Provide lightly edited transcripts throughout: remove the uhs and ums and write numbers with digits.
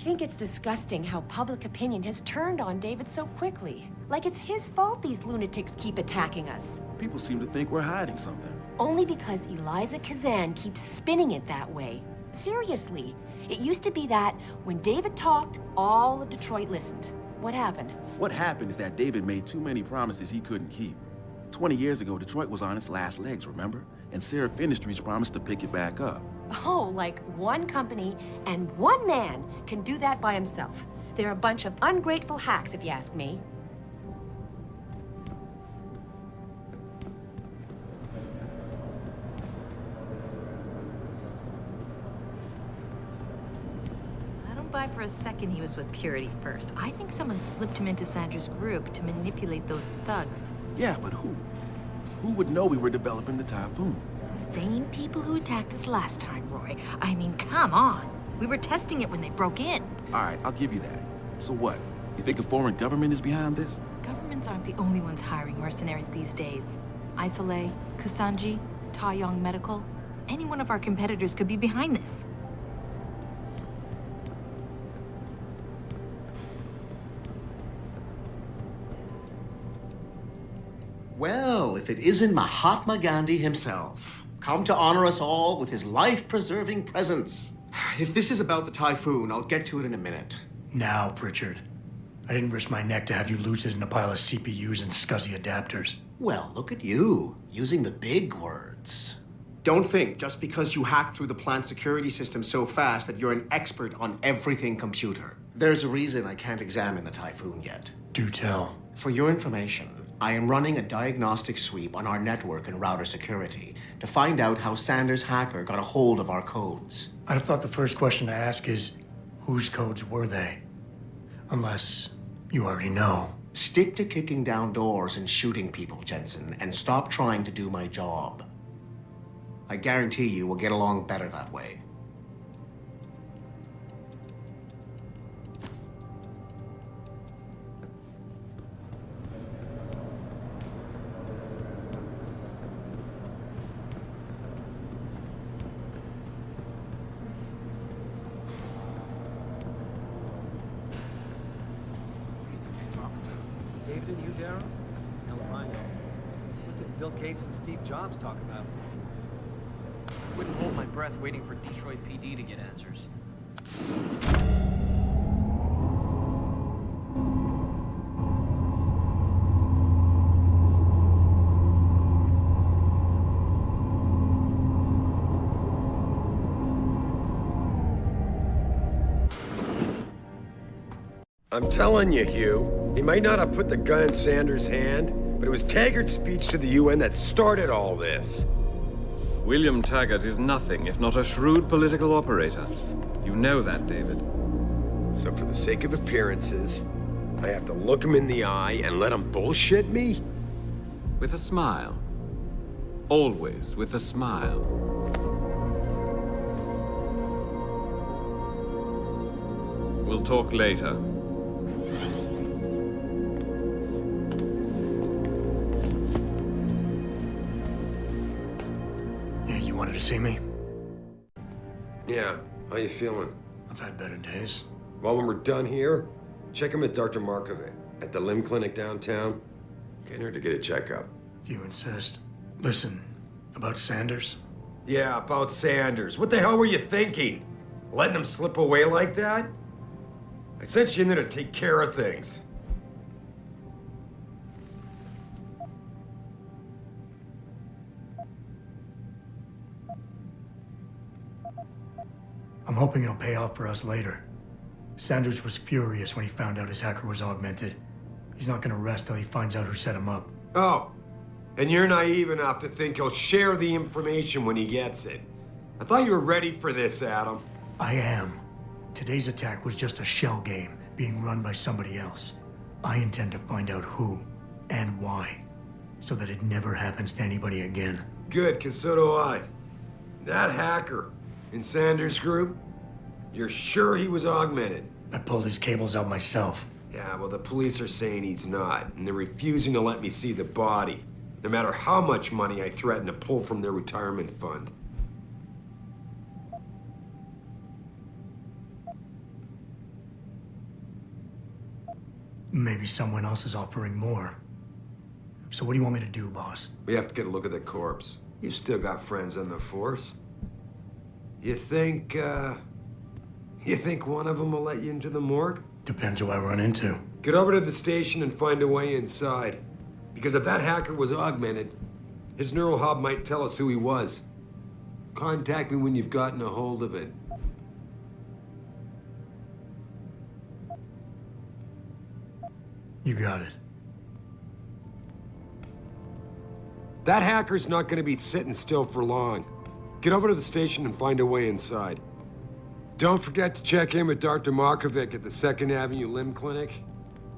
think it's disgusting how public opinion has turned on David so quickly. Like it's his fault these lunatics keep attacking us. People seem to think we're hiding something. Only because Eliza Kazan keeps spinning it that way. Seriously, it used to be that when David talked, all of Detroit listened. What happened? What happened is that David made too many promises he couldn't keep. 20 years ago, Detroit was on its last legs, remember? And Seraph Industries promised to pick it back up. Oh, like one company and one man can do that by himself. They're a bunch of ungrateful hacks, if you ask me. I don't buy for a second he was with Purity first. I think someone slipped him into Sandra's group to manipulate those thugs. Yeah, but who? Who would know we were developing the Typhoon? The same people who attacked us last time, Roy. I mean, come on. We were testing it when they broke in. All right, I'll give you that. So what? You think a foreign government is behind this? Governments aren't the only ones hiring mercenaries these days. Isolé, Kusanji, Taeyong Medical. Any one of our competitors could be behind this. Well, if it isn't Mahatma Gandhi himself, come to honor us all with his life-preserving presence. If this is about the Typhoon, I'll get to it in a minute. Now, Pritchard. I didn't risk my neck to have you lose it in a pile of CPUs and scuzzy adapters. Well, look at you, using the big words. Don't think just because you hacked through the plant security system so fast that you're an expert on everything computer. There's a reason I can't examine the Typhoon yet. Do tell. For your information, I am running a diagnostic sweep on our network and router security to find out how Sanders' hacker got a hold of our codes. I'd have thought the first question to ask is, whose codes were they? Unless you already know. Stick to kicking down doors and shooting people, Jensen, and stop trying to do my job. I guarantee you we'll get along better that way. David and you, Darryl? Hell if I know. What did Bill Gates and Steve Jobs talk about? Wouldn't hold my breath waiting for Detroit PD to get answers. I'm telling you, Hugh, he might not have put the gun in Sanders' hand, but it was Taggart's speech to the UN that started all this. William Taggart is nothing if not a shrewd political operator. You know that, David. So for the sake of appearances, I have to look him in the eye and let him bullshit me? With a smile. Always with a smile. We'll talk later. You wanted to see me? Yeah, how you feeling? I've had better days. Well, when we're done here, check him with Dr. Markovic at the limb clinic downtown. Get her to get a checkup. If you insist. Listen, about Sanders? Yeah, about Sanders. What the hell were you thinking? Letting him slip away like that? I sent you in there to take care of things. I'm hoping it'll pay off for us later. Sanders was furious when he found out his hacker was augmented. He's not gonna rest till he finds out who set him up. Oh, and you're naive enough to think he'll share the information when he gets it. I thought you were ready for this, Adam. I am. Today's attack was just a shell game being run by somebody else. I intend to find out who and why, so that it never happens to anybody again. Good, because so do I. That hacker in Sanders' group, you're sure he was augmented? I pulled his cables out myself. Yeah, well, the police are saying he's not, and they're refusing to let me see the body, no matter how much money I threaten to pull from their retirement fund. Maybe someone else is offering more. So what do you want me to do, boss? We have to get a look at the corpse. You still got friends on the force. You think one of them will let you into the morgue? Depends who I run into. Get over to the station and find a way inside. Because if that hacker was augmented, his neural hub might tell us who he was. Contact me when you've gotten a hold of it. You got it. That hacker's not gonna be sitting still for long. Get over to the station and find a way inside. Don't forget to check in with Dr. Markovic at the 2nd Avenue Limb Clinic.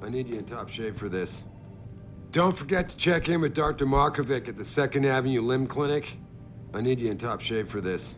I need you in top shape for this. Don't forget to check in with Dr. Markovic at the 2nd Avenue Limb Clinic. I need you in top shape for this.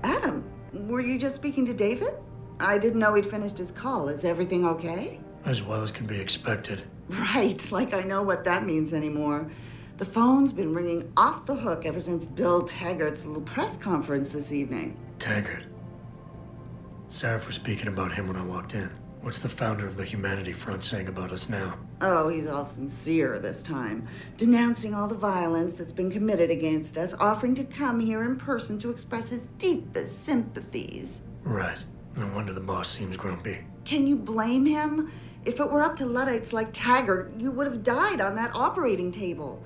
Adam, were you just speaking to David? I didn't know he'd finished his call. Is everything okay? As well as can be expected. Right, like I know what that means anymore. The phone's been ringing off the hook ever since Bill Taggart's little press conference this evening. Taggart. Sarah was speaking about him when I walked in. What's the founder of the Humanity Front saying about us now? Oh, he's all sincere this time, denouncing all the violence that's been committed against us, offering to come here in person to express his deepest sympathies. Right. No wonder the boss seems grumpy. Can you blame him? If it were up to Luddites like Taggart, you would have died on that operating table.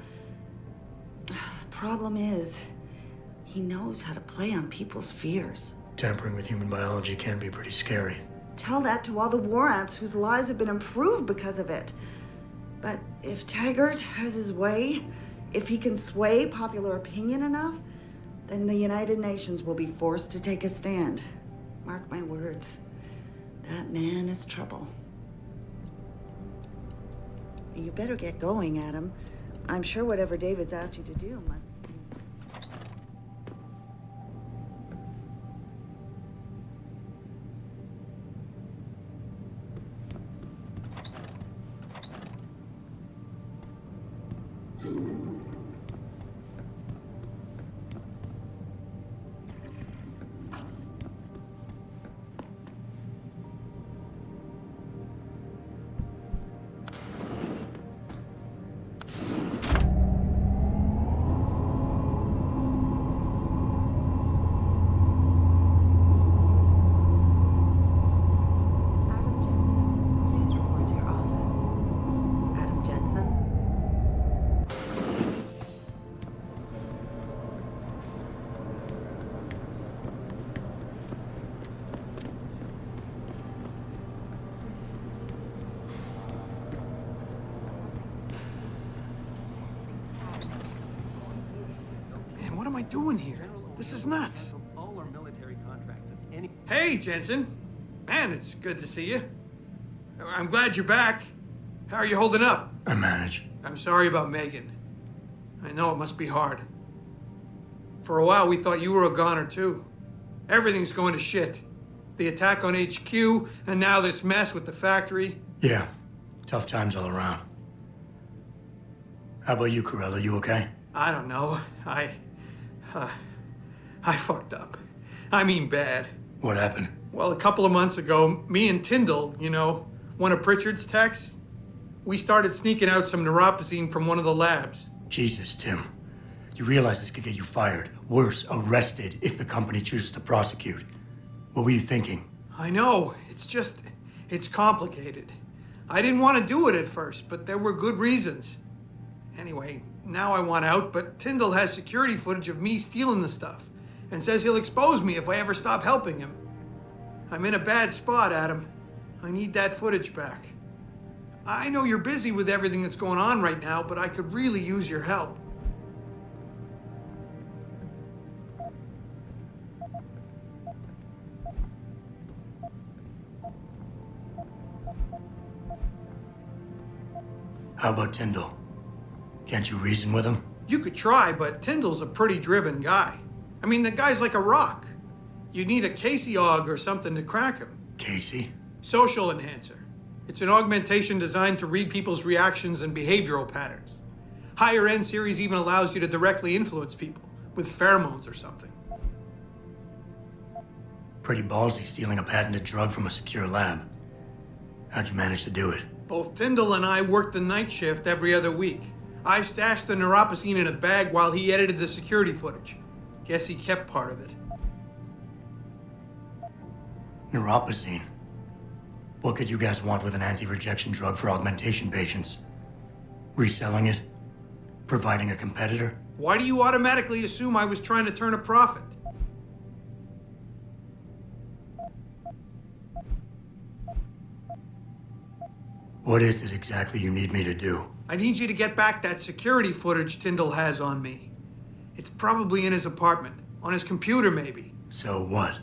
The problem is, he knows how to play on people's fears. Tampering with human biology can be pretty scary. Tell that to all the war ants whose lives have been improved because of it. But if Taggart has his way, if he can sway popular opinion enough, then the United Nations will be forced to take a stand. Mark my words, that man is trouble. You better get going, Adam. I'm sure whatever David's asked you to do must... What am I doing here? This is nuts. All our military contracts of any... Hey, Jensen. Man, it's good to see you. I'm glad you're back. How are you holding up? I manage. I'm sorry about Megan. I know it must be hard. For a while, we thought you were a goner, too. Everything's going to shit. The attack on HQ, and now this mess with the factory. Yeah, tough times all around. How about you, Corella? You okay? I don't know. I fucked up. I mean bad. What happened? Well, a couple of months ago, me and Tyndall, you know, one of Pritchard's techs, we started sneaking out some neuropozyne from one of the labs. Jesus, Tim. You realize this could get you fired. Worse, arrested if the company chooses to prosecute. What were you thinking? I know. It's complicated. I didn't want to do it at first, but there were good reasons. Anyway, now I want out, but Tyndall has security footage of me stealing the stuff and says he'll expose me if I ever stop helping him. I'm in a bad spot, Adam. I need that footage back. I know you're busy with everything that's going on right now, but I could really use your help. How about Tyndall? Can't you reason with him? You could try, but Tyndall's a pretty driven guy. I mean, the guy's like a rock. You need a Casey aug or something to crack him. Casey? Social enhancer. It's an augmentation designed to read people's reactions and behavioral patterns. Higher end series even allows you to directly influence people with pheromones or something. Pretty ballsy stealing a patented drug from a secure lab. How'd you manage to do it? Both Tyndall and I worked the night shift every other week. I stashed the neuropacine in a bag while he edited the security footage. Guess he kept part of it. Neuropacine? What could you guys want with an anti-rejection drug for augmentation patients? Reselling it? Providing a competitor? Why do you automatically assume I was trying to turn a profit? What is it exactly you need me to do? I need you to get back that security footage Tyndall has on me. It's probably in his apartment. On his computer, maybe. So what?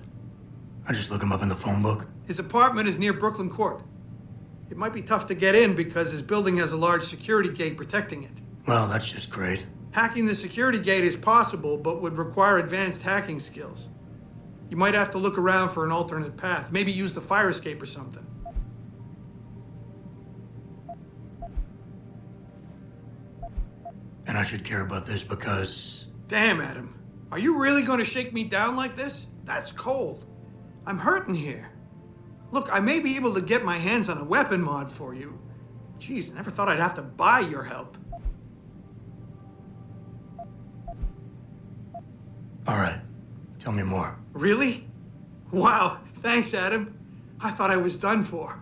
I just look him up in the phone book? His apartment is near Brooklyn Court. It might be tough to get in because his building has a large security gate protecting it. Well, that's just great. Hacking the security gate is possible, but would require advanced hacking skills. You might have to look around for an alternate path. Maybe use the fire escape or something. And I should care about this because... Damn, Adam. Are you really going to shake me down like this? That's cold. I'm hurting here. Look, I may be able to get my hands on a weapon mod for you. Jeez, never thought I'd have to buy your help. All right. Tell me more. Really? Wow, thanks, Adam. I thought I was done for.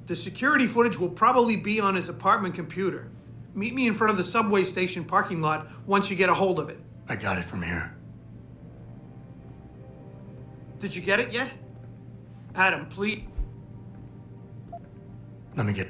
The security footage will probably be on his apartment computer. Meet me in front of the subway station parking lot once you get a hold of it. I got it from here. Did you get it yet? Adam, please. Let me get...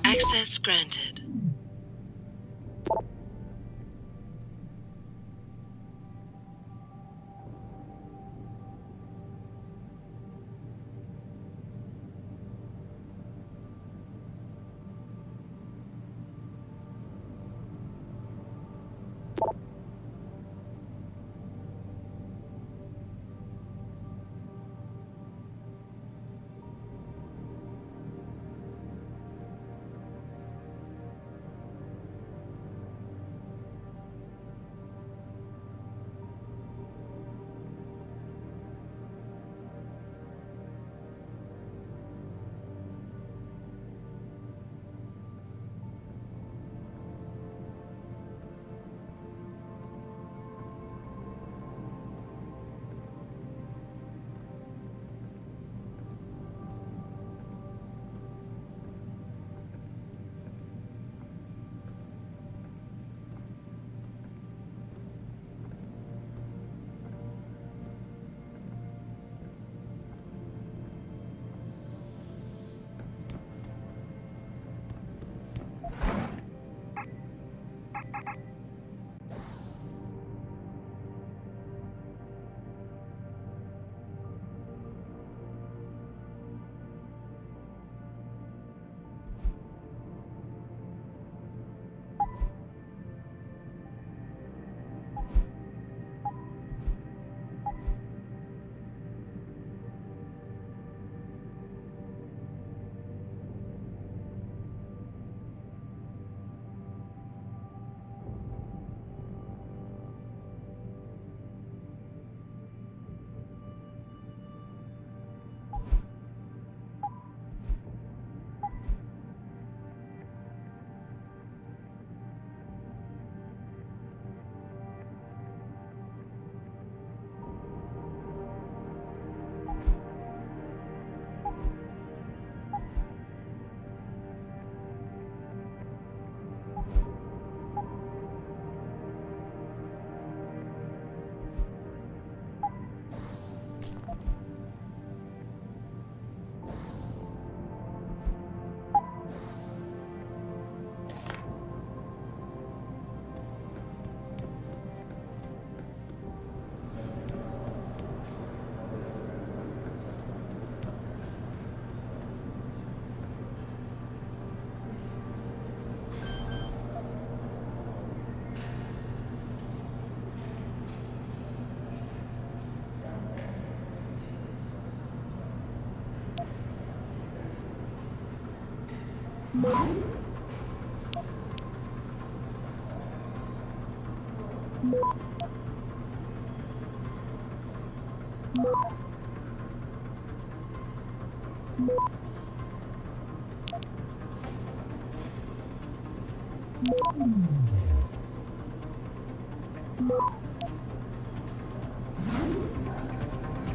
Access granted.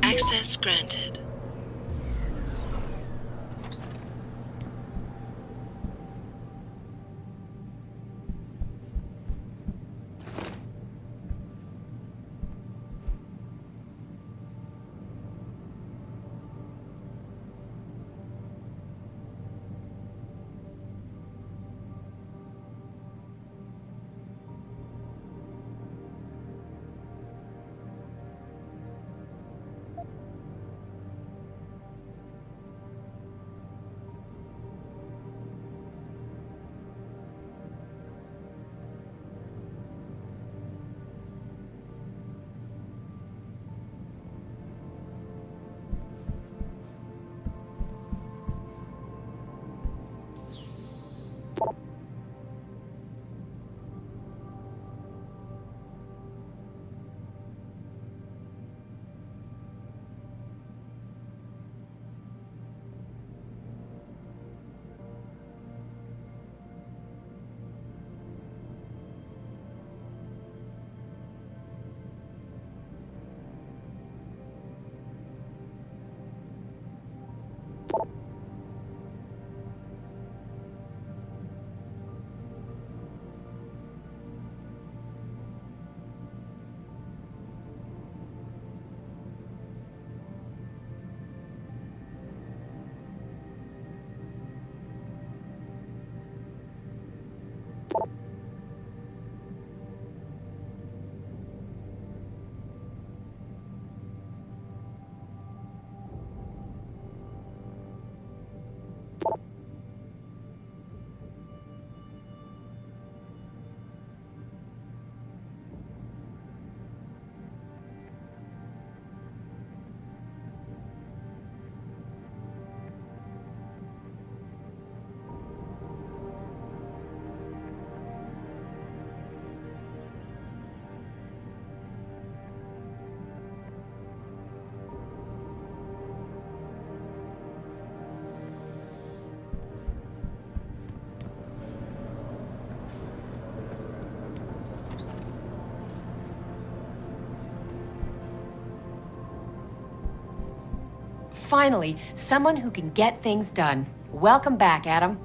Access granted. Finally, someone who can get things done. Welcome back, Adam.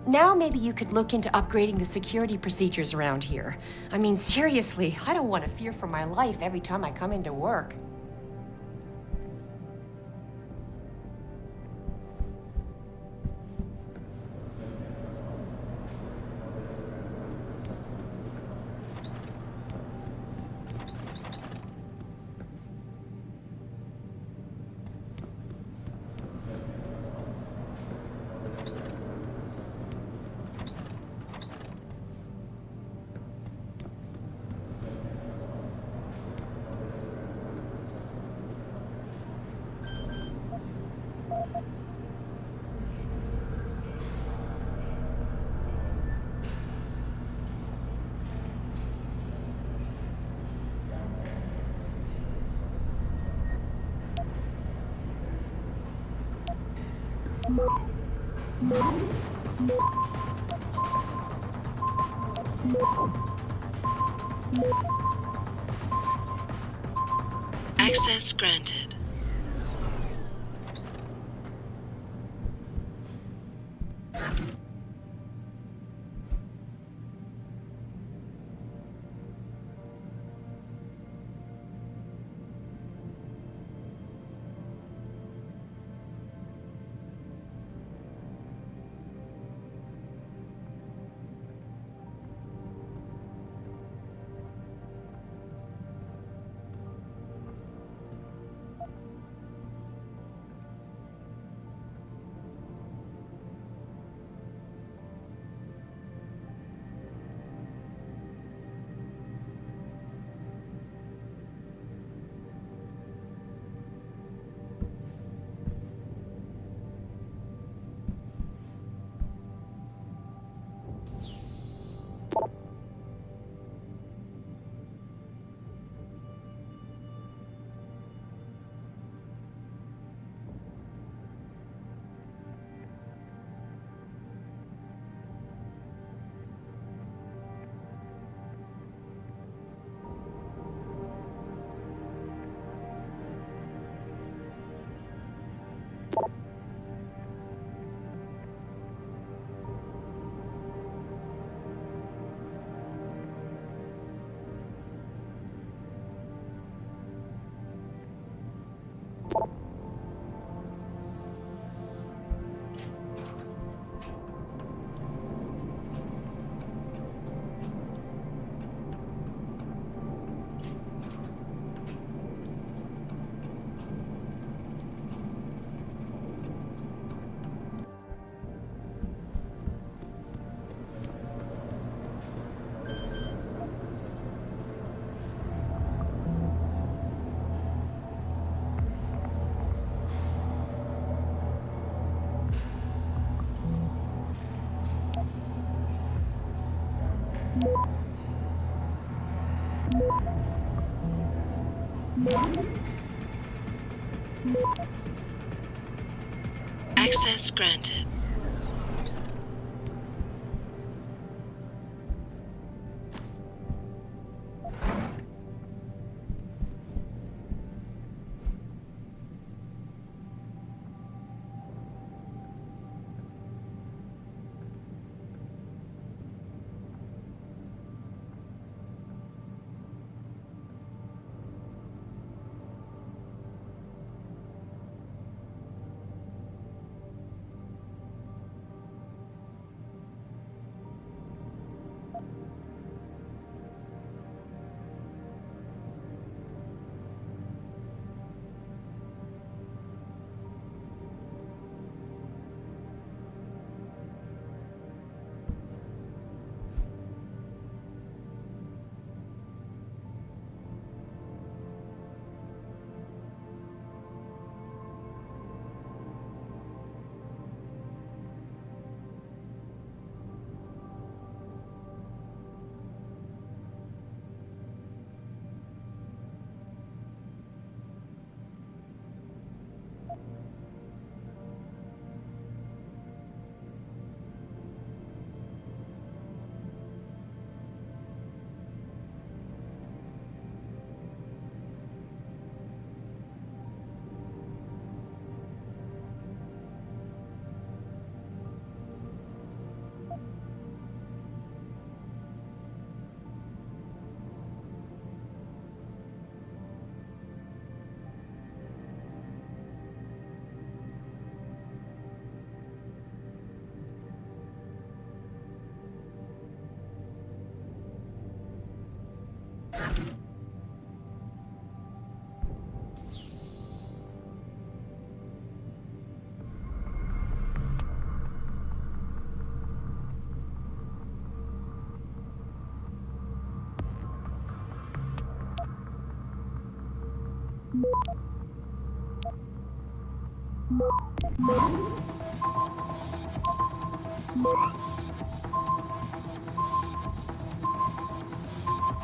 Now maybe you could look into upgrading the security procedures around here. I mean, seriously, I don't want to fear for my life every time I come into work. Access granted. Access granted.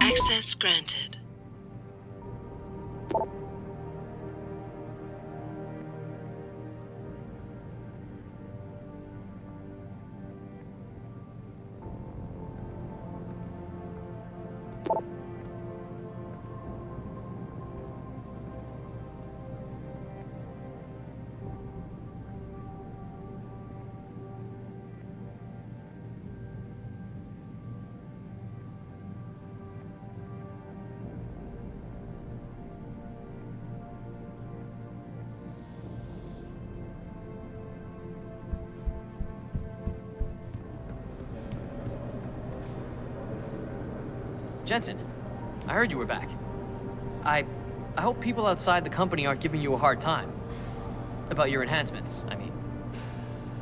Access granted. Jensen, I heard you were back. I hope people outside the company aren't giving you a hard time. About your enhancements, I mean.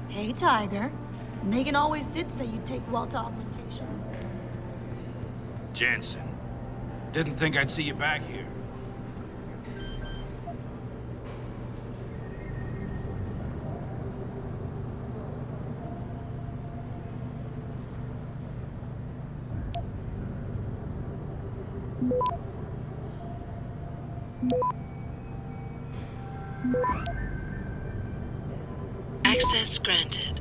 Hey, Tiger. Megan always did say you'd take well to augmentation. Jensen, didn't think I'd see you back here. Access granted.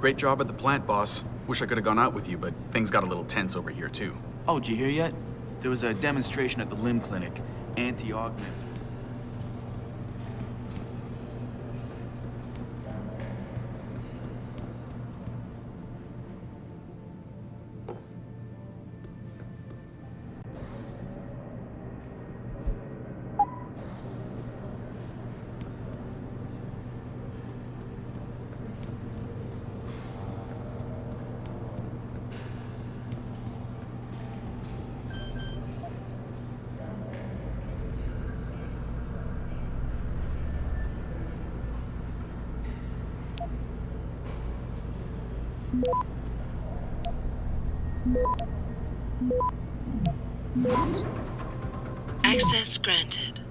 Great job at the plant, boss. Wish I could have gone out with you, but things got a little tense over here, too. Oh, did you hear yet? There was a demonstration at the limb clinic. Anti-augment. Access granted.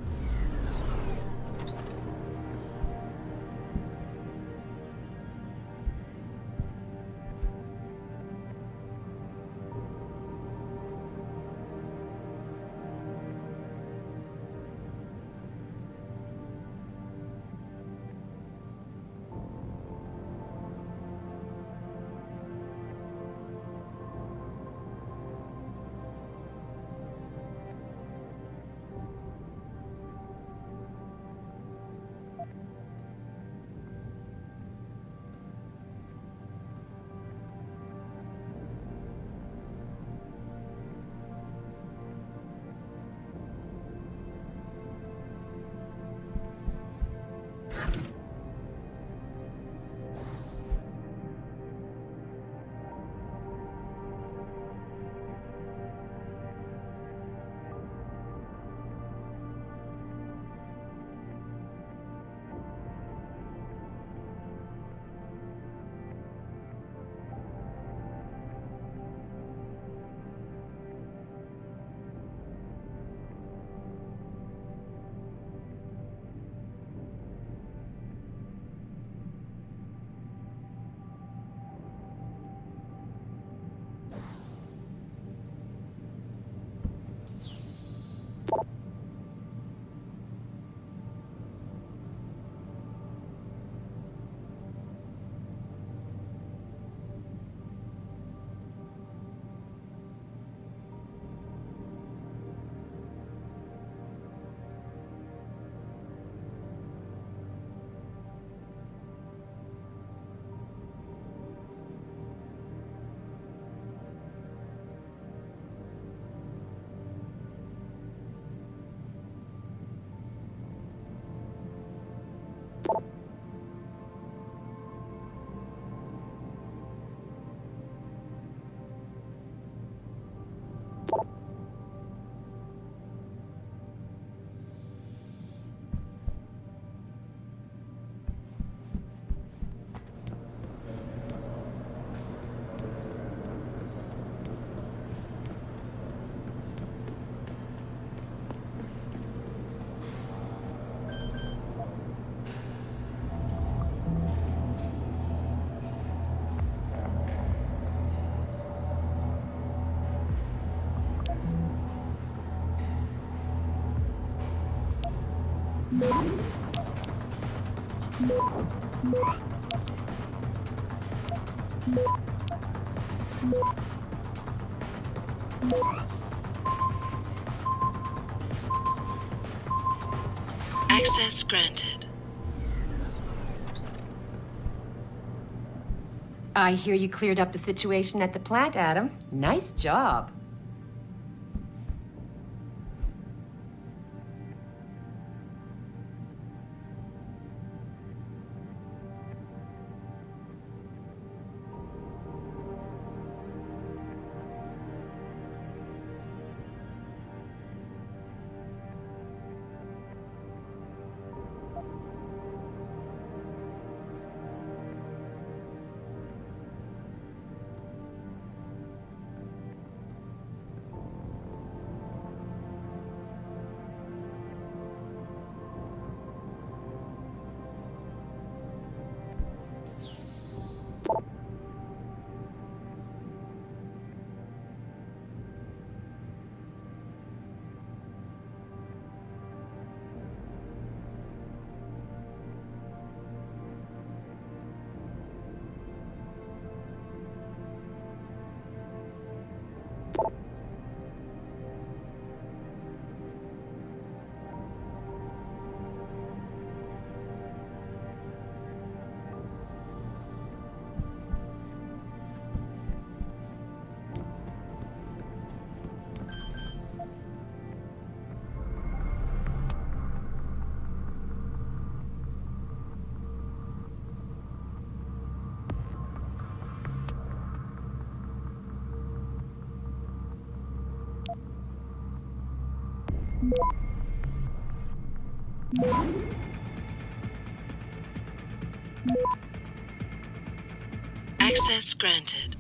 Access granted. I hear you cleared up the situation at the plant, Adam. Nice job. Access Access granted.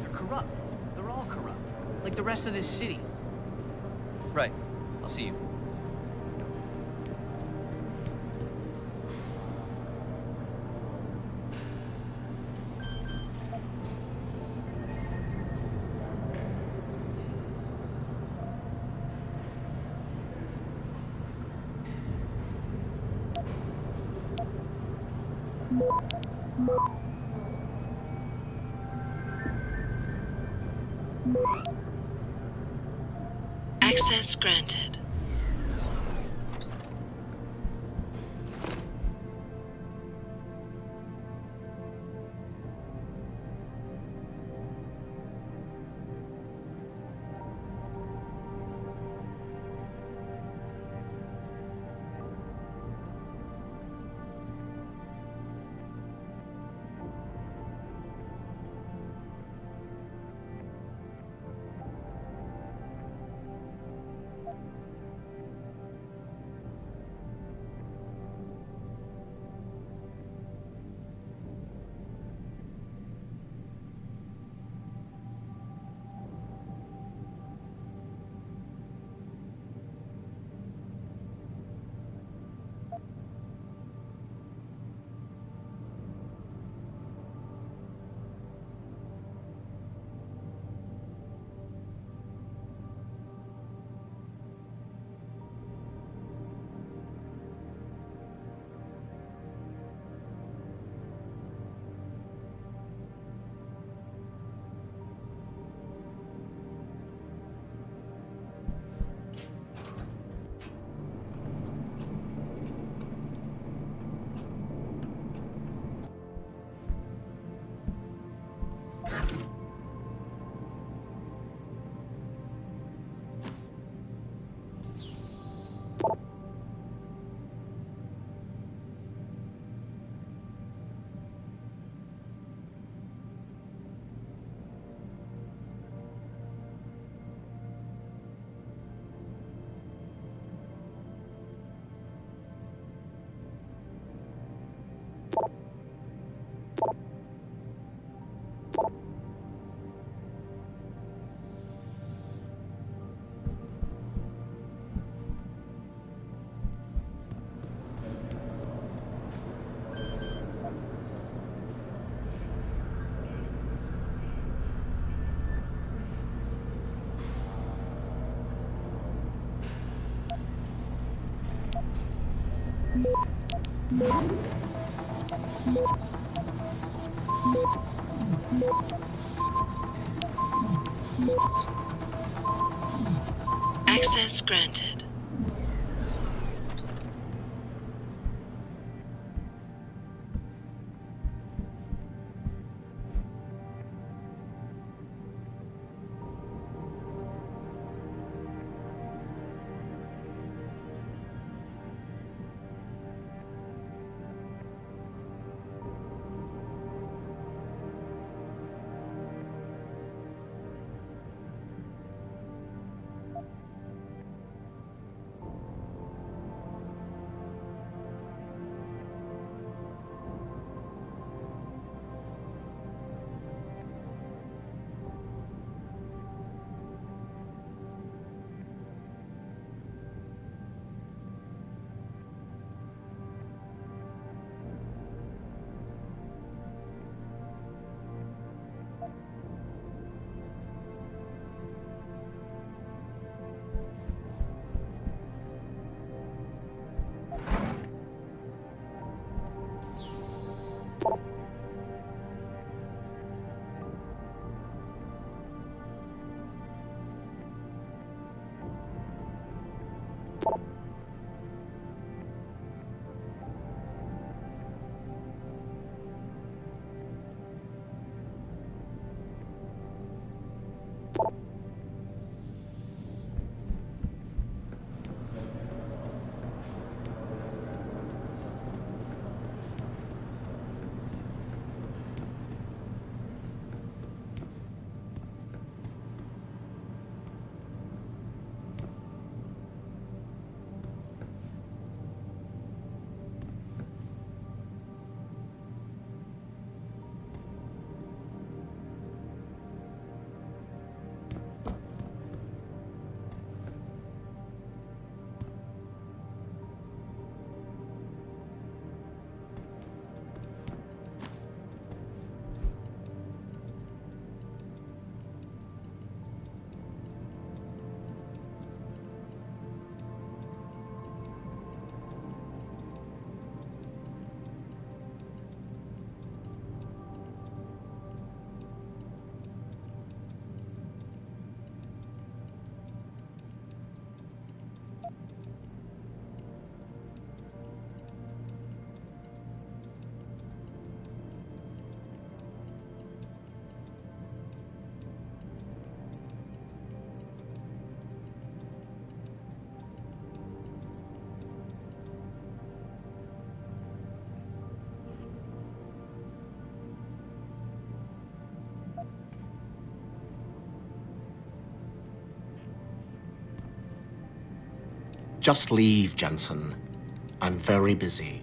They're corrupt. They're all corrupt. Like the rest of this city. Right. I'll see you. Access granted. Access granted. Just leave, Jensen. I'm very busy.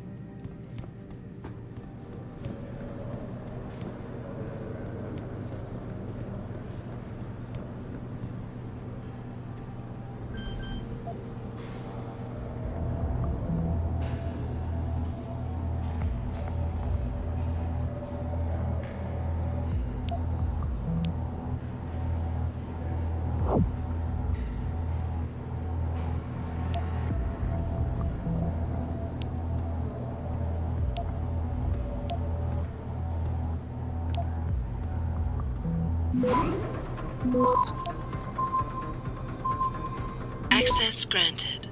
Access granted.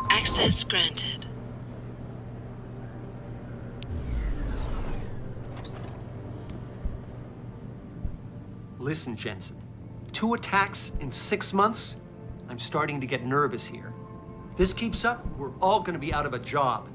Access granted. Listen, Jensen. 2 attacks in 6 months? I'm starting to get nervous here. If this keeps up, we're all gonna be out of a job.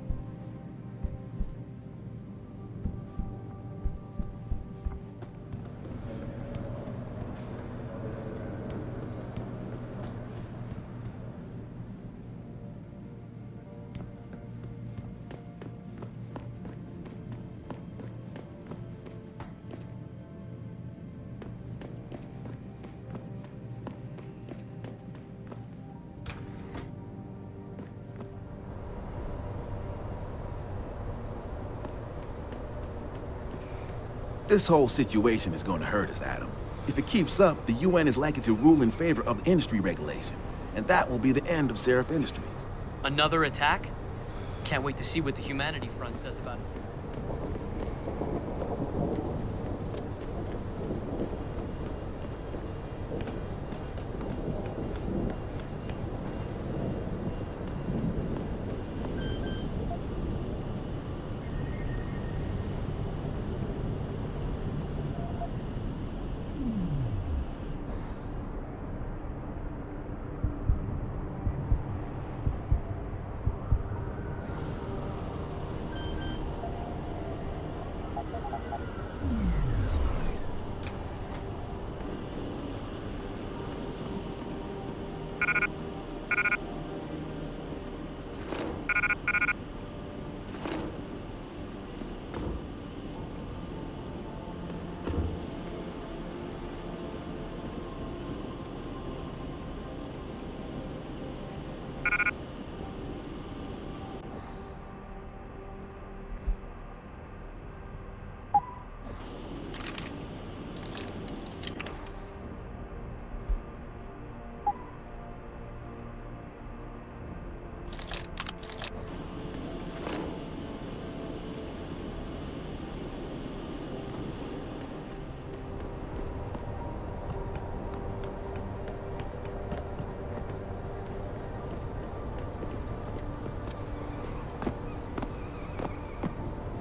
This whole situation is going to hurt us, Adam. If it keeps up, the UN is likely to rule in favor of industry regulation, and that will be the end of Seraph Industries. Another attack? Can't wait to see what the Humanity Front says about it.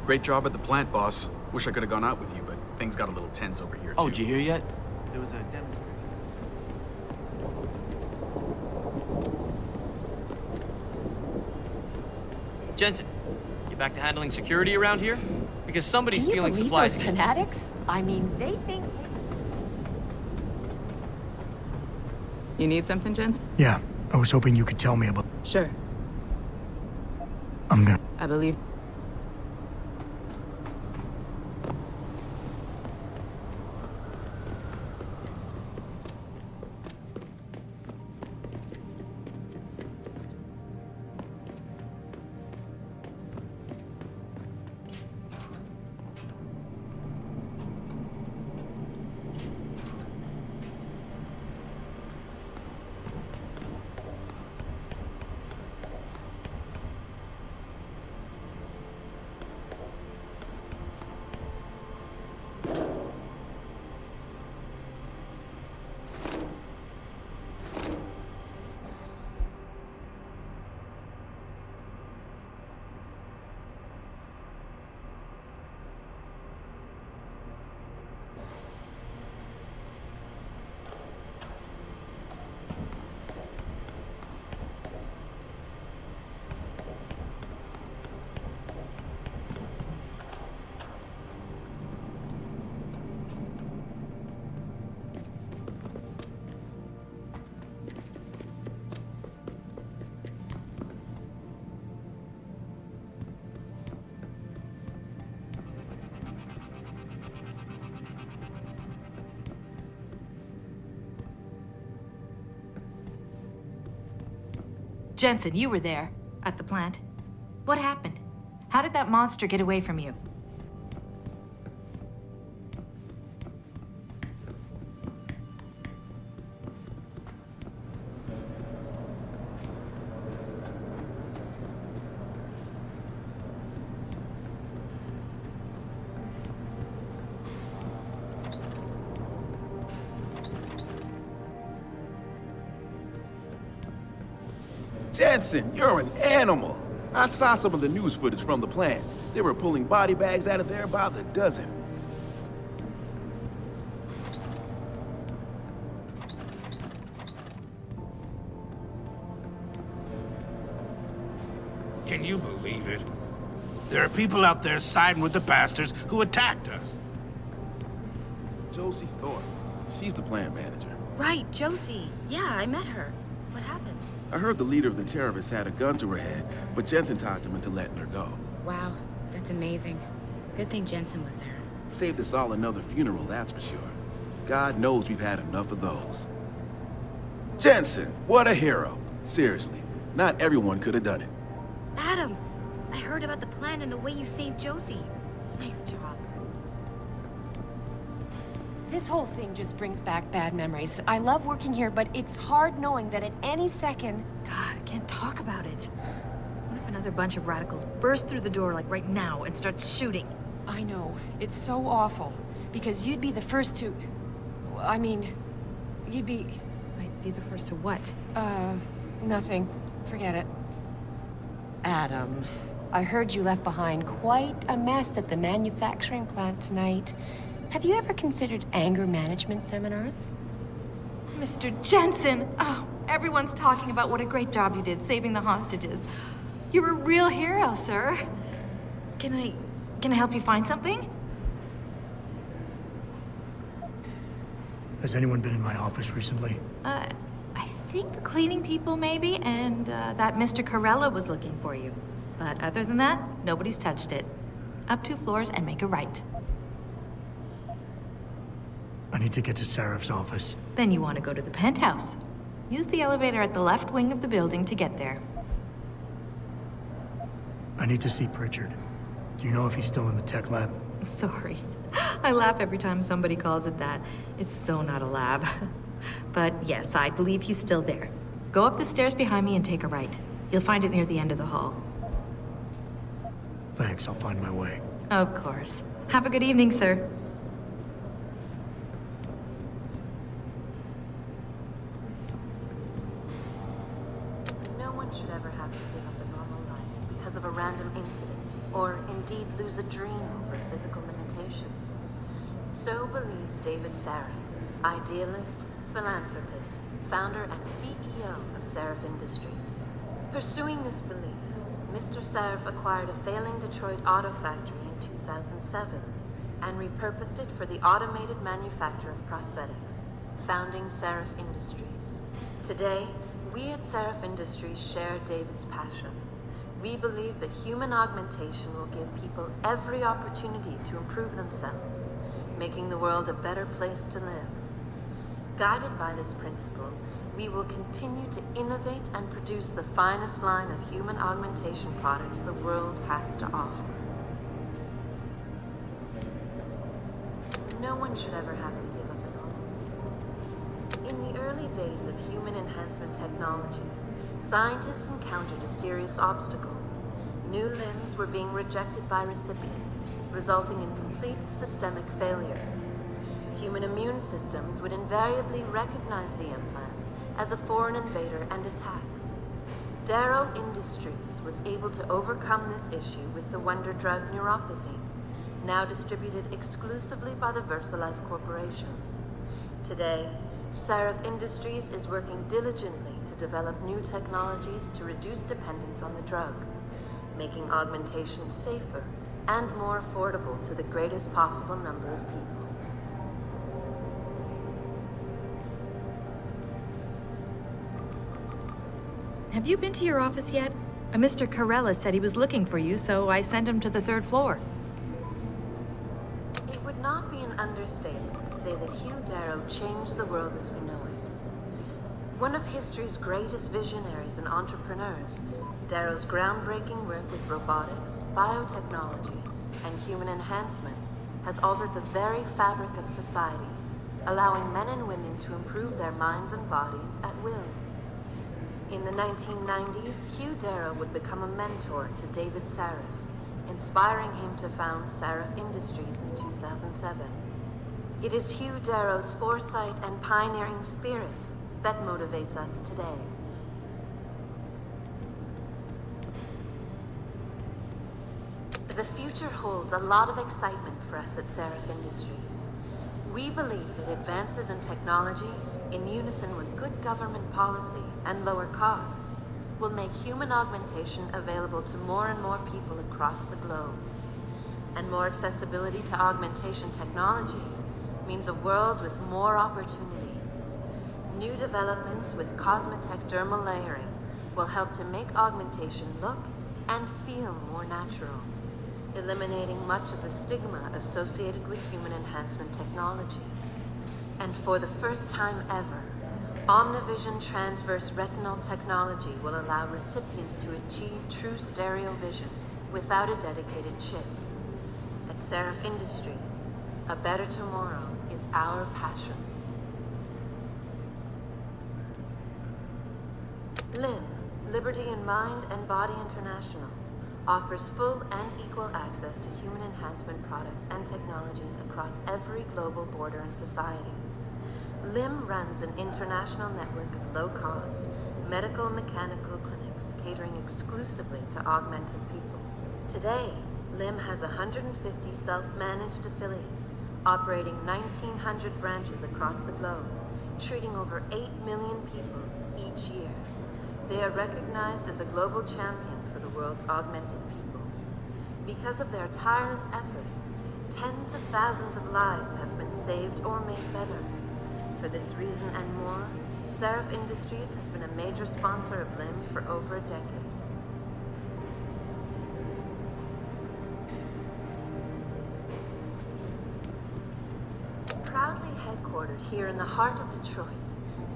Great job at the plant, boss. Wish I could have gone out with you, but things got a little tense over here, too. Oh, did you hear yet? There was a demonstration. Jensen, you back to handling security around here? Because somebody's Can you stealing believe supplies those again. fanatics? I mean, they think... You need something, Jensen? Yeah, I was hoping you could tell me about... Sure. I'm gonna... I believe... Jensen, you were there, at the plant. What happened? How did that monster get away from you? Jensen, you're an animal. I saw some of the news footage from the plant. They were pulling body bags out of there by the dozen. Can you believe it? There are people out there siding with the bastards who attacked us. Josie Thorpe. She's the plant manager. Right, Josie. Yeah, I met her. What happened? I heard the leader of the terrorists had a gun to her head, but Jensen talked him into letting her go. Wow, that's amazing. Good thing Jensen was there. Saved us all another funeral, that's for sure. God knows we've had enough of those. Jensen, what a hero. Seriously, not everyone could have done it. Adam, I heard about the plan and the way you saved Josie. Nice job. This whole thing just brings back bad memories. I love working here, but it's hard knowing that at any second... God, I can't talk about it. What if another bunch of radicals burst through the door like right now and start shooting? I know. It's so awful. Because you'd be the first to... I mean, you'd be... I'd be the first to what? Nothing. Forget it. Adam, I heard you left behind quite a mess at the manufacturing plant tonight. Have you ever considered anger management seminars? Mr. Jensen! Oh, everyone's talking about what a great job you did saving the hostages. You're a real hero, sir. Can I help you find something? Has anyone been in my office recently? I think the cleaning people maybe, and that Mr. Corella was looking for you. But other than that, nobody's touched it. Up 2 floors and make a right. I need to get to Sarif's office. Then you want to go to the penthouse. Use the elevator at the left wing of the building to get there. I need to see Pritchard. Do you know if he's still in the tech lab? Sorry. I laugh every time somebody calls it that. It's so not a lab. But yes, I believe he's still there. Go up the stairs behind me and take a right. You'll find it near the end of the hall. Thanks, I'll find my way. Of course. Have a good evening, sir. No one should ever have to give up a normal life because of a random incident, or indeed lose a dream over physical limitation. So believes David Sarif, idealist, philanthropist, founder and CEO of Sarif Industries. Pursuing this belief, Mr. Sarif acquired a failing Detroit auto factory in 2007 and repurposed it for the automated manufacture of prosthetics, founding Sarif Industries. Today, we at Sarif Industries share David's passion. We believe that human augmentation will give people every opportunity to improve themselves, making the world a better place to live. Guided by this principle, we will continue to innovate and produce the finest line of human augmentation products the world has to offer. No one should ever have to give up an arm. In the early days of human enhancement technology, scientists encountered a serious obstacle. New limbs were being rejected by recipients, resulting in complete systemic failure. Human immune systems would invariably recognize the implants as a foreign invader and attack. Darrow Industries was able to overcome this issue with the wonder drug neuropozyne, now distributed exclusively by the VersaLife Corporation. Today, Sarif Industries is working diligently to develop new technologies to reduce dependence on the drug, making augmentation safer and more affordable to the greatest possible number of people. Have you been to your office yet? Mr. Carella said he was looking for you, so I sent him to the 3rd floor. It would not be an understatement to say that Hugh Darrow changed the world as we know it. One of history's greatest visionaries and entrepreneurs, Darrow's groundbreaking work with robotics, biotechnology, and human enhancement has altered the very fabric of society, allowing men and women to improve their minds and bodies at will. In the 1990s, Hugh Darrow would become a mentor to David Sarif, inspiring him to found Sarif Industries in 2007. It is Hugh Darrow's foresight and pioneering spirit that motivates us today. The future holds a lot of excitement for us at Sarif Industries. We believe that advances in technology, in unison with good government policy and lower costs, will make human augmentation available to more and more people across the globe. And more accessibility to augmentation technology means a world with more opportunity. New developments with Cosmetech dermal layering will help to make augmentation look and feel more natural, eliminating much of the stigma associated with human enhancement technology. And for the first time ever, Omnivision transverse retinal technology will allow recipients to achieve true stereo vision without a dedicated chip. At Sarif Industries, a better tomorrow is our passion. LIM, Liberty in Mind and Body International, offers full and equal access to human enhancement products and technologies across every global border and society. LIM runs an international network of low-cost, medical mechanical clinics catering exclusively to augmented people. Today, LIM has 150 self-managed affiliates, operating 1,900 branches across the globe, treating over 8 million people each year. They are recognized as a global champion for the world's augmented people. Because of their tireless efforts, tens of thousands of lives have been saved or made better. For this reason and more, Sarif Industries has been a major sponsor of LIM for over a decade. Proudly headquartered here in the heart of Detroit,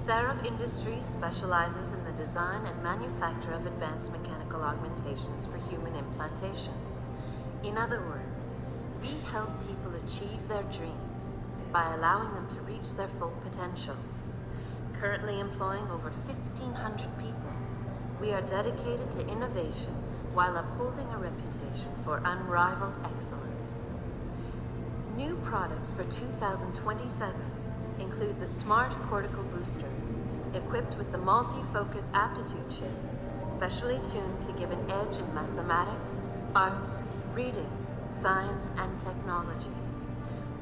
Sarif Industries specializes in the design and manufacture of advanced mechanical augmentations for human implantation. In other words, we help people achieve their dreams by allowing them to reach their full potential. Currently employing over 1,500 people, we are dedicated to innovation while upholding a reputation for unrivaled excellence. New products for 2027 include the Smart Cortical Booster, equipped with the multi-focus aptitude chip, specially tuned to give an edge in mathematics, arts, reading, science, and technology.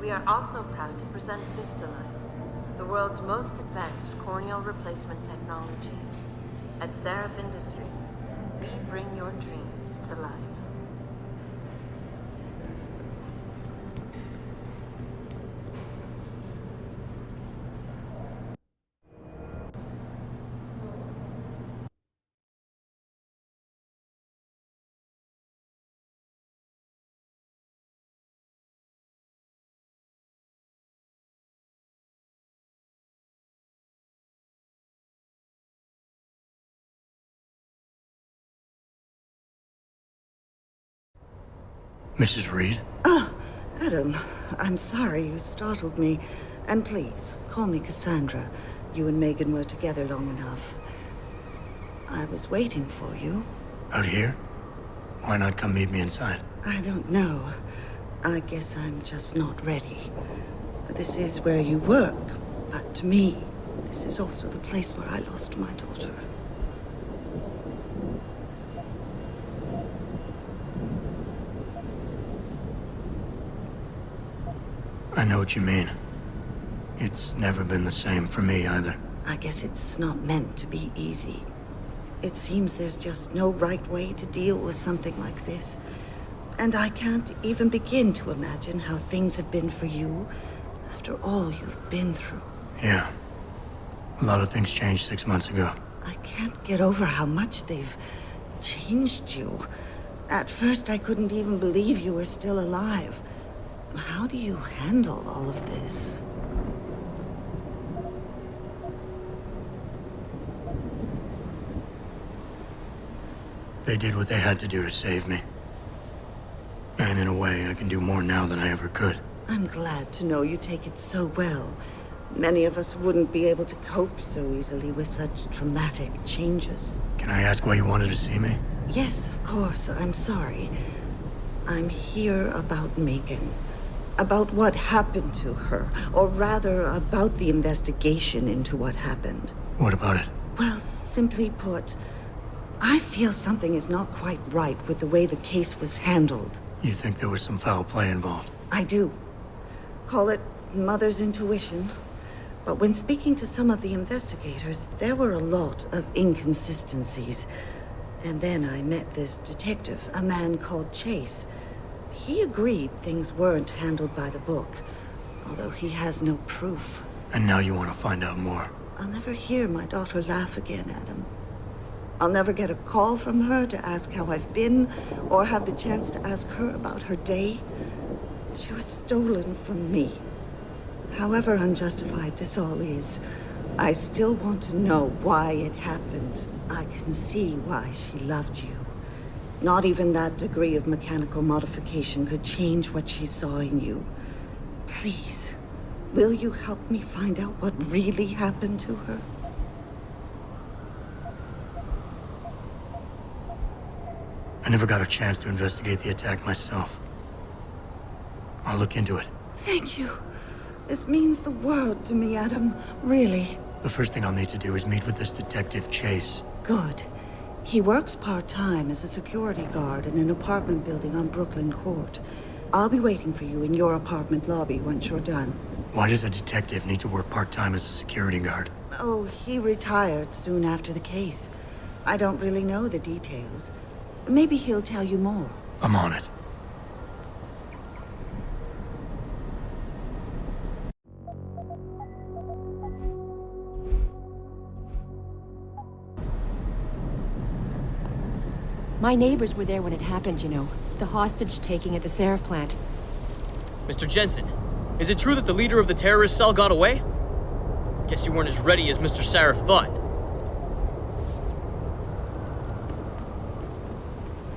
We are also proud to present VistaLife, the world's most advanced corneal replacement technology. At Seraph Industries, we bring your dreams to life. Mrs. Reed? Ah, Adam, I'm sorry you startled me. And please, call me Cassandra. You and Megan were together long enough. I was waiting for you. Out here? Why not come meet me inside? I don't know. I guess I'm just not ready. This is where you work, but to me, this is also the place where I lost my daughter. I know what you mean. It's never been the same for me either. I guess it's not meant to be easy. It seems there's just no right way to deal with something like this. And I can't even begin to imagine how things have been for you after all you've been through. Yeah. A lot of things changed 6 months ago. I can't get over how much they've changed you. At first, I couldn't even believe you were still alive. How do you handle all of this? They did what they had to do to save me. And in a way, I can do more now than I ever could. I'm glad to know you take it so well. Many of us wouldn't be able to cope so easily with such traumatic changes. Can I ask why you wanted to see me? Yes, of course. I'm sorry. I'm here about Megan. About what happened to her. Or rather, about the investigation into what happened. What about it? Well, simply put, I feel something is not quite right with the way the case was handled. You think there was some foul play involved? I do. Call it mother's intuition. But when speaking to some of the investigators, there were a lot of inconsistencies. And then I met this detective, a man called Chase. He agreed things weren't handled by the book, although he has no proof. And now you want to find out more? I'll never hear my daughter laugh again, Adam. I'll never get a call from her to ask how I've been, or have the chance to ask her about her day. She was stolen from me. However unjustified this all is, I still want to know why it happened. I can see why she loved you. Not even that degree of mechanical modification could change what she saw in you. Please, will you help me find out what really happened to her? I never got a chance to investigate the attack myself. I'll look into it. Thank you. This means the world to me, Adam. Really. The first thing I'll need to do is meet with this detective, Chase. Good. He works part-time as a security guard in an apartment building on Brooklyn Court. I'll be waiting for you in your apartment lobby once you're done. Why does a detective need to work part-time as a security guard? Oh, he retired soon after the case. I don't really know the details. Maybe he'll tell you more. I'm on it. My neighbors were there when it happened, you know. The hostage taking at the Seraph plant. Mr. Jensen, is it true that the leader of the terrorist cell got away? Guess you weren't as ready as Mr. Seraph thought.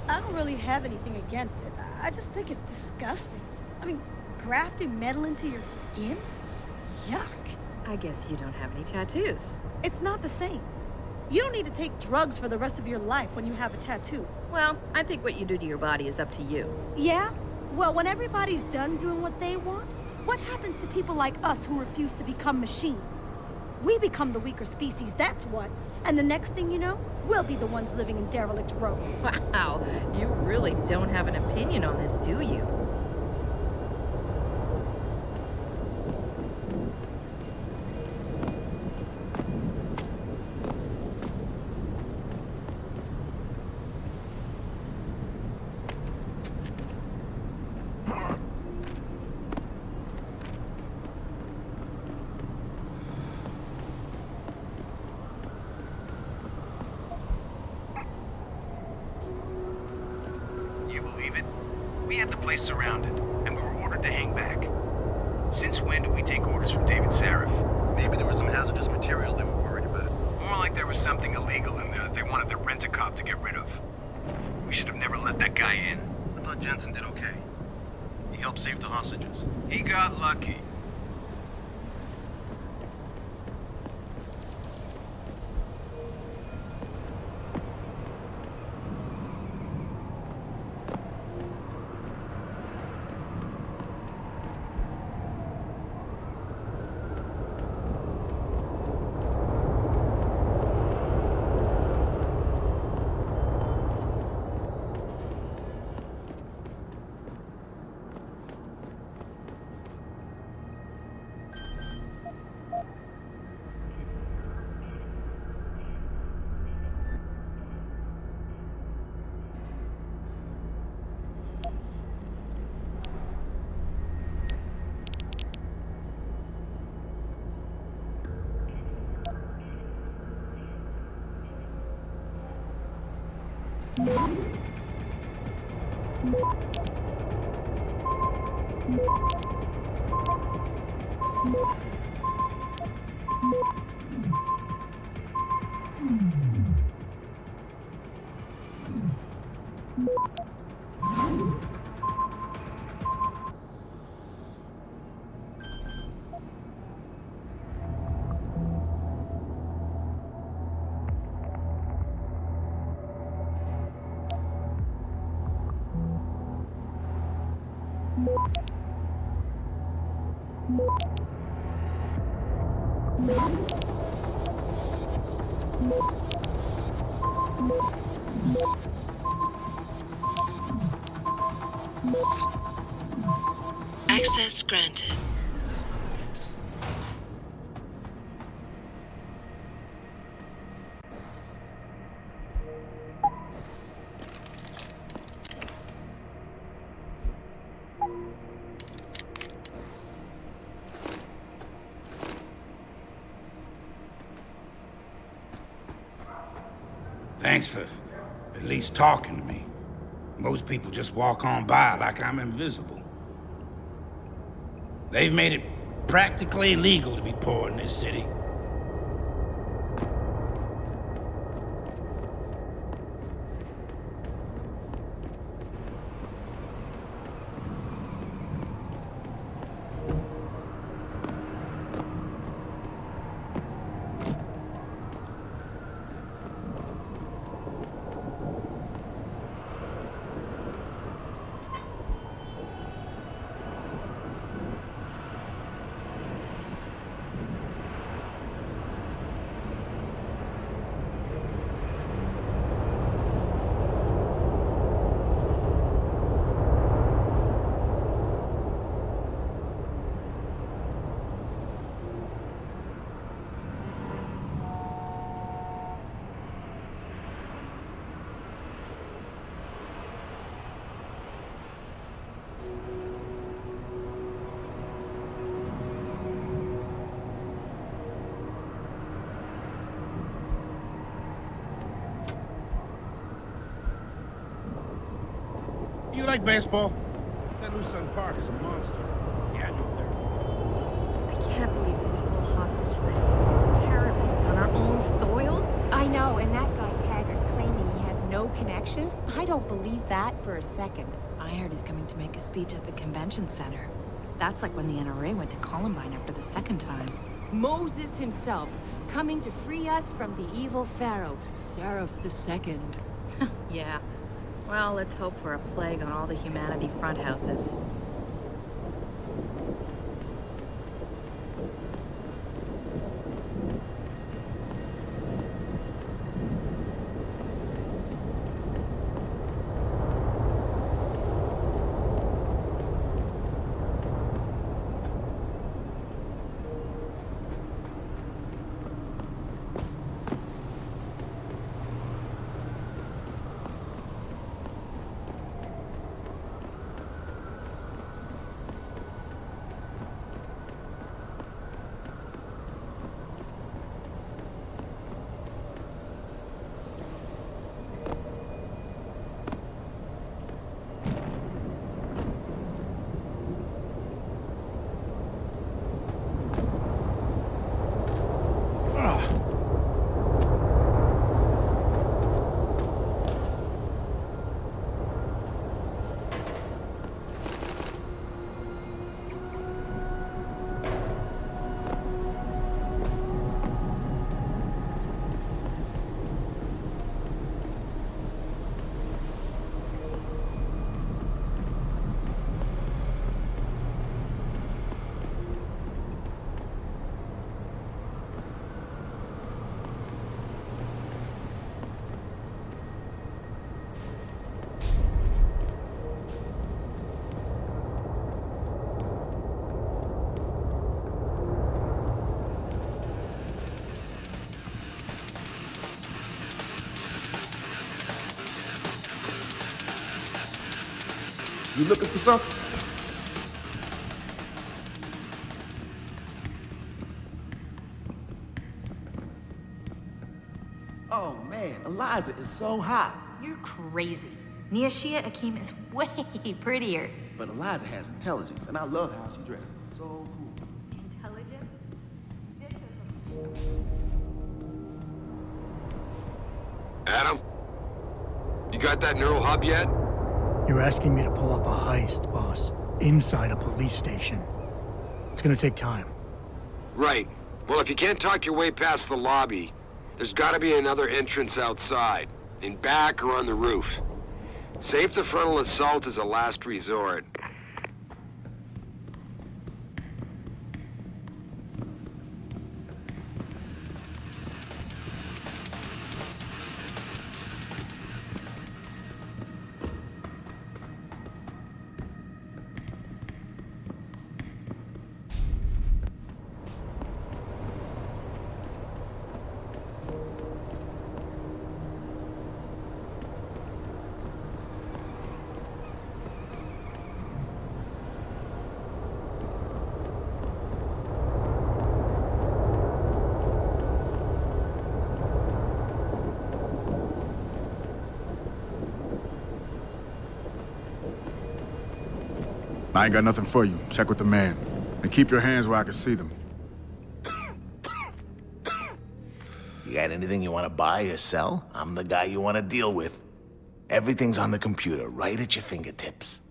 I don't really have anything against it. I just think it's disgusting. I mean, grafting metal into your skin? Yuck. I guess you don't have any tattoos. It's not the same. You don't need to take drugs for the rest of your life when you have a tattoo. Well, I think what you do to your body is up to you. Yeah? Well, when everybody's done doing what they want, what happens to people like us who refuse to become machines? We become the weaker species, that's what. And the next thing you know, we'll be the ones living in derelict row. Wow, you really don't have an opinion on this, do you? had the place surrounded, and we were ordered to hang back. Since when do we take orders from David Sarif? Maybe there was some hazardous material they were worried about. More like there was something illegal in there that they wanted the rent-a-cop to get rid of. We should have never let that guy in. I thought Jensen did okay. He helped save the hostages. He got lucky. Access granted. Thanks for at least talking to me. Most people just walk on by like I'm invisible. They've made it practically illegal to be poor in this city. You like baseball? That Lucerne Park is a monster. Yeah, I know I can't believe this whole hostage thing. Terrorists on our own soil? I know, and that guy Taggart claiming he has no connection? I don't believe that for a second. I heard he's coming to make a speech at the convention center. That's like when the NRA went to Columbine after the second time. Moses himself, coming to free us from the evil pharaoh, Seraph II. Yeah. Well, let's hope for a plague on all the humanity front houses. You looking for something? Oh man, Eliza is so hot. You're crazy. Niashia Akeem is way prettier. But Eliza has intelligence, and I love how she dresses. So cool. Intelligent? Adam? You got that neural hub yet? You're asking me to pull off a heist, boss, inside a police station. It's gonna take time. Right. Well, if you can't talk your way past the lobby, there's gotta be another entrance outside, in back or on the roof. Save the frontal assault as a last resort. I ain't got nothing for you. Check with the man. And keep your hands where I can see them. You got anything you want to buy or sell? I'm the guy you want to deal with. Everything's on the computer, right at your fingertips.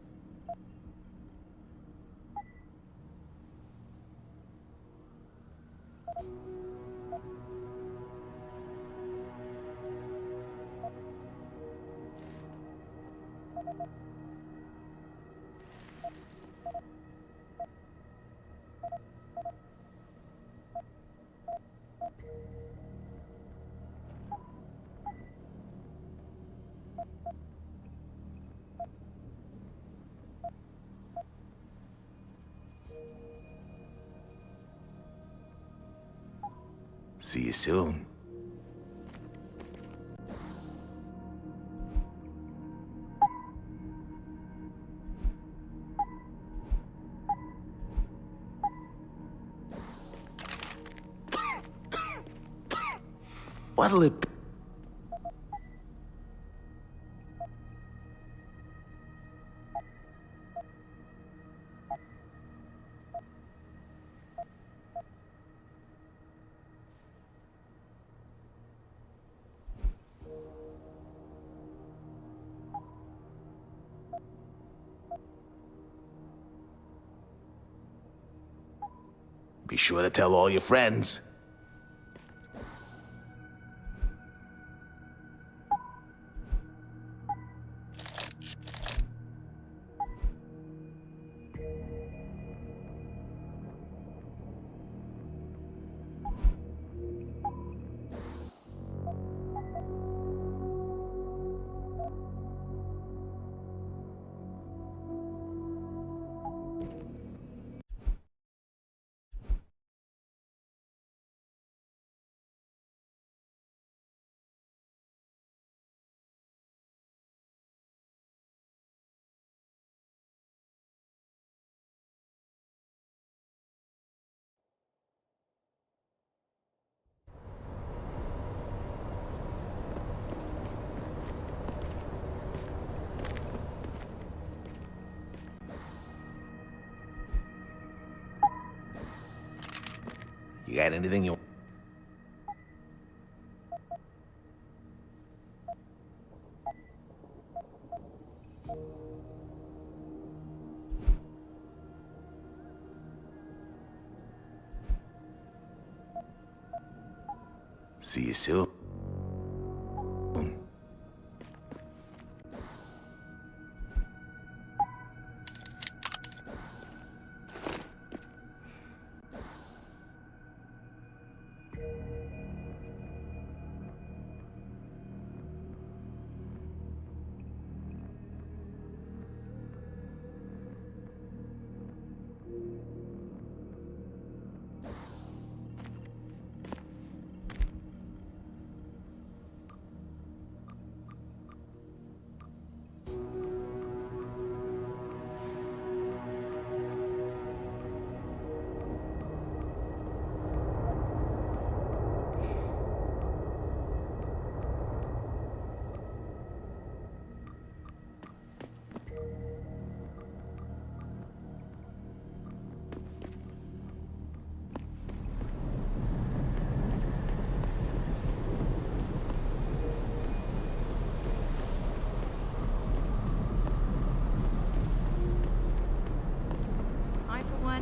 See you soon. What'll it be? Be sure to tell all your friends. You got anything you... See you soon.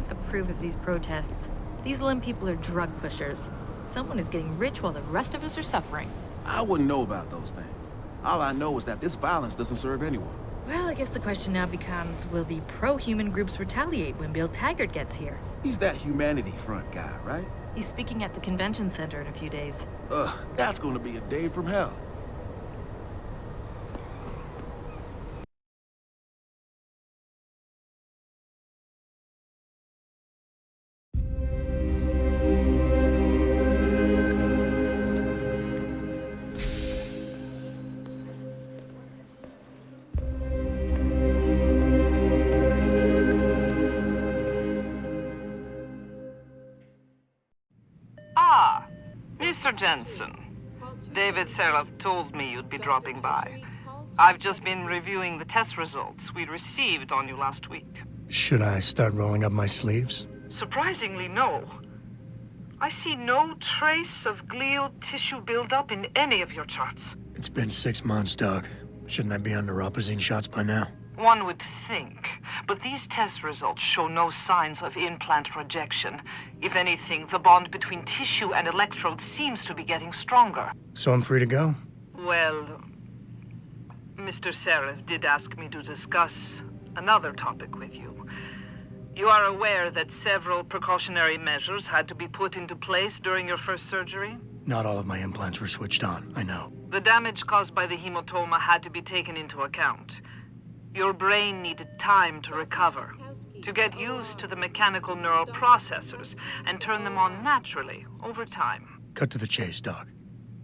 wouldn't approve of these protests. These limb people are drug pushers. Someone is getting rich while the rest of us are suffering. I wouldn't know about those things. All I know is that this violence doesn't serve anyone. Well, I guess the question now becomes, will the pro-human groups retaliate when Bill Taggart gets here? He's that humanity front guy, right? He's speaking at the convention center in a few days. Ugh, that's gonna be a day from hell. Ah, Mr. Jensen. David Seraph told me you'd be dropping by. I've just been reviewing the test results we received on you last week. Should I start rolling up my sleeves? Surprisingly, no. I see no trace of glial tissue buildup in any of your charts. It's been 6 months, Doc. Shouldn't I be under Opposine shots by now? One would think, but these test results show no signs of implant rejection. If anything, the bond between tissue and electrodes seems to be getting stronger. So I'm free to go? Well, Mr. Seraph did ask me to discuss another topic with you. You are aware that several precautionary measures had to be put into place during your first surgery? Not all of my implants were switched on, I know. The damage caused by the hematoma had to be taken into account. Your brain needed time to recover, to get used to the mechanical neural processors and turn them on naturally over time. Cut to the chase, Doc.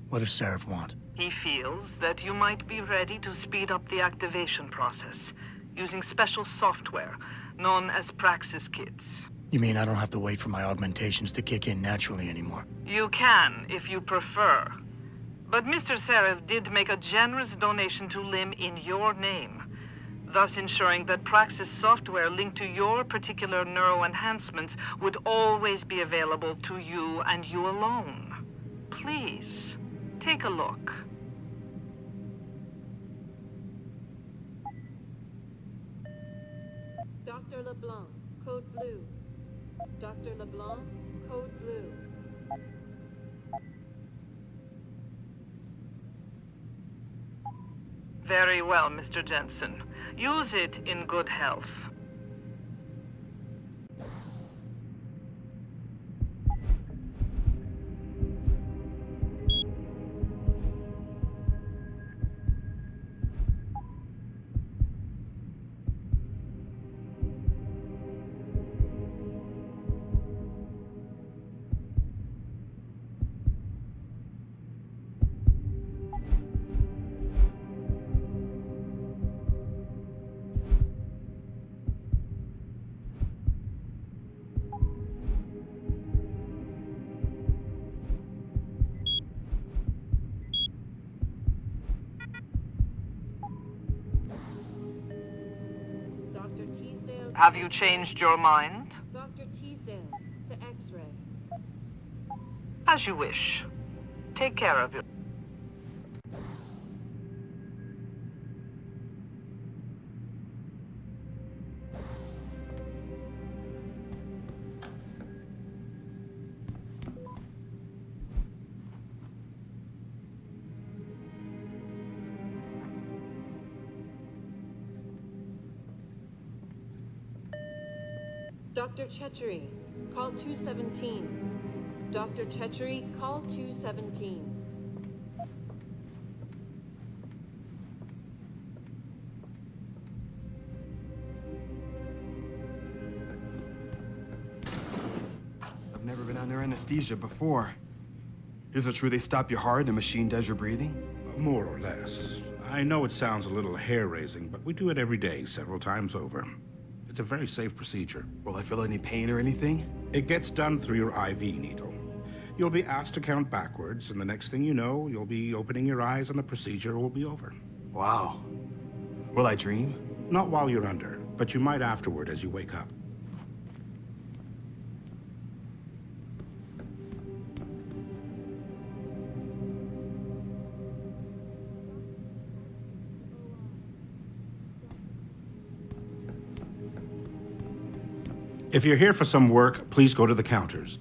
What does Seraph want? He feels that you might be ready to speed up the activation process using special software known as Praxis kits. You mean I don't have to wait for my augmentations to kick in naturally anymore? You can, if you prefer. But Mr. Seraph did make a generous donation to LIM in your name, thus ensuring that Praxis software linked to your particular neuro enhancements would always be available to you and you alone. Please, take a look. Dr. LeBlanc, code blue. Dr. LeBlanc, code blue. Very well, Mr. Jensen. Use it in good health. Have you changed your mind? Dr. Teasdale, to X-ray. As you wish. Take care of your... Dr. Chechery, call 217. Dr. Chechery, call 217. I've never been under anesthesia before. Is it true they stop your heart and the machine does your breathing? More or less. I know it sounds a little hair-raising, but we do it every day, several times over. It's a very safe procedure. Will I feel any pain or anything? It gets done through your IV needle. You'll be asked to count backwards, and the next thing you know, you'll be opening your eyes and the procedure will be over. Wow. Will I dream? Not while you're under, but you might afterward as you wake up. If you're here for some work, please go to the counters.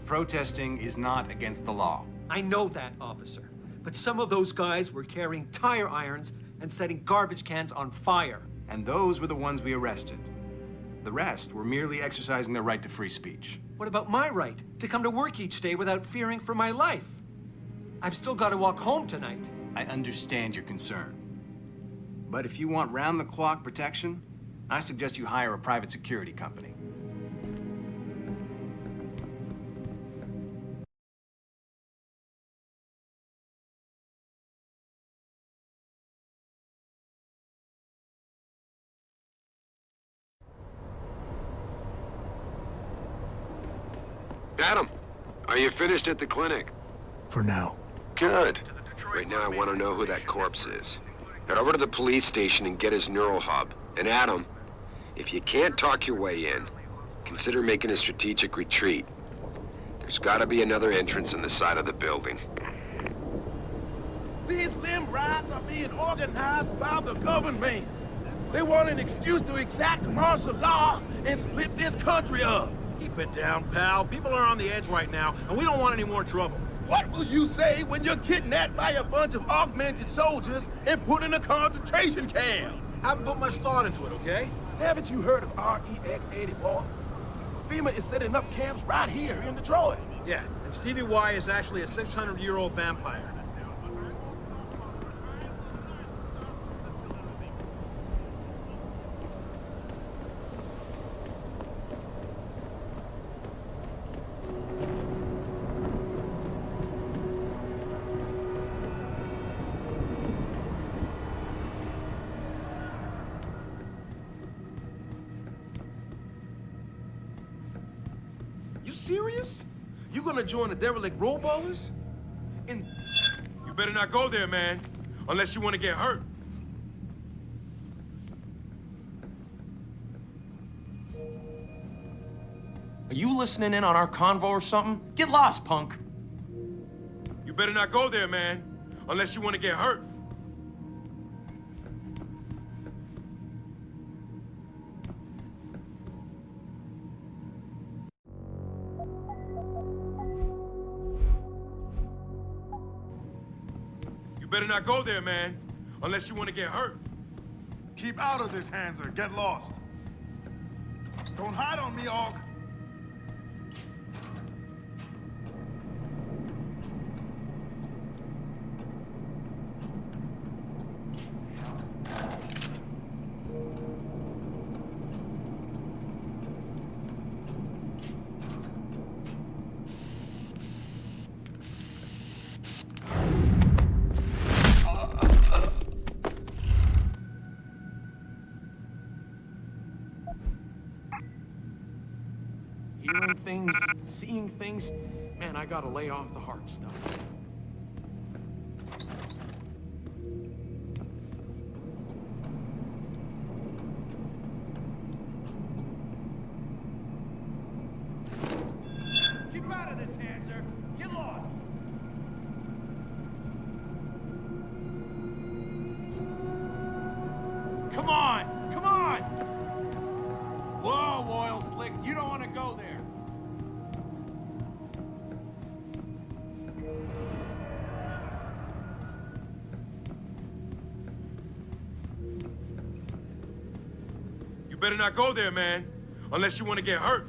Protesting is not against the law. I know that, officer. But some of those guys were carrying tire irons and setting garbage cans on fire. And those were the ones we arrested. The rest were merely exercising their right to free speech. What about my right to come to work each day without fearing for my life? I've still got to walk home tonight. I understand your concern. But if you want round-the-clock protection, I suggest you hire a private security company. Adam, are you finished at the clinic? For now. Good. Right now I want to know who that corpse is. Head over to the police station and get his neural hub. And Adam, if you can't talk your way in, consider making a strategic retreat. There's gotta be another entrance in the side of the building. These limb riots are being organized by the government. They want an excuse to exact martial law and split this country up. Keep it down, pal. People are on the edge right now, and we don't want any more trouble. What will you say when you're kidnapped by a bunch of augmented soldiers and put in a concentration camp? Haven't put much thought into it, okay? Haven't you heard of REX-84? FEMA is setting up camps right here in Detroit. Yeah, and Stevie Y is actually a 600-year-old vampire. You serious? You gonna join the derelict roll ballers? You better not go there, man. Unless you want to get hurt. Are you listening in on our convo or something? Get lost, punk. You better not go there, man. Unless you want to get hurt. You better not go there, man. Unless you want to get hurt. Keep out of this, Hanser. Get lost. Don't hide on me, Aug. hearing things, seeing things. Man, I gotta lay off the hard stuff. Keep out of this, Hanser. Get lost. Come on! Come on! Whoa, Oil Slick, you don't want to go there. You better not go there, man. Unless you want to get hurt.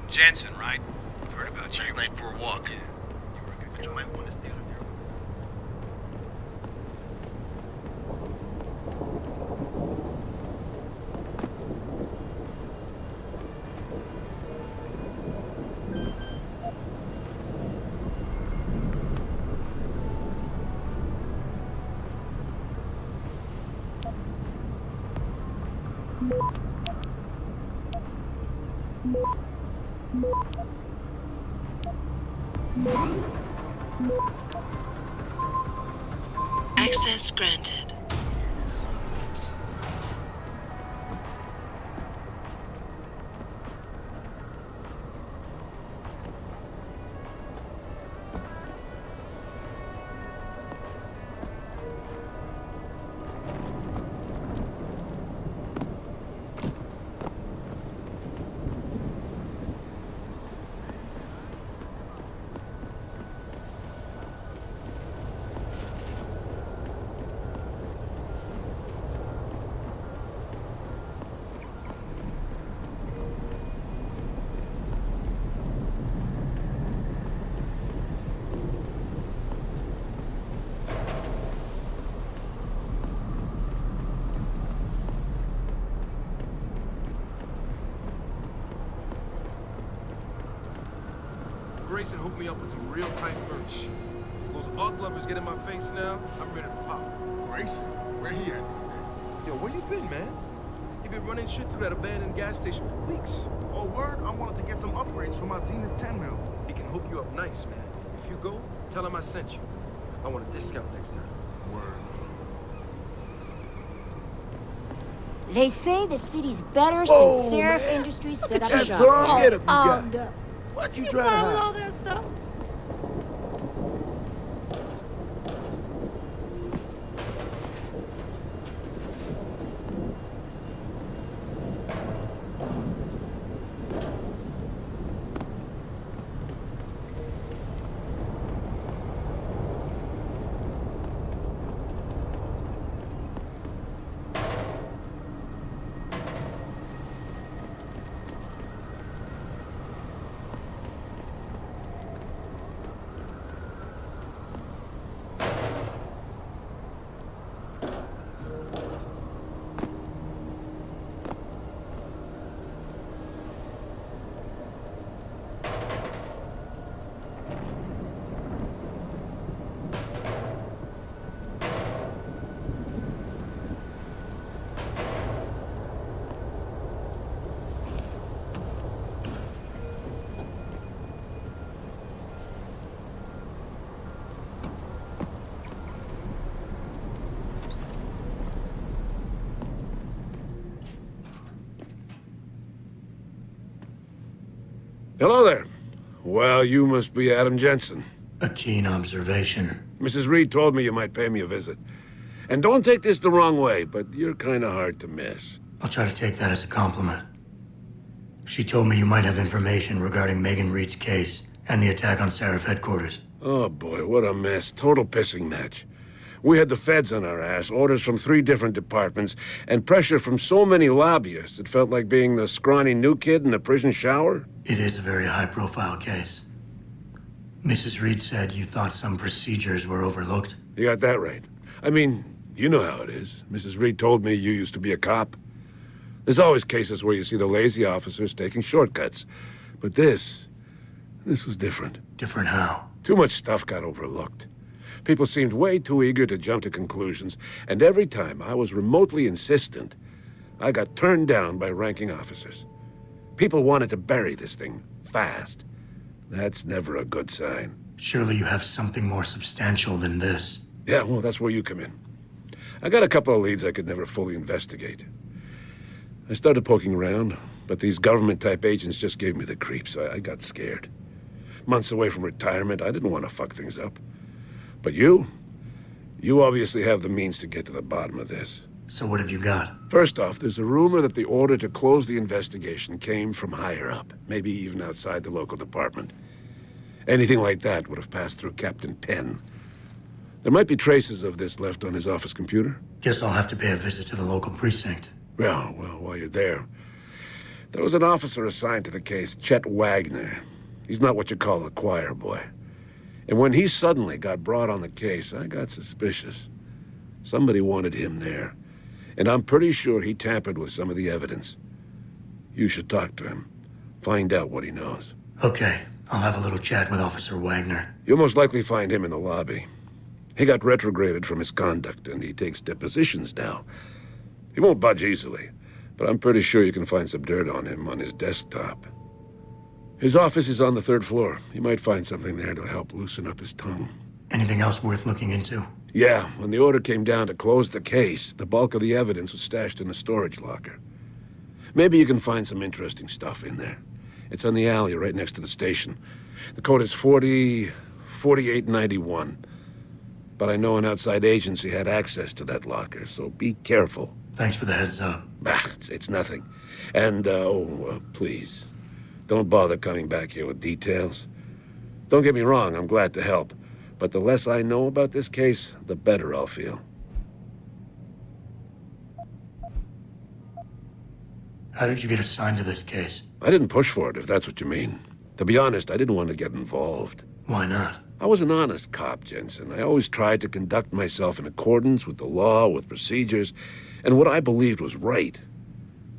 Jensen, right? I've heard about you. Last night for a walk. Yeah, you were good. But you might want to stay on your Access granted. Grayson hooked me up with some real tight merch. If those ug lovers get in my face now, I'm ready to pop. Grayson, where he at these days? Yo, where you been, man? You been running shit through that abandoned gas station for weeks. Oh, word? I wanted to get some upgrades for my Zenith 10 mil. He can hook you up nice, man. If you go, tell him I sent you. I want a discount next time. Word. They say the city's better Whoa, since Seraph man. Industries set up That's shop. some get up you got. No. What you You trying to found hide? all that stuff? Hello there. Well, you must be Adam Jensen. A keen observation. Mrs. Reed told me you might pay me a visit. And don't take this the wrong way, but you're kind of hard to miss. I'll try to take that as a compliment. She told me you might have information regarding Megan Reed's case and the attack on Seraph headquarters. Oh boy, what a mess. Total pissing match. We had the feds on our ass, orders from 3 different departments, and pressure from so many lobbyists it felt like being the scrawny new kid in a prison shower. It is a very high-profile case. Mrs. Reed said you thought some procedures were overlooked. You got that right. I mean, you know how it is. Mrs. Reed told me you used to be a cop. There's always cases where you see the lazy officers taking shortcuts. But this was different. Different how? Too much stuff got overlooked. People seemed way too eager to jump to conclusions, and every time I was remotely insistent, I got turned down by ranking officers. People wanted to bury this thing fast. That's never a good sign. Surely you have something more substantial than this. Yeah, well, that's where you come in. I got a couple of leads I could never fully investigate. I started poking around, but these government-type agents just gave me the creeps. I got scared. Months away from retirement, I didn't want to fuck things up. But you obviously have the means to get to the bottom of this. So what have you got? First off, there's a rumor that the order to close the investigation came from higher up, maybe even outside the local department. Anything like that would have passed through Captain Penn. There might be traces of this left on his office computer. Guess I'll have to pay a visit to the local precinct. Well, while you're there, there was an officer assigned to the case, Chet Wagner. He's not what you call a choir boy. And when he suddenly got brought on the case, I got suspicious. Somebody wanted him there. And I'm pretty sure he tampered with some of the evidence. You should talk to him. Find out what he knows. Okay, I'll have a little chat with Officer Wagner. You'll most likely find him in the lobby. He got retrograded from his conduct, and he takes depositions now. He won't budge easily, but I'm pretty sure you can find some dirt on him on his desktop. His office is on the 3rd floor. You might find something there to help loosen up his tongue. Anything else worth looking into? Yeah, when the order came down to close the case, the bulk of the evidence was stashed in a storage locker. Maybe you can find some interesting stuff in there. It's on the alley right next to the station. The code is 4891. But I know an outside agency had access to that locker, so be careful. Thanks for the heads up. It's nothing. And, please, don't bother coming back here with details. Don't get me wrong, I'm glad to help. But the less I know about this case, the better I'll feel. How did you get assigned to this case? I didn't push for it, if that's what you mean. To be honest, I didn't want to get involved. Why not? I was an honest cop, Jensen. I always tried to conduct myself in accordance with the law, with procedures, and what I believed was right.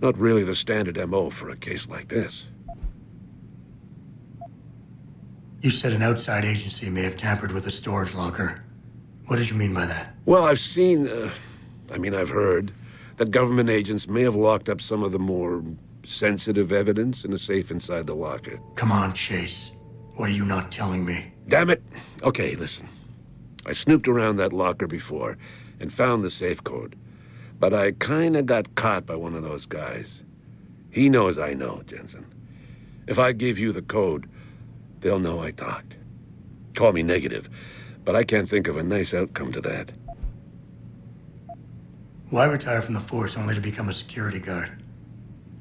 Not really the standard MO for a case like this. You said an outside agency may have tampered with a storage locker. What did you mean by that? Well, I've heard that government agents may have locked up some of the more sensitive evidence in a safe inside the locker. Come on, Chase. What are you not telling me? Damn it! Okay, listen. I snooped around that locker before and found the safe code. But I kinda got caught by one of those guys. He knows I know, Jensen. If I give you the code, they'll know I talked. Call me negative, but I can't think of a nice outcome to that. Why retire from the force only to become a security guard?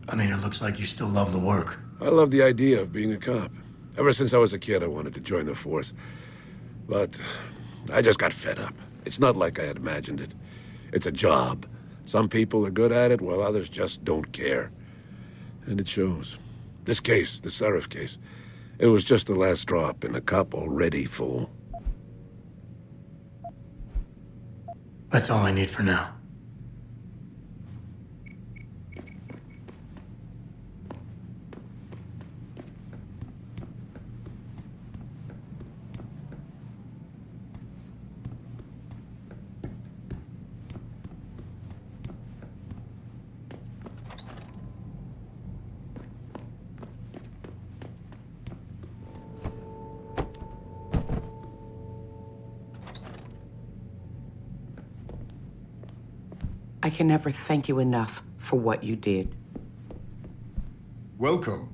I mean, it looks like you still love the work. I love the idea of being a cop. Ever since I was a kid, I wanted to join the force. But I just got fed up. It's not like I had imagined it. It's a job. Some people are good at it, while others just don't care. And it shows. This case, the Seraph case, it was just the last drop in a cup already full. That's all I need for now. I can never thank you enough for what you did. Welcome.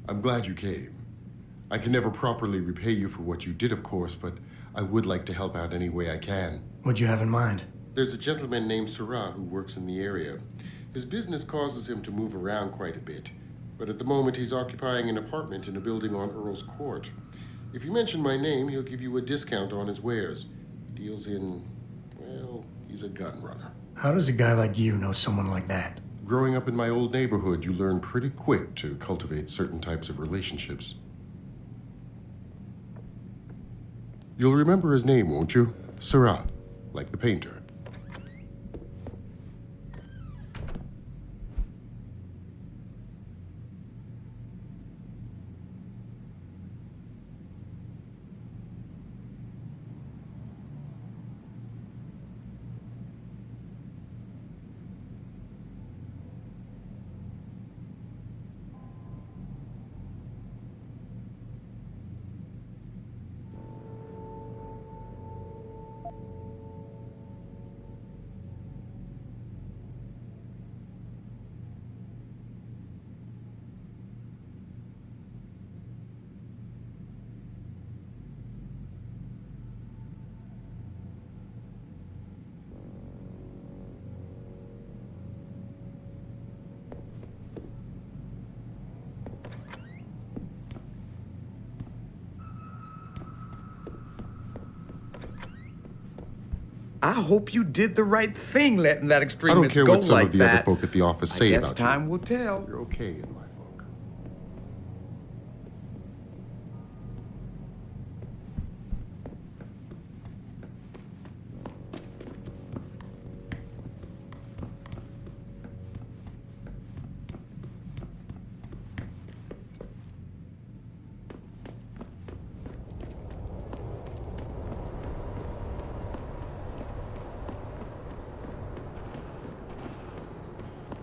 I'm glad you came. I can never properly repay you for what you did, of course, but I would like to help out any way I can. What'd you have in mind? There's a gentleman named Sarah who works in the area. His business causes him to move around quite a bit, but at the moment he's occupying an apartment in a building on Earl's Court. If you mention my name, he'll give you a discount on his wares. He deals in, well, he's a gun runner. How does a guy like you know someone like that? Growing up in my old neighborhood, you learn pretty quick to cultivate certain types of relationships. You'll remember his name, won't you? Sarah, like the painter. I hope you did the right thing letting that I extremist don't care go what some like of the that. other folk at the office say I guess about time you. will tell. You're okay in my book.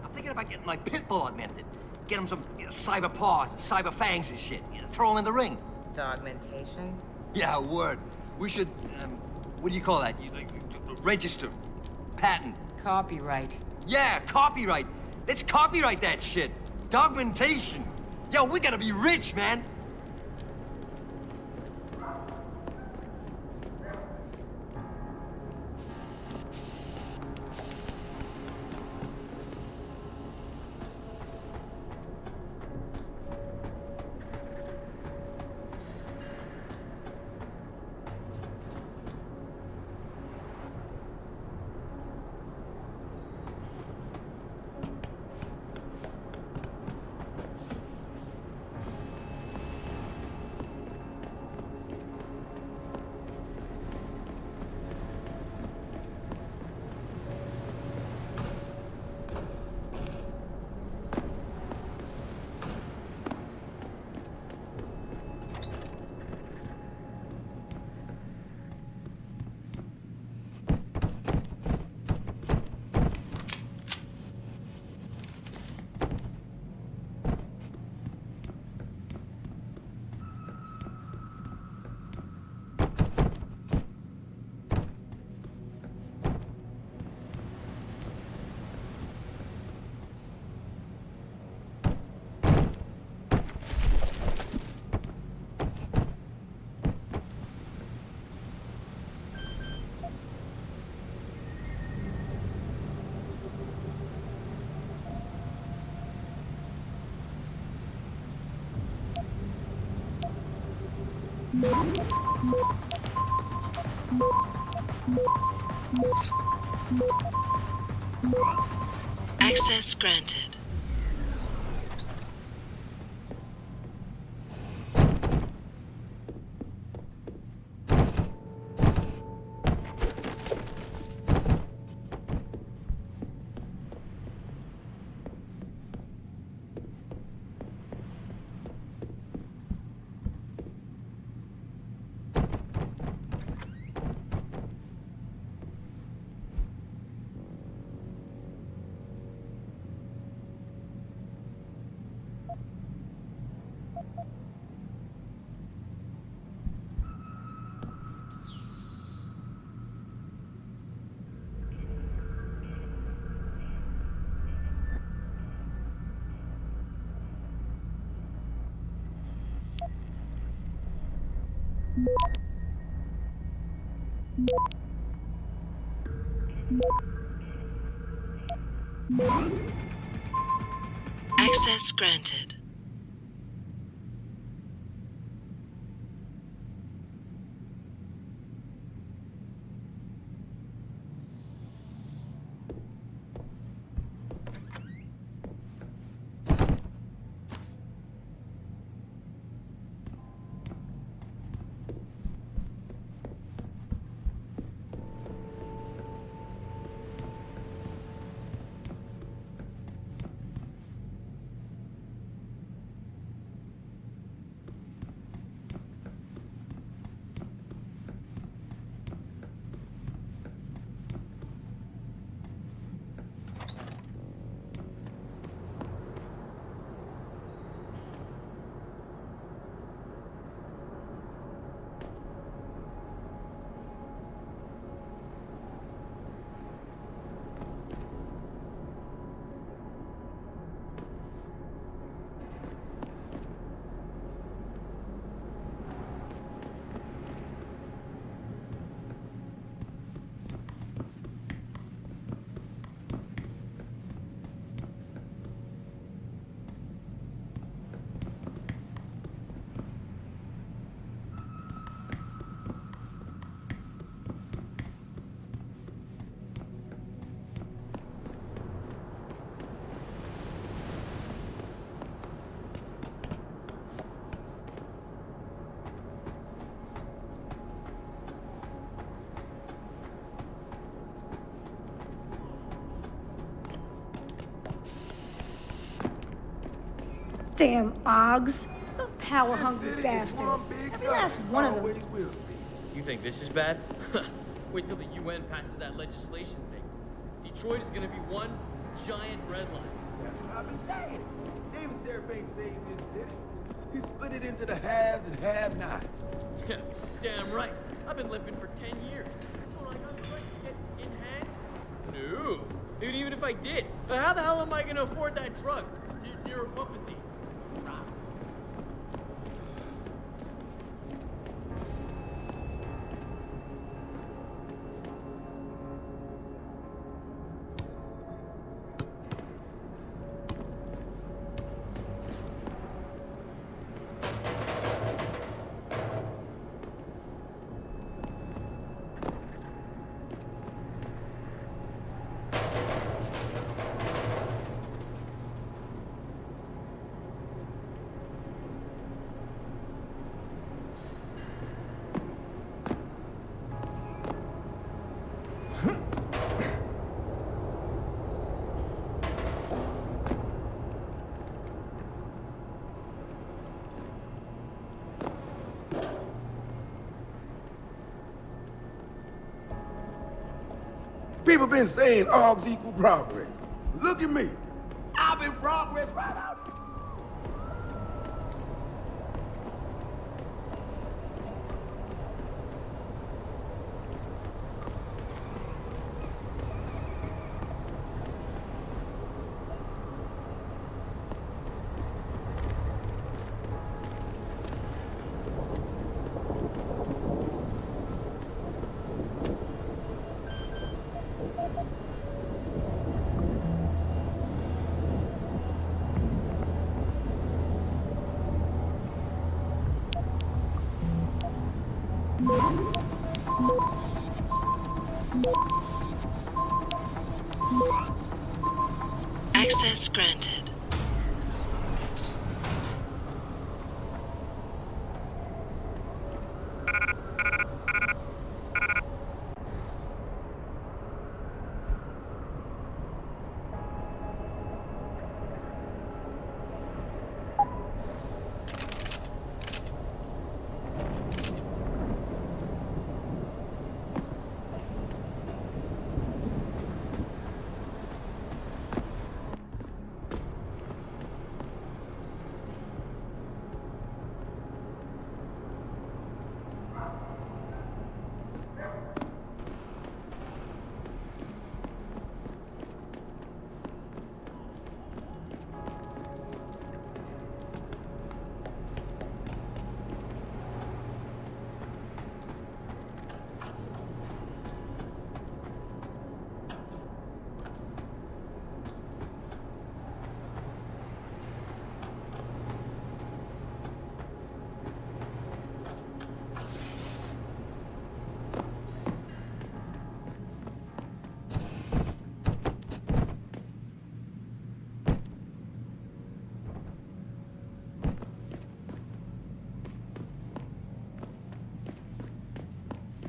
I'm thinking about getting my pit bull augmented. Get him some cyber paws and cyber fangs and shit. Throw him in the ring. Dogmentation? Yeah, word. We should, what do you call that? Register. Patent. Copyright. Yeah, copyright. Let's copyright that shit. Dogmentation. Yo, we gotta be rich, man. Access granted. Access granted. Damn Oggs. Those power-hungry bastards. Every last one of them. You think this is bad? Wait till the UN passes that legislation thing. Detroit is gonna be one giant red line. That's what I've been saying. David Sheriff ain't saving this city. He split it into the haves and have-nots. Damn right. I've been living for 10 years. Don't I got the right to get enhanced? No. Dude, even if I did, how the hell am I gonna afford that drug? Neuropathy. People been saying Oggs equal progress. Look at me. I've been progress right out. Access granted.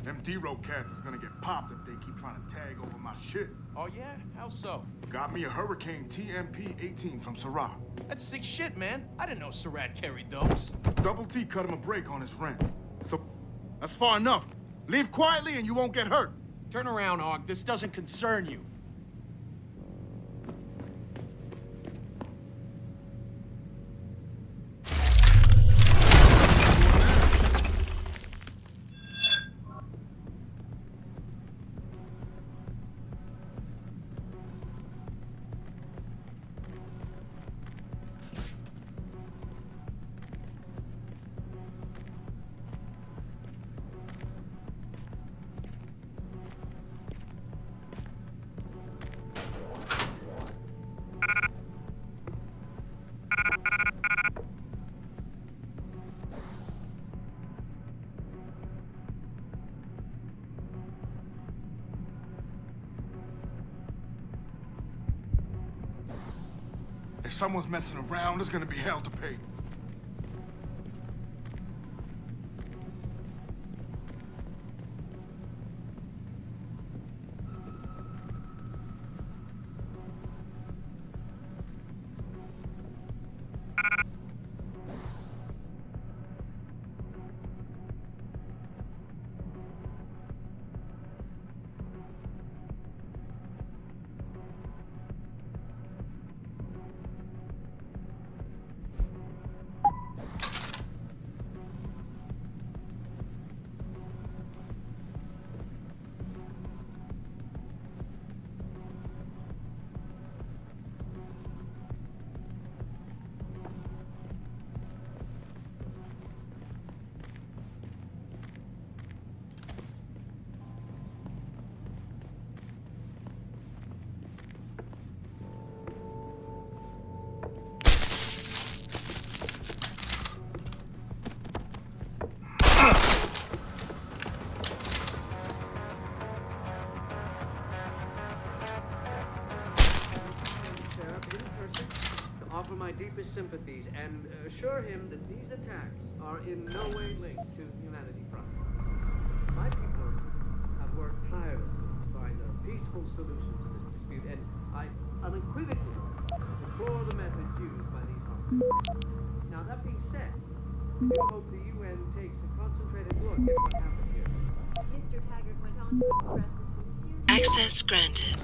Them D-Row cats is gonna get popped if they keep trying to tag over my shit. Oh, yeah? How so? Got me a Hurricane TMP-18 from Syrah. That's sick shit, man. I didn't know Surratt carried those. Double T cut him a break on his rent. So, that's far enough. Leave quietly and you won't get hurt. Turn around, Hog. This doesn't concern you. If someone's messing around, there's gonna be hell to pay. Offer my deepest sympathies and assure him that these attacks are in no way linked to humanity proper. My people have worked tirelessly to find a peaceful solution to this dispute, and I unequivocally deplore the methods used by these hostages. Now, that being said, I do hope the UN takes a concentrated look at what happened here. Mr. Taggart went on to express a sincere... Access granted.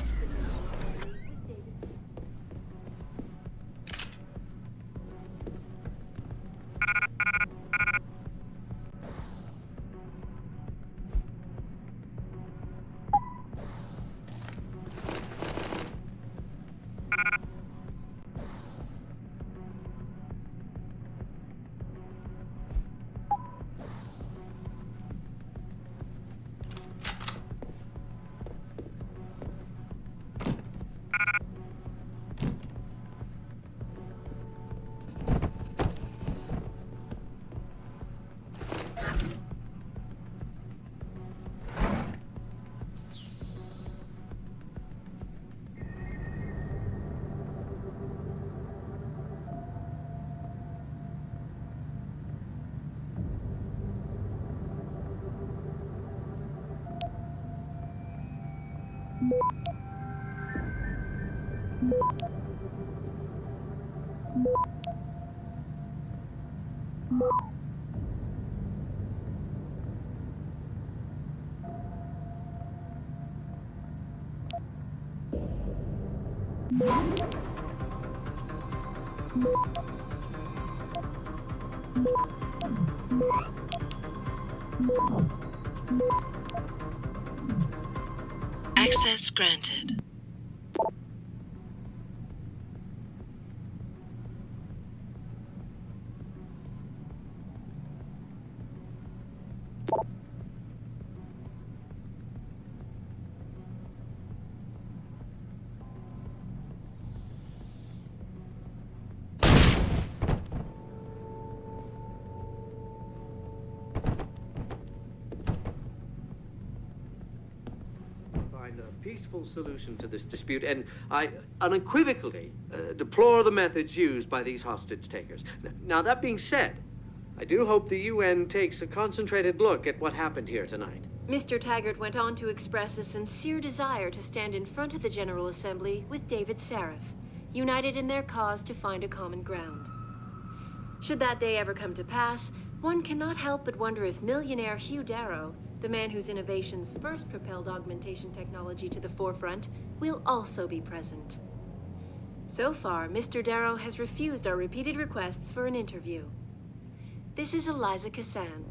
Access granted. Find a peaceful solution to this dispute, and I unequivocally deplore the methods used by these hostage takers. Now, that being said, I do hope the UN takes a concentrated look at what happened here tonight. Mr. Taggart went on to express a sincere desire to stand in front of the General Assembly with David Sarif, united in their cause to find a common ground. Should that day ever come to pass, one cannot help but wonder if millionaire Hugh Darrow, the man whose innovations first propelled augmentation technology to the forefront, will also be present. So far, Mr. Darrow has refused our repeated requests for an interview. This is Eliza Kassan.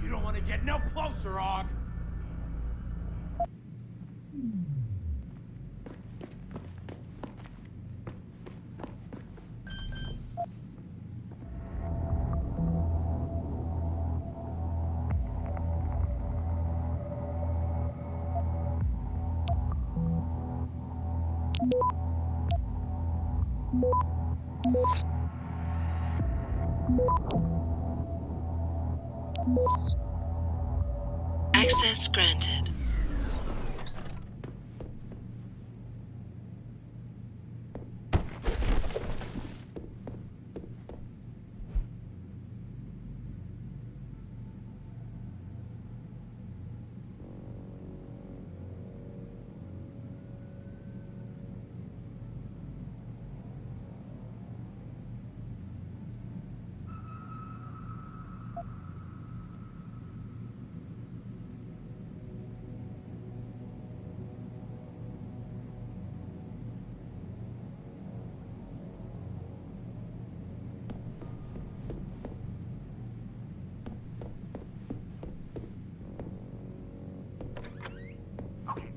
You don't want to get no closer, Og! Access granted.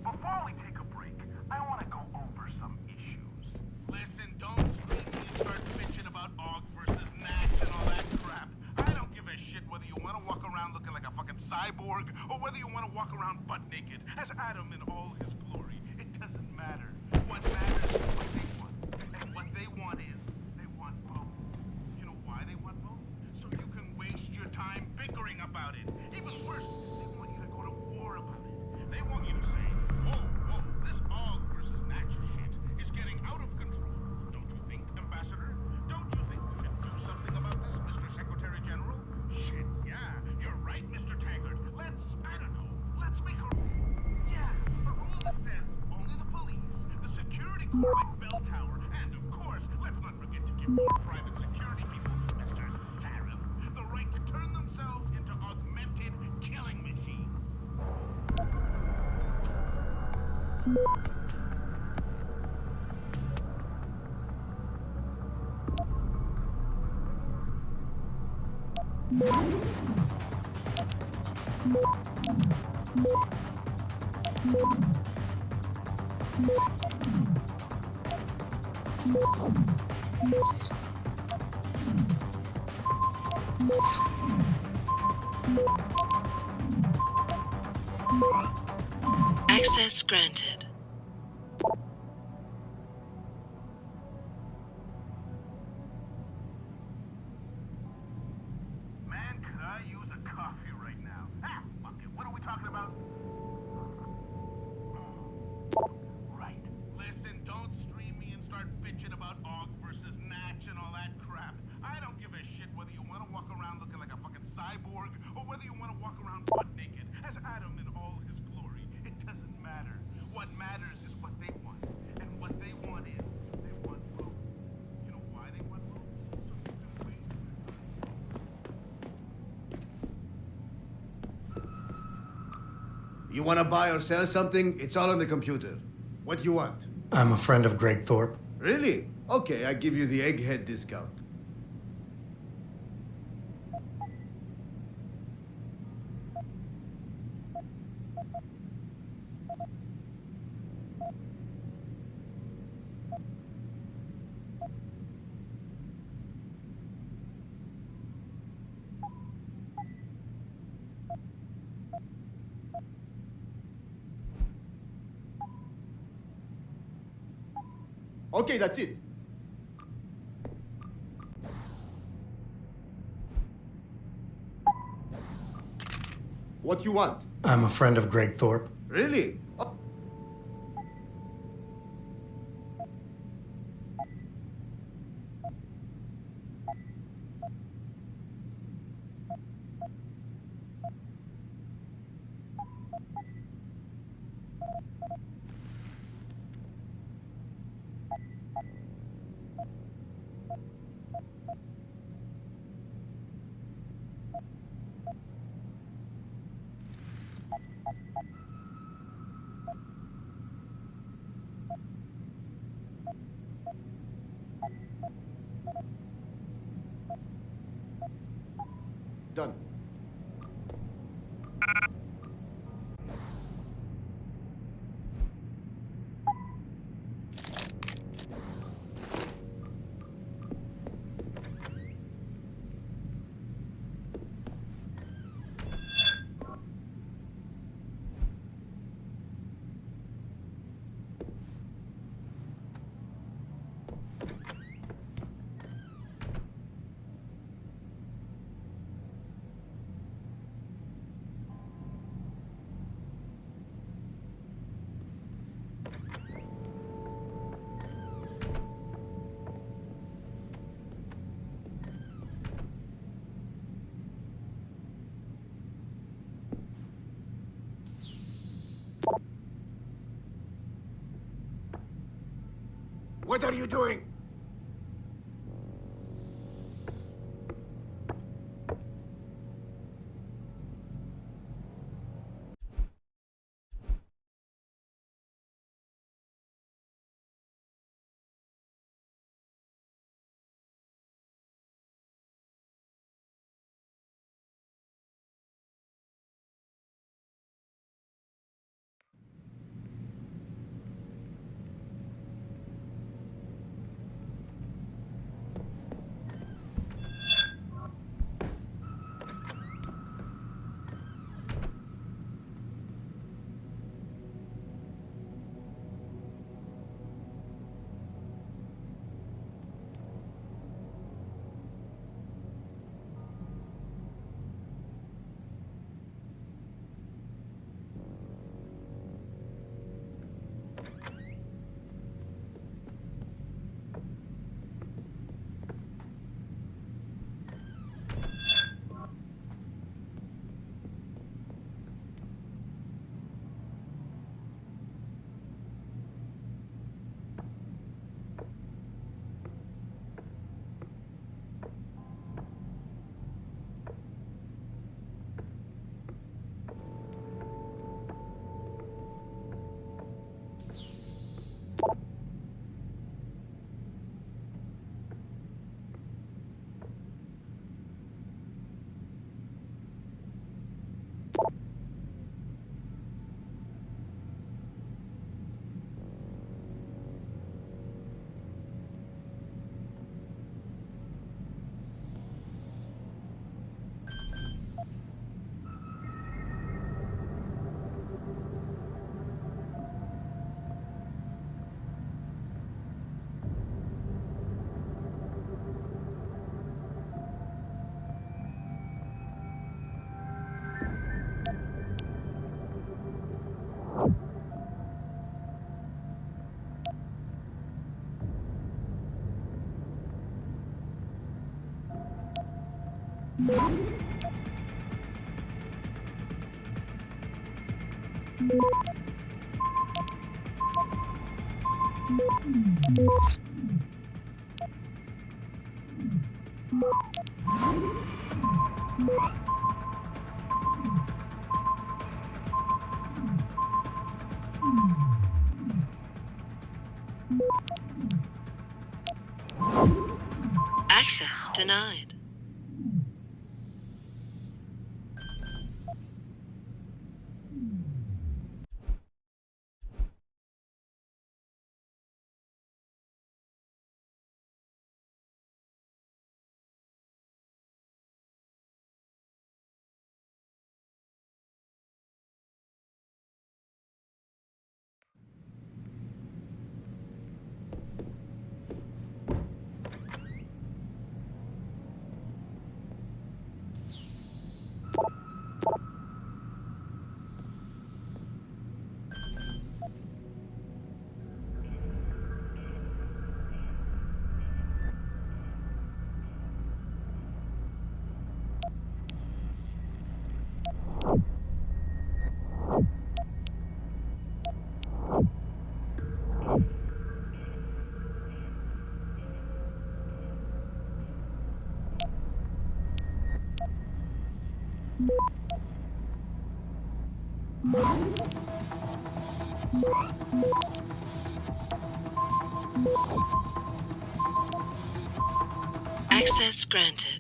Before we take a break, I want to go over some issues. Listen, don't scream and start bitching about Og versus Nash and all that crap. I don't give a shit whether you want to walk around looking like a fucking cyborg or whether you want to walk around butt naked as Adam in all his glory. It doesn't matter. What matters is what they want. And what they want is, they want both. You know why they want both? So you can waste your time bickering about it. Even worse, they want you to go to war about it. They want you to say, whoa, this Og versus Natch shit is getting out of control. Don't you think, Ambassador? Don't you think we should do something about this, Mr. Secretary General? Shit, yeah, you're right, Mr. Taggart. I don't know, let's make a rule. Yeah, a rule that says only the police, the security corps like Bell Tower, and of course, let's not forget to give more private security people, Mr. Sarif, the right to turn themselves into augmented killing machines. Access granted. Man, could I use a coffee right now? Ah, fuck it. What are we talking about? Right. Listen, don't stream me and start bitching about Og versus Natch and all that crap. I don't give a shit whether you want to walk around looking like a fucking cyborg or whether you want to walk You want to buy or sell something? It's all on the computer. What do you want? I'm a friend of Greg Thorpe. Really? Okay, I give you the egghead discount. Okay, that's it. What you want? I'm a friend of Greg Thorpe. Really? Done. What are you doing? Denied. Access granted.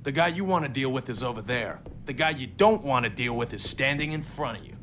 The guy you want to deal with is over there. The guy you don't want to deal with is standing in front of you.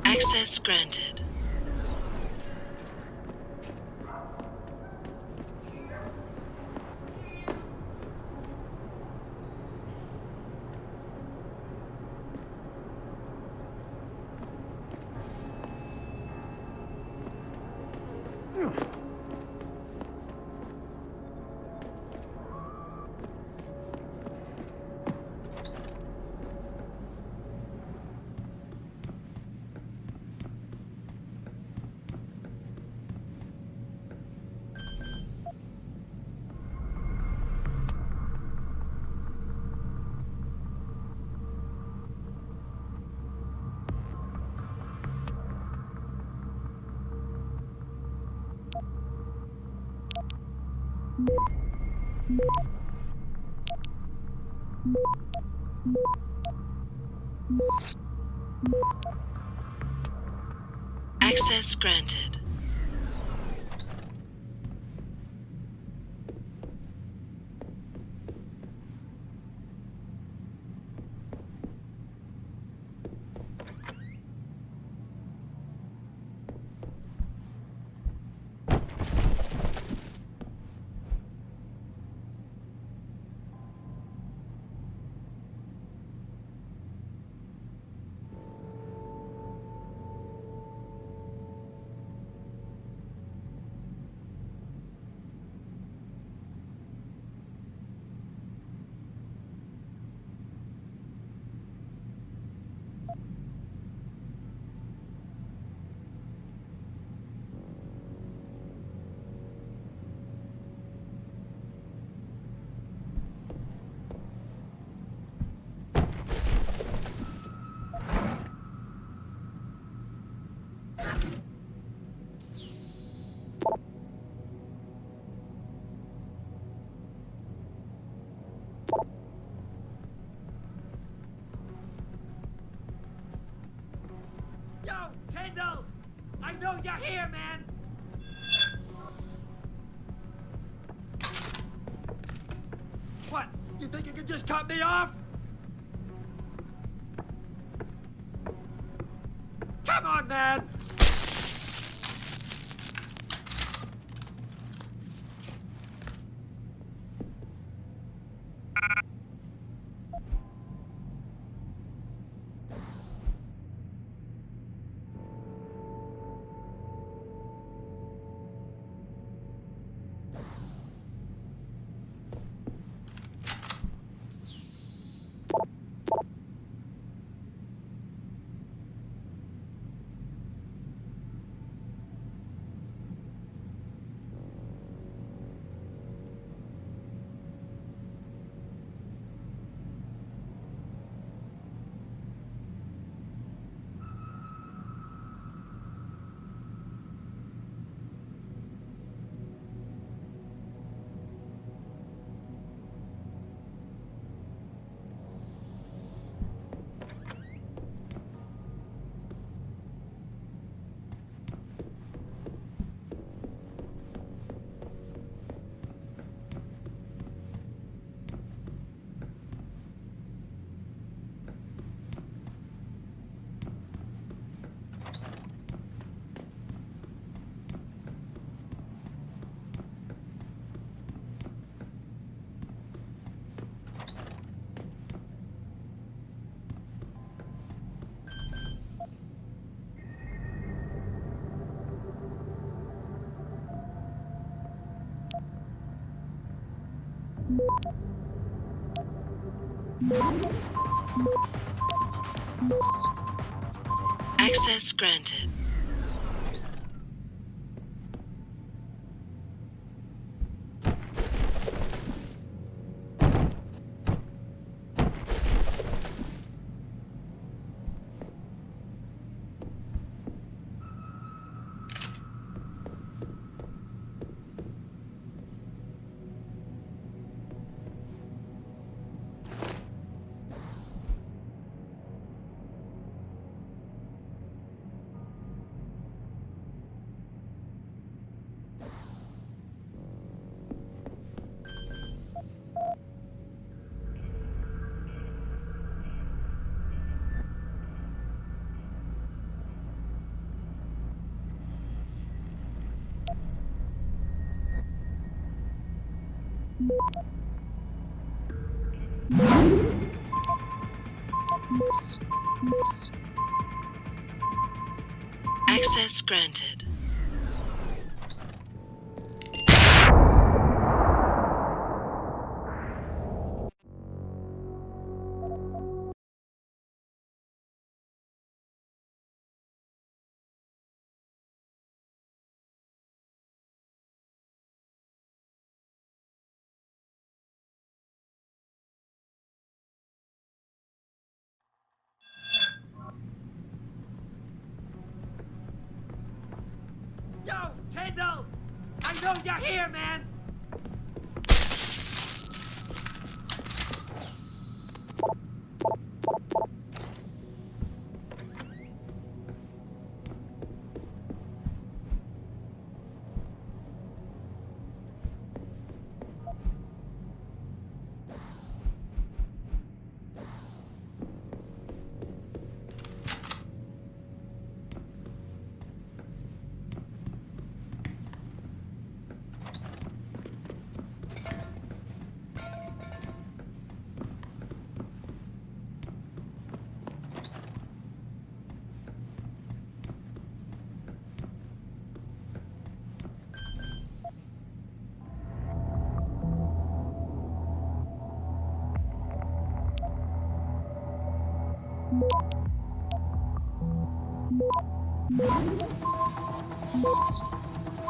Access granted. Access granted. Yo, Kendall! I know you're here, man! What? You think you can just cut me off? Come on, man! Access granted. Access granted. Yo, Kendall! I know you're here, man!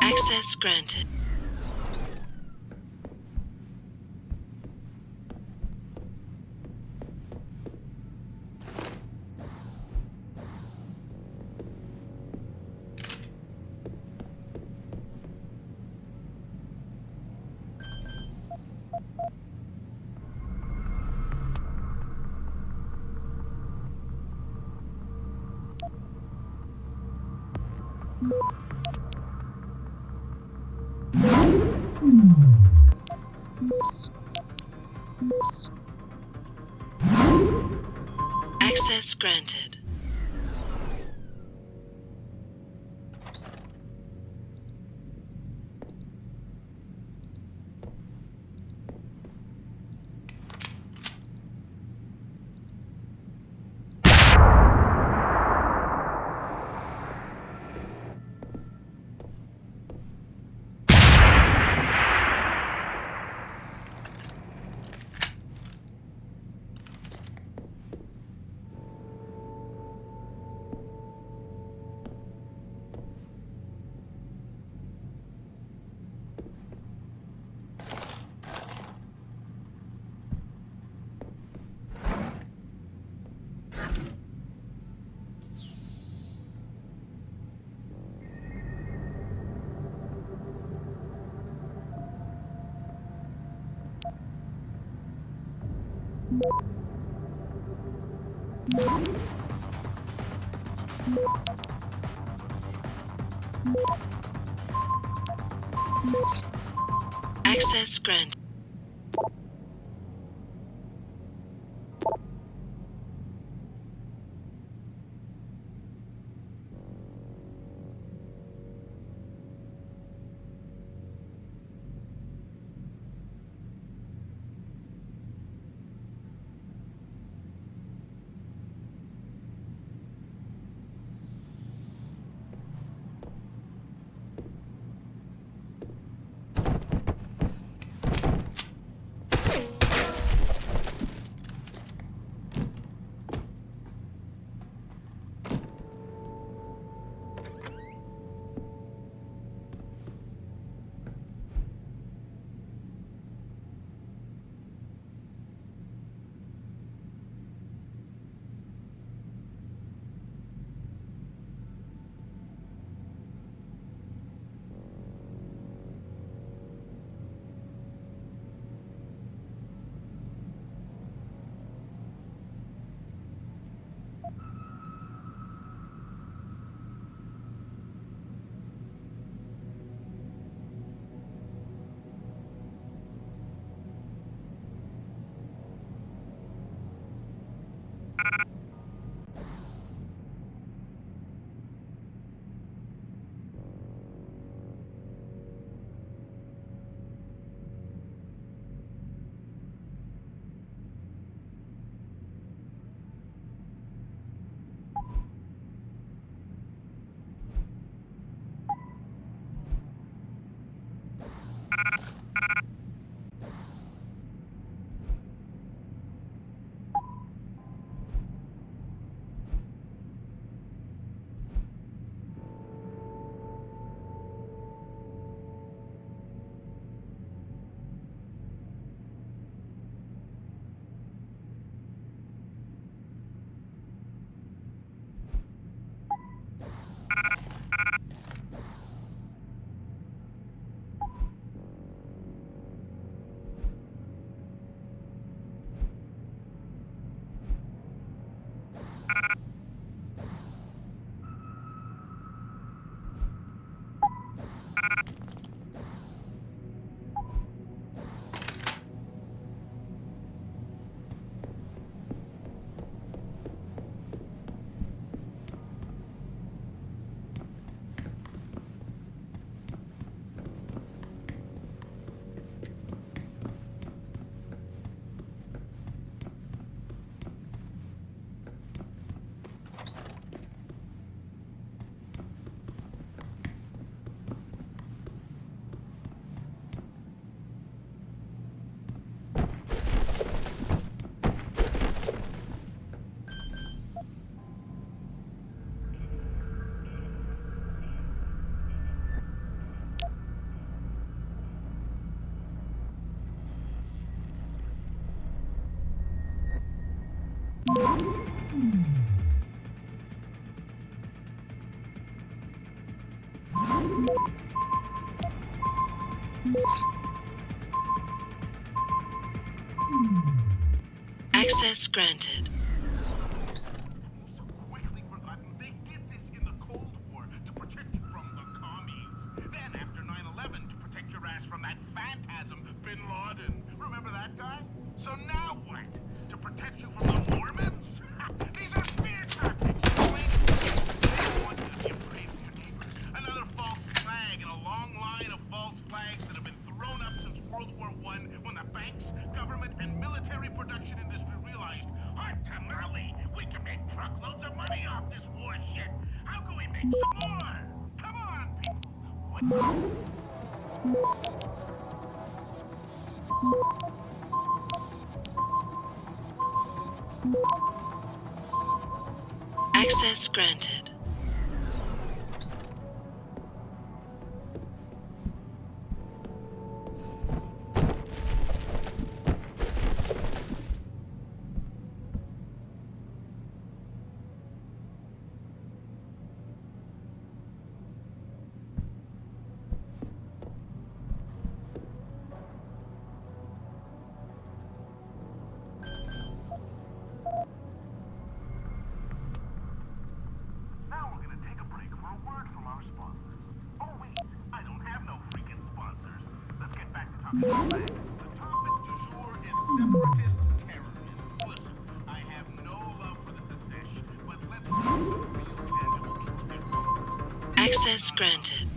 Access granted. Access granted. Access granted. Access granted. Then after 9/11 to protect your ass from that phantasm, Bin Laden. Remember that guy? So now what? To protect you from the Mormons? These are spear tactics. They want you to be afraid of your neighbors. Another false flag in a long line of false flags that have been thrown up since World War I when the banks, government, and military production industry realized, hot tamale, we can make truckloads of money off this war shit. How can we make some more? Come on, people. Access granted. Now we're gonna take a break for a word from our sponsors. Oh wait, I don't have no freaking sponsors. Let's get back to talking about flags. The topic du jour is separatist terrorism. Listen, I have no love for the Secesh, but let's get to the real tangible truth. Access granted.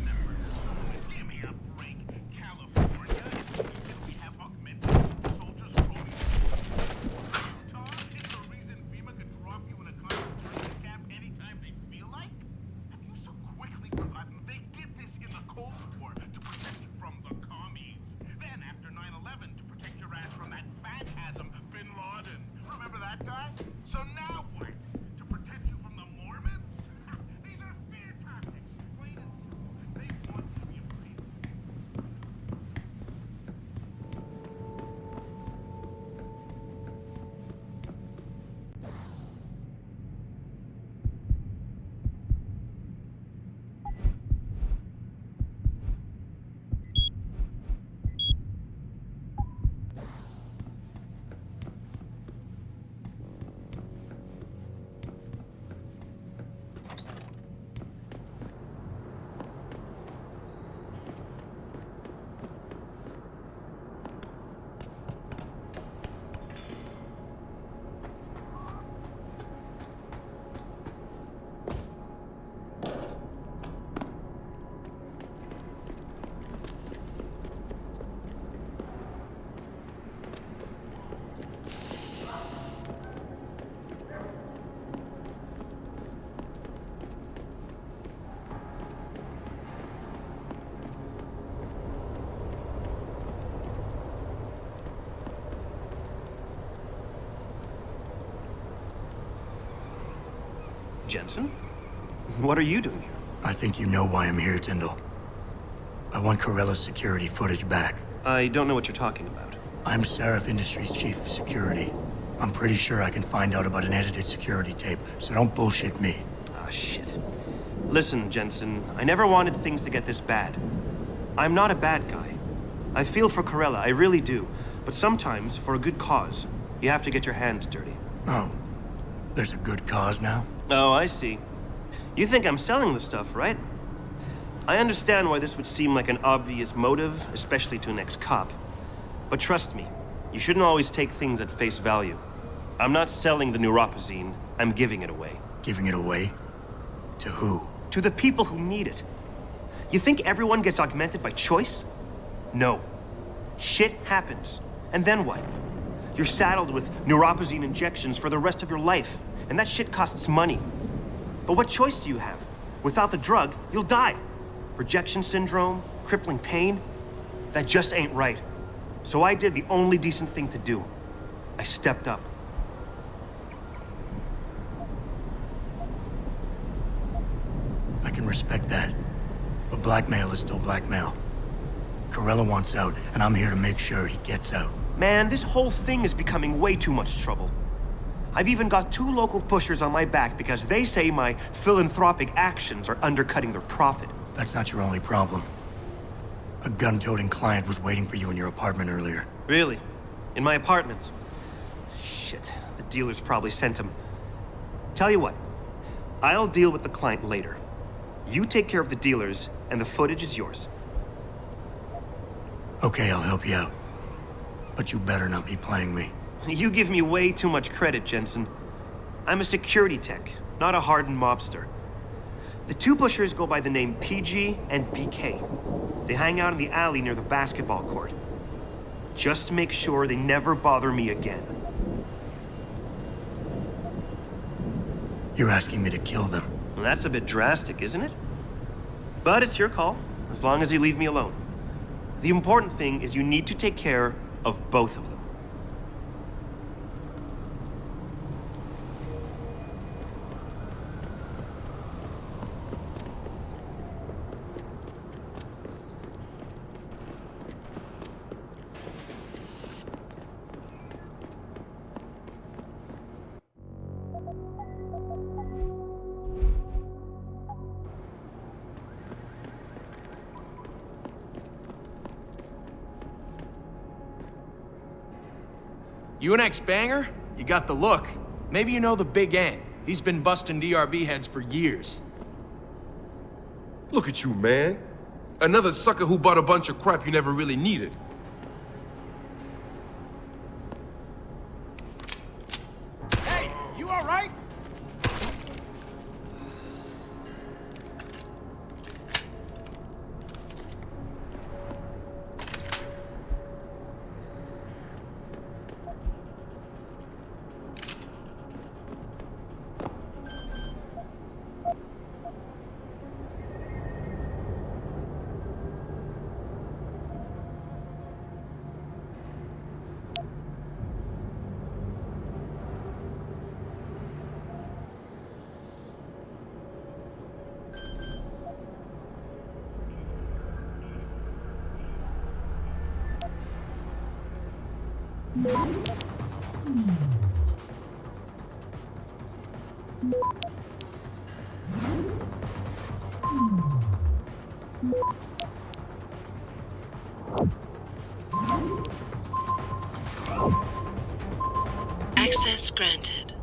Give me a break. California is the reason we have augmented soldiers roaming. Utah is the reason FEMA could drop you in a concentration camp anytime they feel like? Have you so quickly forgotten they did this in the Cold War to protect you from the commies? Then after 9/11 to protect your ass from that phantasm, Bin Laden. Remember that guy? So now what? To protect you from the Mormons? These are fear tactics, plain and simple. They want you to be afraid. Jensen? What are you doing here? I think you know why I'm here, Tyndall. I want Corella's security footage back. I don't know what you're talking about. I'm Seraph Industries' chief of security. I'm pretty sure I can find out about an edited security tape, so don't bullshit me. Ah, shit. Listen, Jensen, I never wanted things to get this bad. I'm not a bad guy. I feel for Corella, I really do. But sometimes, for a good cause, you have to get your hands dirty. Oh, there's a good cause now? Oh, I see. You think I'm selling the stuff, right? I understand why this would seem like an obvious motive, especially to an ex-cop. But trust me, you shouldn't always take things at face value. I'm not selling the neuropazine, I'm giving it away. Giving it away? To who? To the people who need it. You think everyone gets augmented by choice? No. Shit happens. And then what? You're saddled with neuropazine injections for the rest of your life, and that shit costs money. But what choice do you have? Without the drug, you'll die. Rejection syndrome, crippling pain, that just ain't right. So I did the only decent thing to do. I stepped up. I can respect that. But blackmail is still blackmail. Corella wants out, and I'm here to make sure he gets out. Man, this whole thing is becoming way too much trouble. I've even got 2 local pushers on my back because they say my philanthropic actions are undercutting their profit. That's not your only problem. A gun-toting client was waiting for you in your apartment earlier. Really? In my apartment? Shit, the dealers probably sent him. Tell you what, I'll deal with the client later. You take care of the dealers, and the footage is yours. Okay, I'll help you out. But you better not be playing me. You give me way too much credit, Jensen. I'm a security tech, not a hardened mobster. The 2 pushers go by the name PG and BK. They hang out in the alley near the basketball court. Just make sure they never bother me again. You're asking me to kill them. Well, that's a bit drastic, isn't it? But it's your call, as long as you leave me alone. The important thing is you need to take care of both of them. You an ex-banger? You got the look. Maybe you know the Big Ant. He's been busting DRB heads for years. Look at you, man. Another sucker who bought a bunch of crap you never really needed. Hey, you all right? Access granted.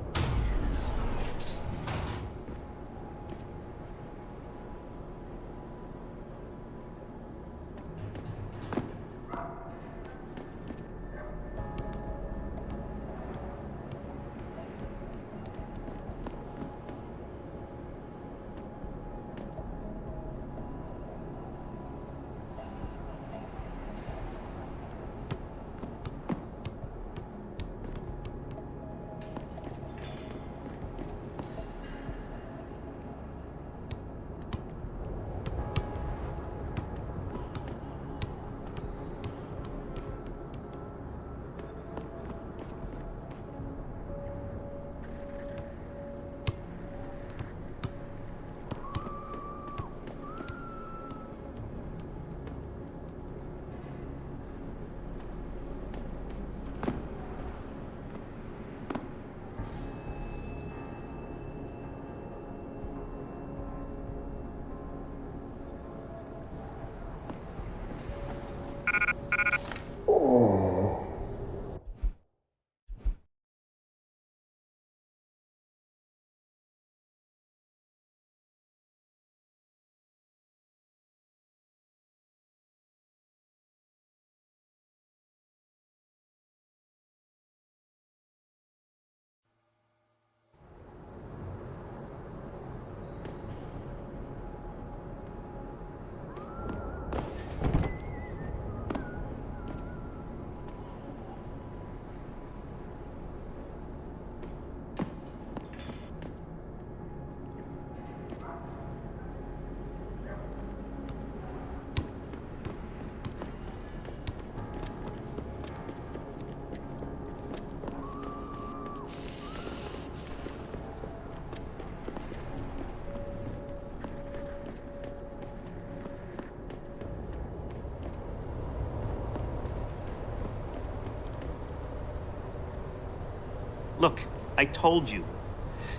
Look, I told you.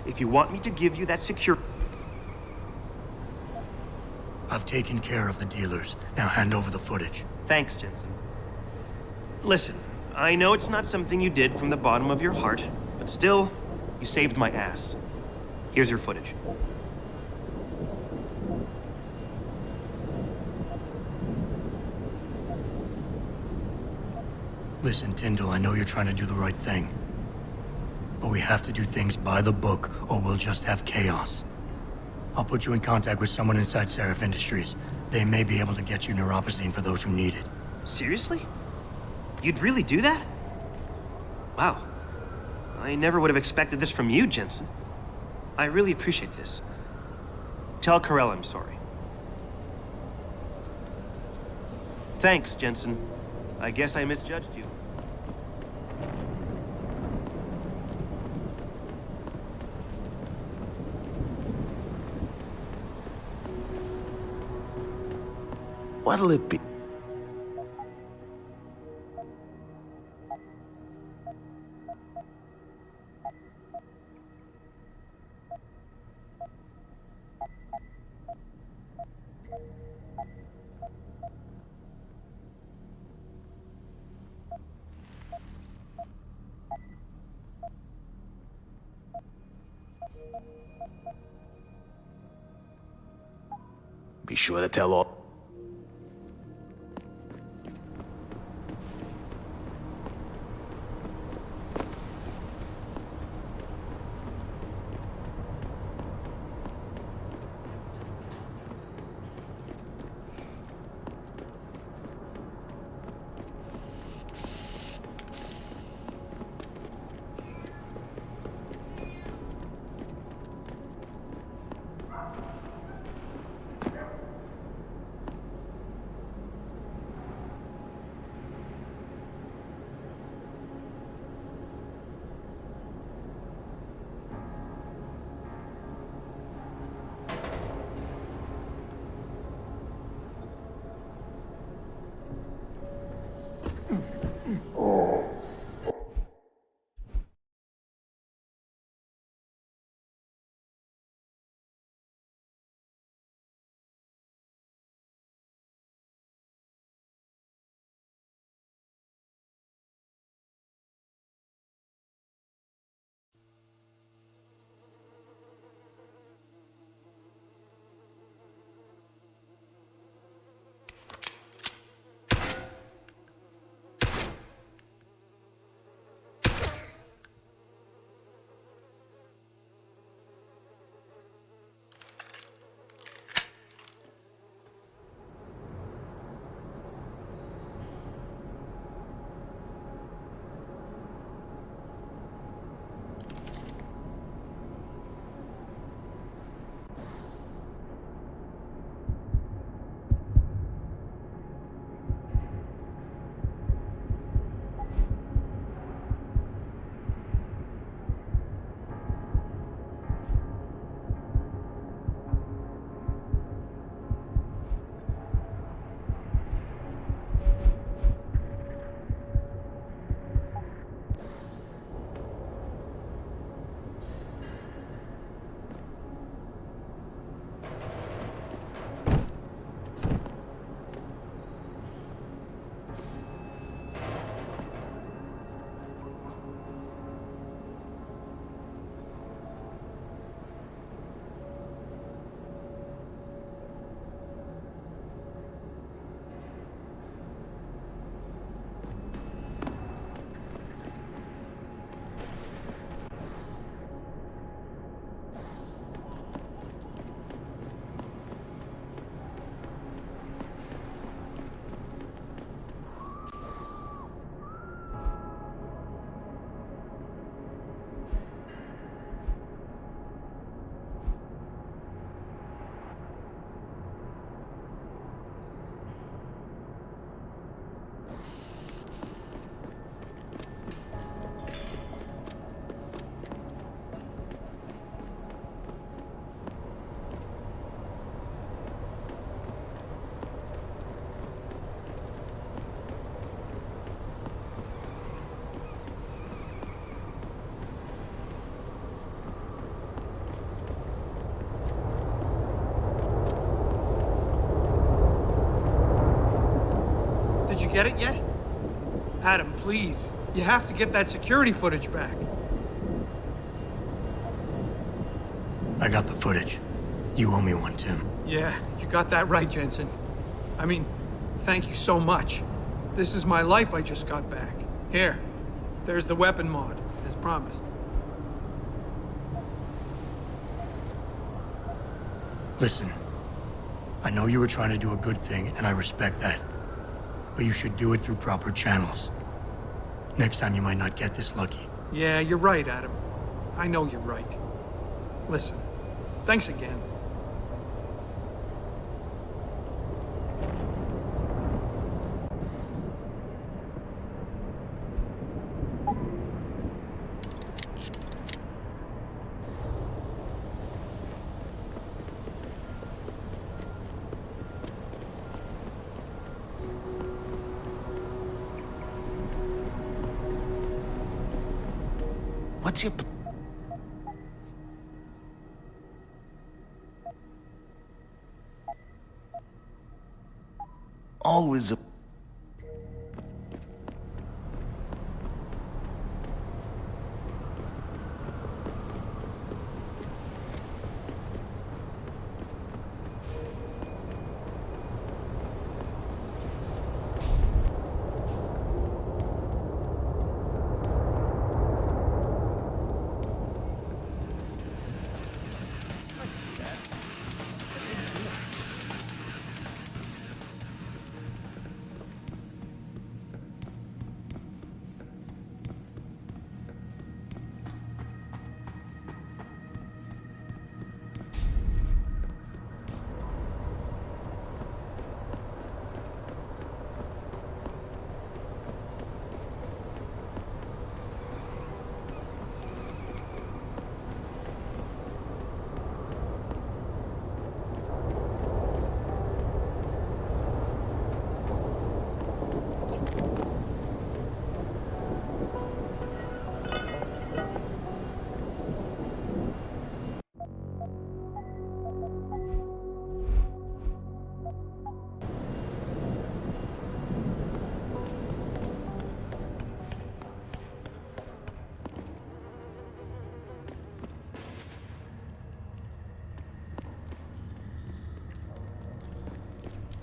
If you want me to give you that security... I've taken care of the dealers. Now hand over the footage. Thanks, Jensen. Listen, I know it's not something you did from the bottom of your heart, but still, you saved my ass. Here's your footage. Listen, Tyndall, I know you're trying to do the right thing. But we have to do things by the book, or we'll just have chaos. I'll put you in contact with someone inside Seraph Industries. They may be able to get you neuropozyne for those who need it. Seriously? You'd really do that? Wow. I never would have expected this from you, Jensen. I really appreciate this. Tell Carell I'm sorry. Thanks, Jensen. I guess I misjudged you. What'll it be? Be sure to tell all. get it yet? Adam, please. You have to get that security footage back. I got the footage. You owe me one, Tim. Yeah, you got that right, Jensen. I mean, thank you so much. This is my life I just got back. Here, there's the weapon mod, as promised. Listen, I know you were trying to do a good thing, and I respect that. But you should do it through proper channels. Next time you might not get this lucky. Yeah, you're right, Adam. I know you're right. Listen, thanks again. What's your... Always a...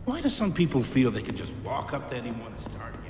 Why do some people feel they can just walk up to anyone and start yelling?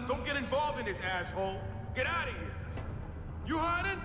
Don't get involved in this, asshole. Get out of here. You hiding?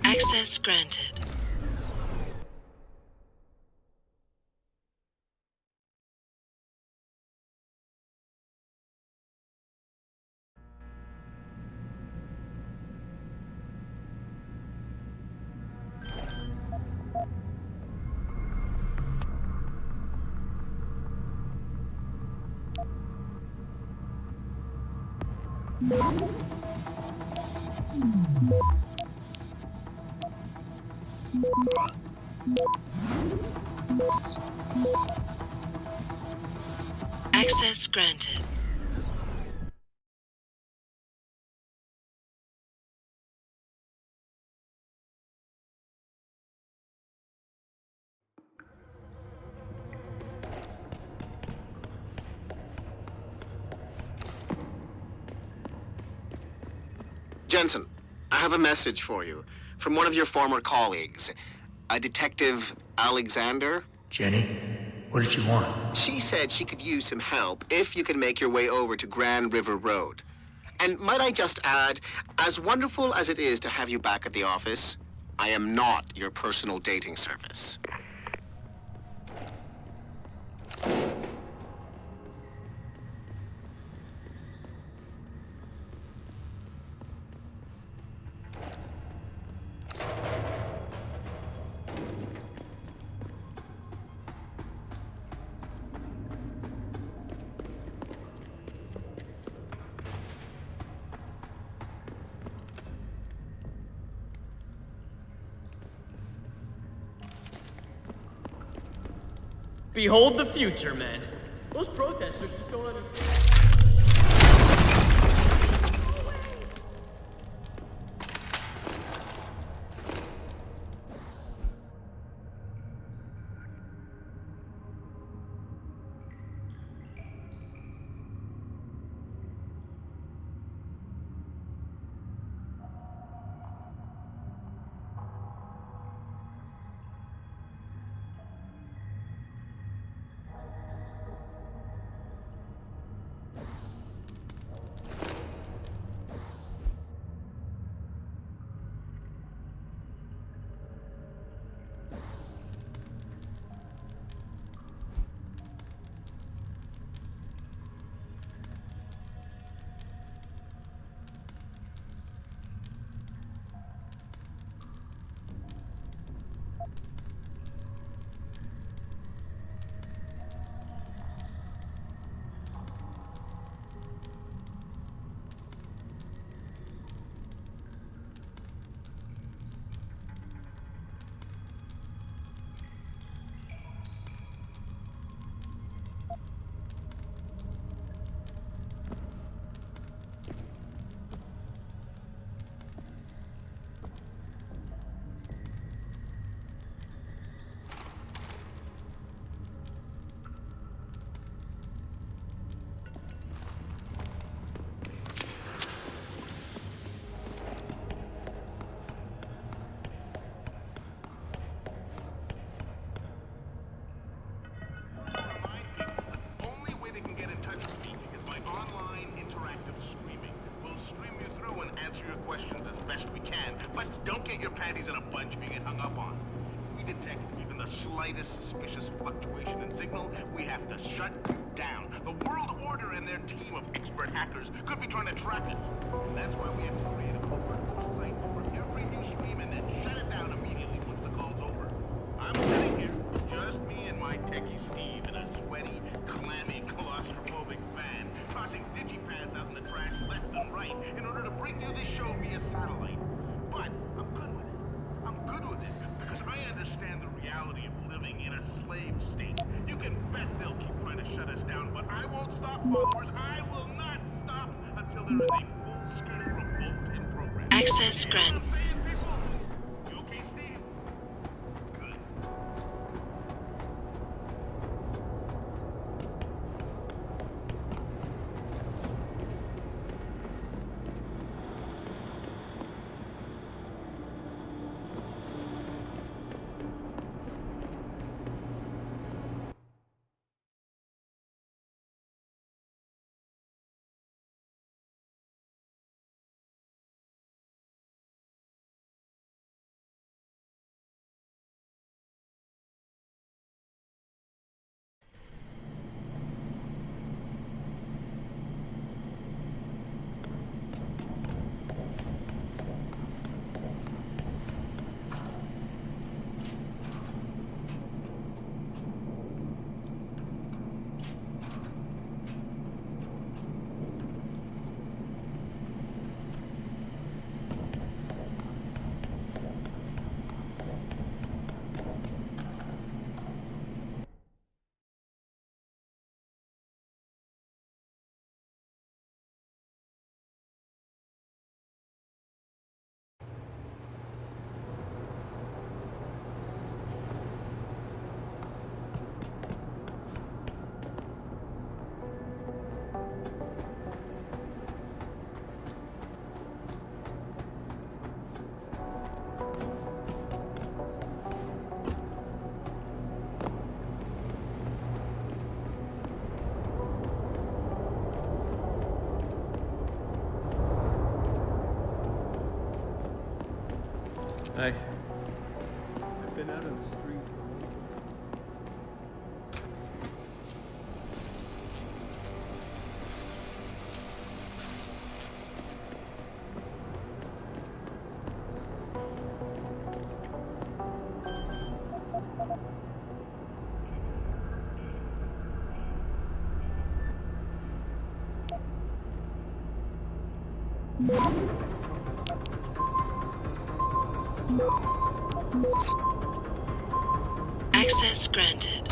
Access granted. Access granted. Jensen, I have a message for you from one of your former colleagues, a Detective Alexander. Jenny, what did she want? She said she could use some help if you can make your way over to Grand River Road. And might I just add, as wonderful as it is to have you back at the office, I am not your personal dating service. Behold the future, man. Those protesters just don't understand. Don't get your panties in a bunch if you get hung up on. If we detect even the slightest suspicious fluctuation in signal, we have to shut you down. The World Order and their team of expert hackers could be trying to track us. And that's why we have to create a covert site for every new stream and then shut it down immediately once the call's over. I'm sitting here, just me and my techie Steve in a sweaty, clammy, claustrophobic van, tossing digipads out in the trash left and right in order to bring you this show via satellite. But I'm good with it. I'm good with it because I understand the reality of living in a slave state. You can bet they'll keep trying to shut us down, but I won't stop, followers. I will not stop until there is a full-scale revolt in progress. Access granted. I've been out on the street for a long time. Access granted.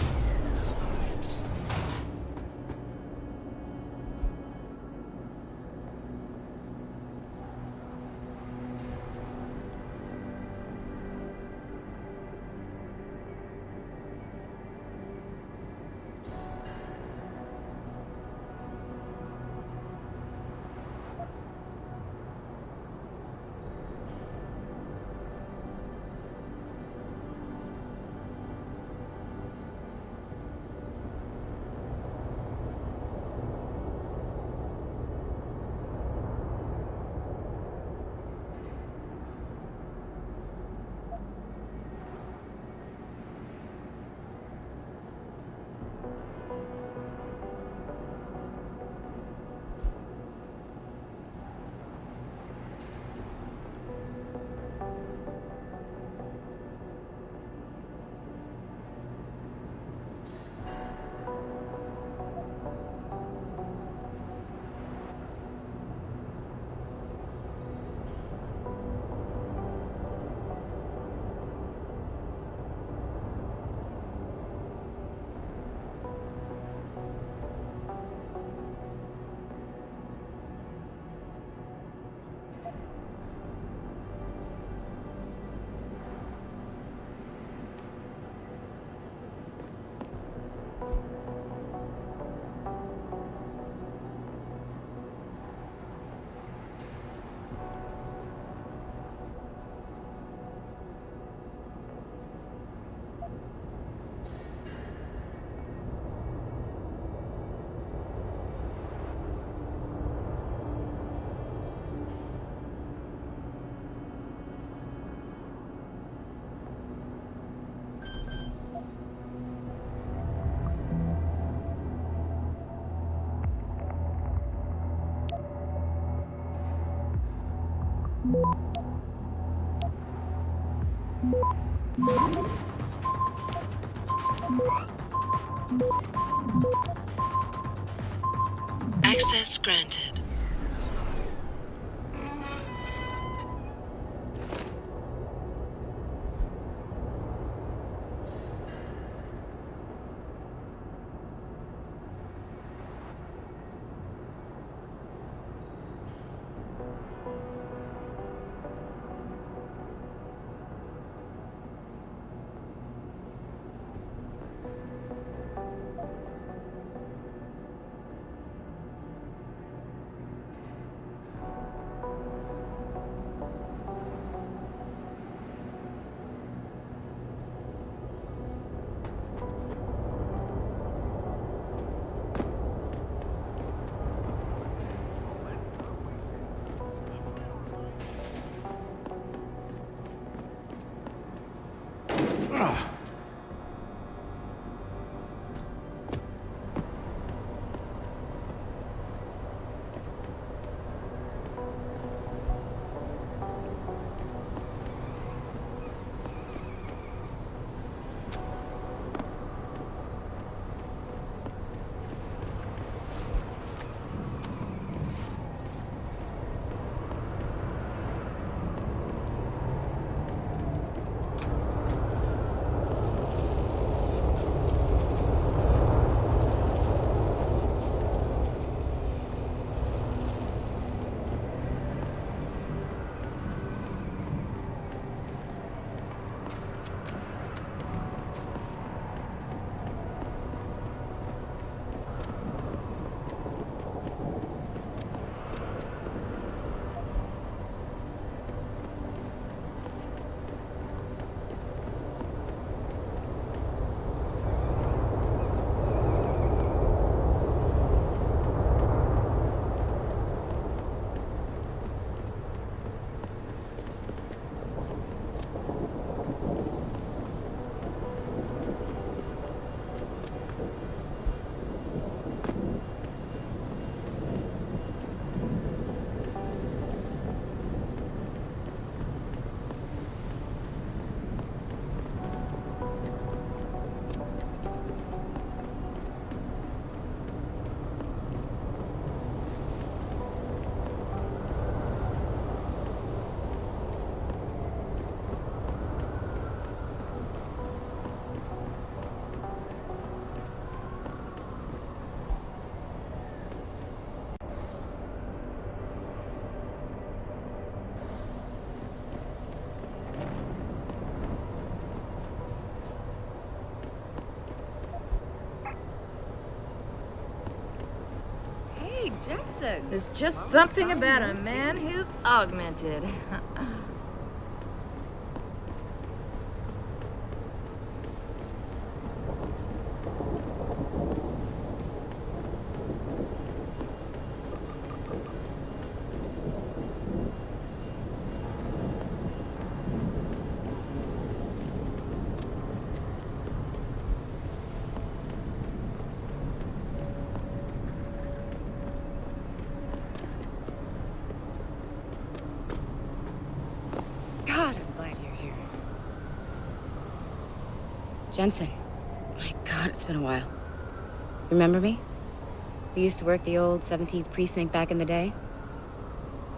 Access granted. Jensen! There's just something about a man who's augmented. God, I'm glad you're here. Jensen. My God, it's been a while. Remember me? We used to work the old 17th precinct back in the day.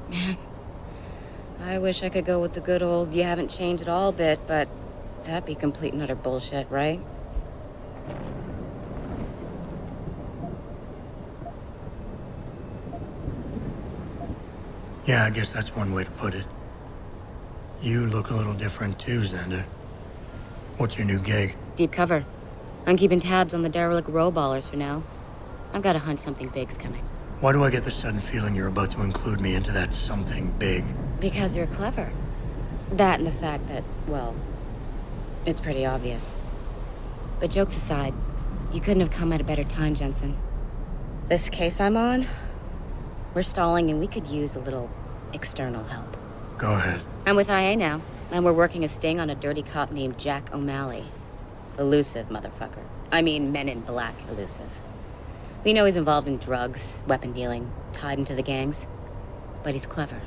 Man, I wish I could go with the good old you haven't changed at all bit, but that'd be complete and utter bullshit, right? Yeah, I guess that's one way to put it. You look a little different too, Xander. What's your new gig? Deep cover. I'm keeping tabs on the derelict row ballers for now. I've got a hunch something big's coming. Why do I get the sudden feeling you're about to include me into that something big? Because you're clever. That and the fact that, well, it's pretty obvious. But jokes aside, you couldn't have come at a better time, Jensen. This case I'm on, we're stalling and we could use a little external help. Go ahead. I'm with IA now, and we're working a sting on a dirty cop named Jack O'Malley. Elusive motherfucker. I mean, Men in Black elusive. We know he's involved in drugs, weapon dealing, tied into the gangs. But he's clever,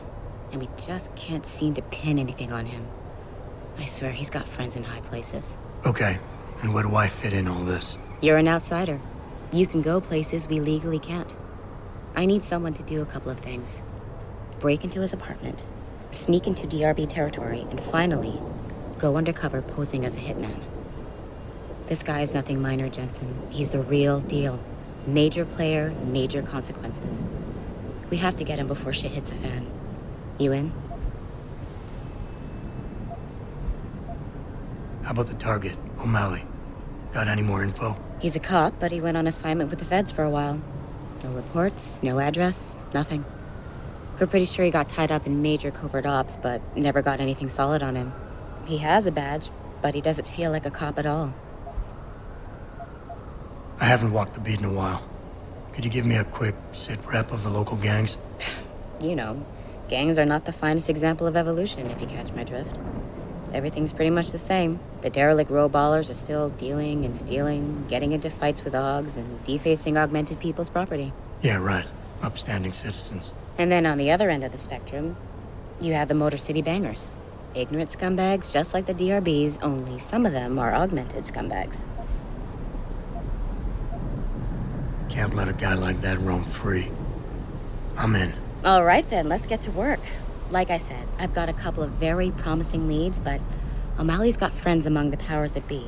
and we just can't seem to pin anything on him. I swear he's got friends in high places. Okay, and where do I fit in all this? You're an outsider. You can go places we legally can't. I need someone to do a couple of things. Break into his apartment, sneak into DRB territory, and finally, go undercover posing as a hitman. This guy is nothing minor, Jensen. He's the real deal. Major player, major consequences. We have to get him before shit hits the fan. You in? How about the target, O'Malley? Got any more info? He's a cop, but he went on assignment with the feds for a while. No reports, no address, nothing. We're pretty sure he got tied up in major covert ops, but never got anything solid on him. He has a badge, but he doesn't feel like a cop at all. I haven't walked the beat in a while. Could you give me a quick sit rep of the local gangs? You know, gangs are not the finest example of evolution, if you catch my drift. Everything's pretty much the same. The derelict row ballers are still dealing and stealing, getting into fights with OGs, and defacing augmented people's property. Yeah, right. Upstanding citizens. And then on the other end of the spectrum, you have the Motor City Bangers. Ignorant scumbags just like the DRBs, only some of them are augmented scumbags. Can't let a guy like that roam free. I'm in. All right then, let's get to work. Like I said, I've got a couple of very promising leads, but O'Malley's got friends among the powers that be.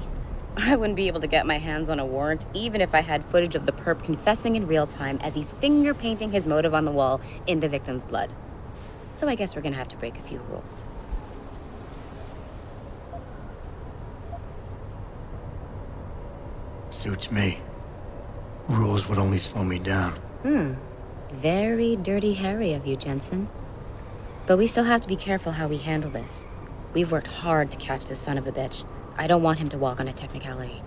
I wouldn't be able to get my hands on a warrant, even if I had footage of the perp confessing in real time as he's finger painting his motive on the wall in the victim's blood. So I guess we're gonna have to break a few rules. Suits me. Rules would only slow me down. Very dirty Harry of you, Jensen. But we still have to be careful how we handle this. We've worked hard to catch this son of a bitch. I don't want him to walk on a technicality.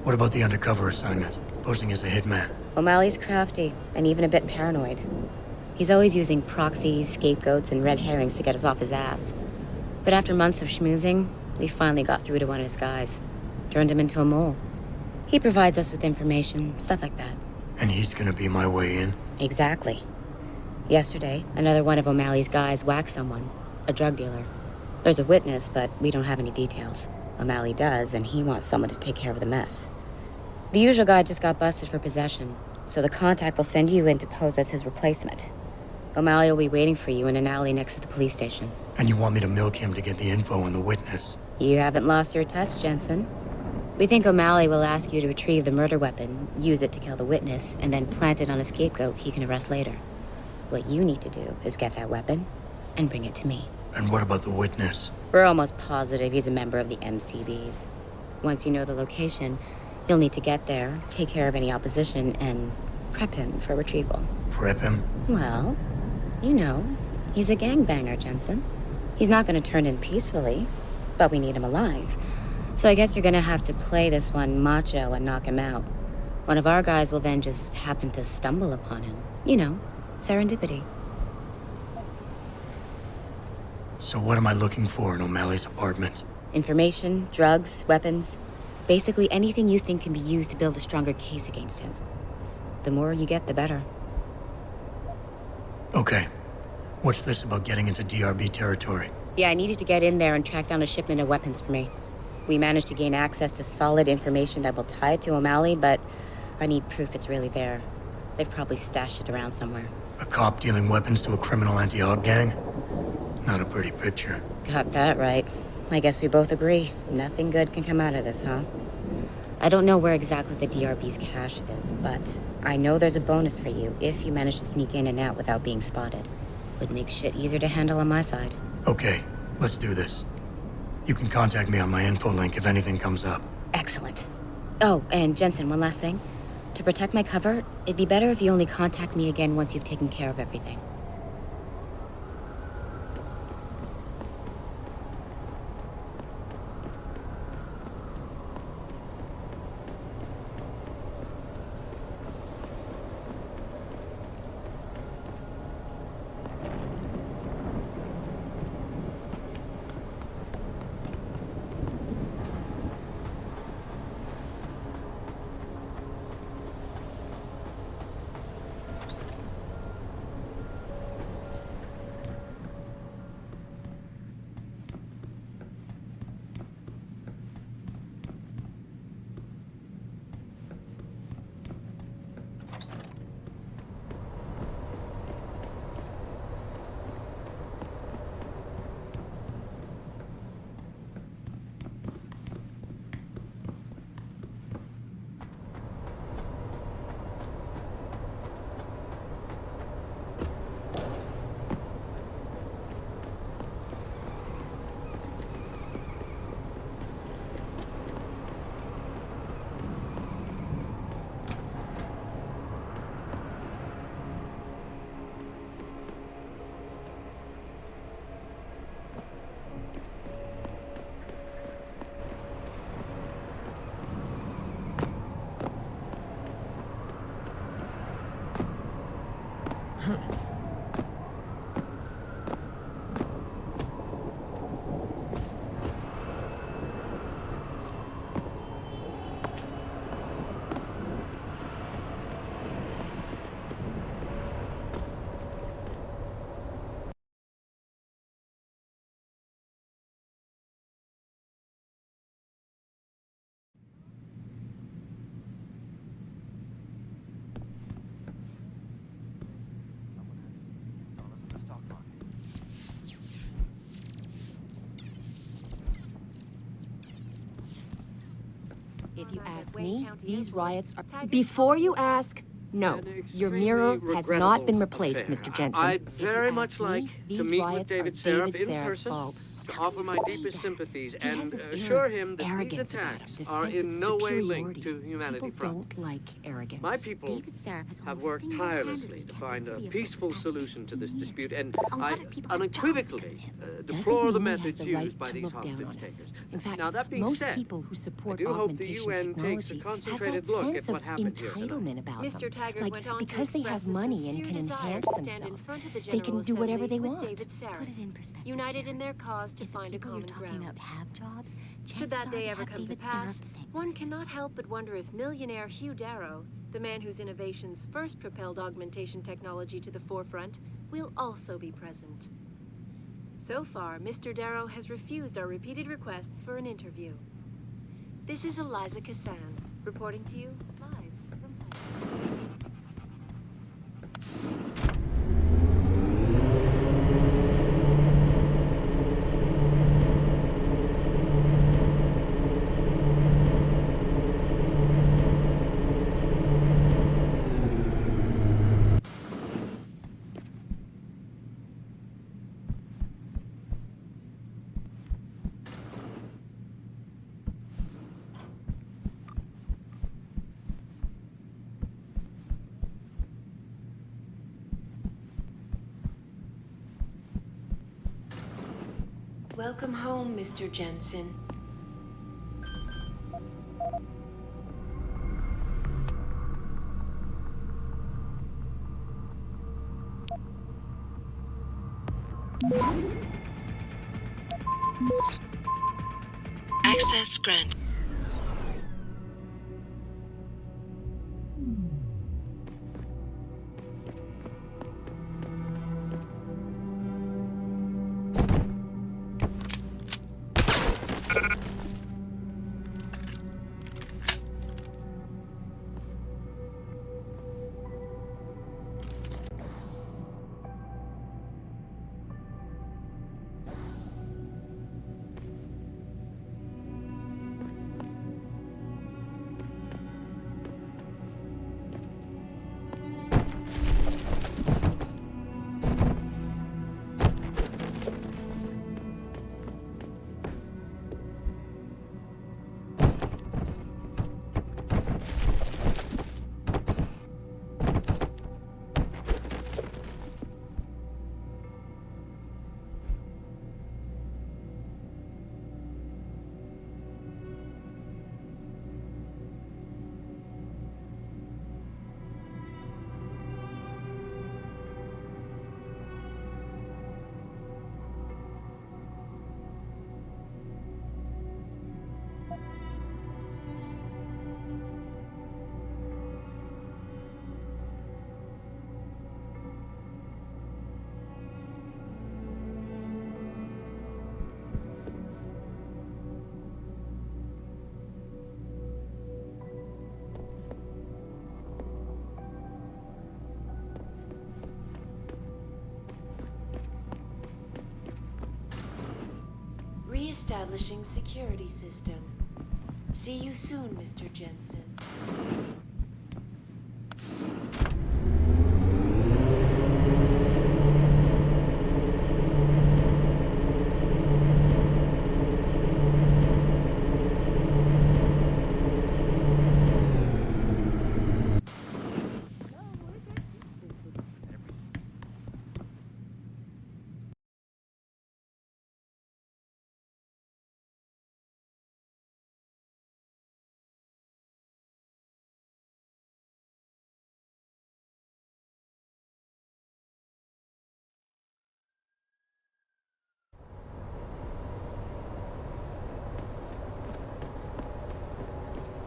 What about the undercover assignment? Posing as a hitman? O'Malley's crafty, and even a bit paranoid. He's always using proxies, scapegoats, and red herrings to get us off his ass. But after months of schmoozing, we finally got through to one of his guys. Turned him into a mole. He provides us with information, stuff like that. And he's gonna be my way in? Exactly. Yesterday, another one of O'Malley's guys whacked someone, a drug dealer. There's a witness, but we don't have any details. O'Malley does, and he wants someone to take care of the mess. The usual guy just got busted for possession, so the contact will send you in to pose as his replacement. O'Malley will be waiting for you in an alley next to the police station. And you want me to milk him to get the info on the witness? You haven't lost your touch, Jensen. We think O'Malley will ask you to retrieve the murder weapon, use it to kill the witness, and then plant it on a scapegoat he can arrest later. What you need to do is get that weapon and bring it to me. And what about the witness? We're almost positive he's a member of the MCBs. Once you know the location, you'll need to get there, take care of any opposition, and prep him for retrieval. Prep him? Well, you know, he's a gangbanger, Jensen. He's not gonna turn in peacefully, but we need him alive. So I guess you're gonna have to play this one macho and knock him out. One of our guys will then just happen to stumble upon him. You know, serendipity. So what am I looking for in O'Malley's apartment? Information, drugs, weapons. Basically anything you think can be used to build a stronger case against him. The more you get, the better. Okay. What's this about getting into DRB territory? Yeah, I need you to get in there and track down a shipment of weapons for me. We managed to gain access to solid information that will tie it to O'Malley, but I need proof it's really there. They've probably stashed it around somewhere. A cop dealing weapons to a criminal anti-Aug gang? Not a pretty picture. Got that right. I guess we both agree. Nothing good can come out of this, huh? I don't know where exactly the DRB's cache is, but I know there's a bonus for you if you manage to sneak in and out without being spotted. Would make shit easier to handle on my side. Okay, let's do this. You can contact me on my info link if anything comes up. Excellent. Oh, and Jensen, one last thing. To protect my cover, it'd be better if you only contact me again once you've taken care of everything. If you ask me, these riots are... Before you ask, no. Your mirror has not been replaced, Mr. Jensen. I'd very much like to meet with David Seraph in Seraph's person, fault. to offer my deepest sympathies, He has and this air assure of him that these arrogance about him, attacks this are sense of in no way linked superiority. to Humanity People Front. don't like arrogance. My people David Seraph has have almost worked single-handedly tirelessly to kept find the a city afloat peaceful the past solution to this 10 dispute, years. and A lot I of people have jobs unequivocally because of him. deplore the Doesn't mean he has methods the used right by to these look down hostage on us. takers. In fact, Now, that being most said, people who I support do hope the augmentation UN takes a technology have concentrated that look sense at of what happened here tonight. entitlement about Mr. them. Taggart Like, went on to because they express have a money and sincere can desire enhance to stand in themselves, front of the they General can do whatever Assembly they with want. David Seraph, Put it in perspective, united Sharon. in their cause to If the find a people you're common talking ground. about have jobs, Should chances that are day they ever have come to David pass, Seraph to thank one for it. cannot help but wonder if millionaire Hugh Darrow, the man whose innovations first propelled augmentation technology to the forefront, will also be present. So far, Mr. Darrow has refused our repeated requests for an interview. This is Eliza Cassan, reporting to you live from home. Welcome home, Mr. Jensen. Access granted. Re-establishing security system. See you soon, Mr. Jensen.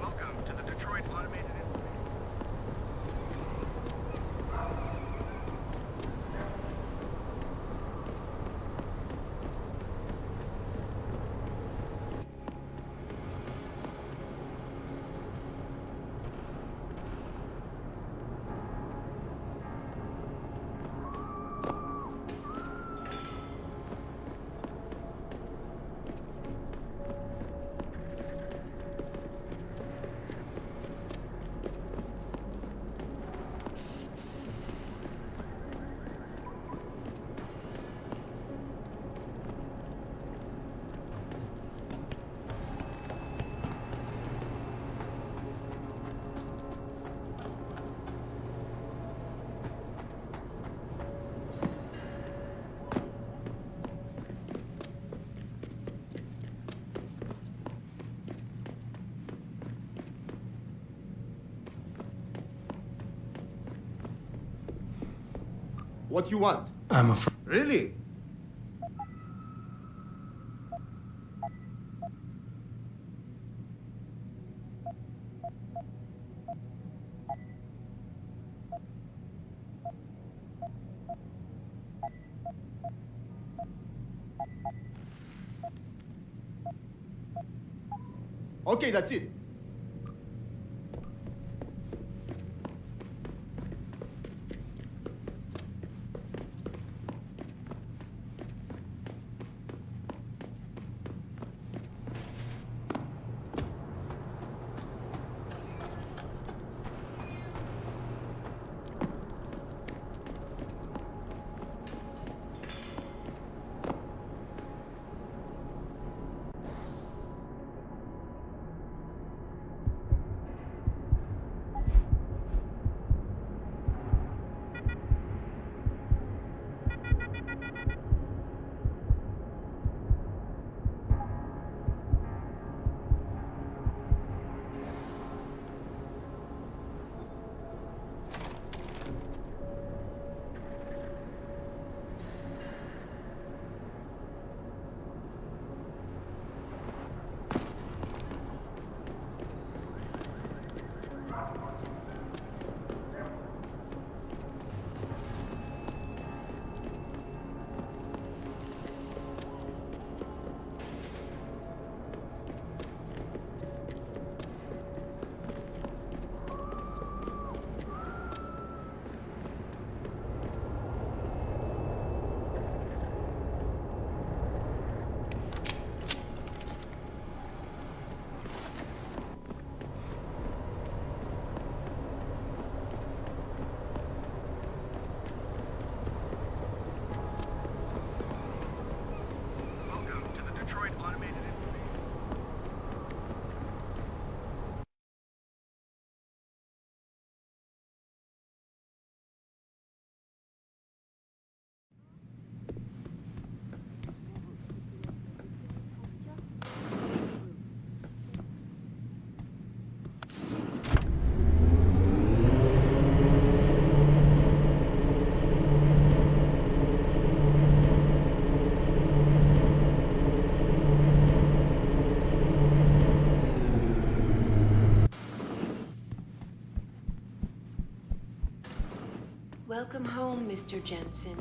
Welcome to the Detroit Automated What you want? I'm afraid. Really? Okay, that's it. Welcome home, Mr. Jensen.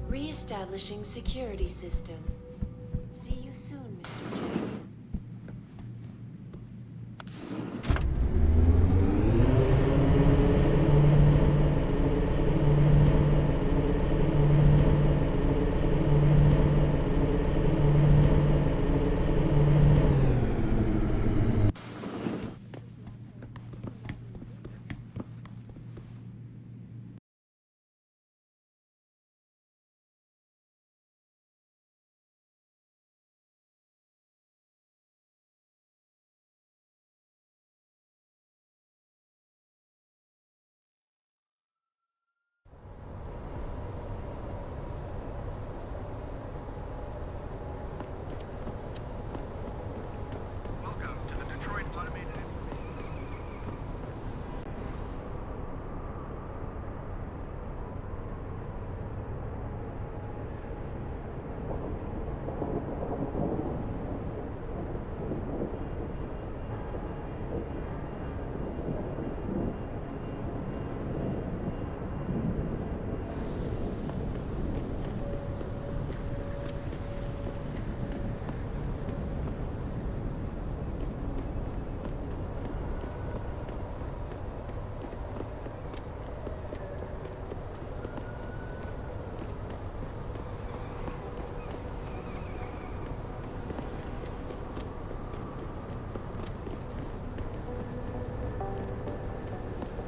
Re-establishing security system. See you soon, Mr. Jensen.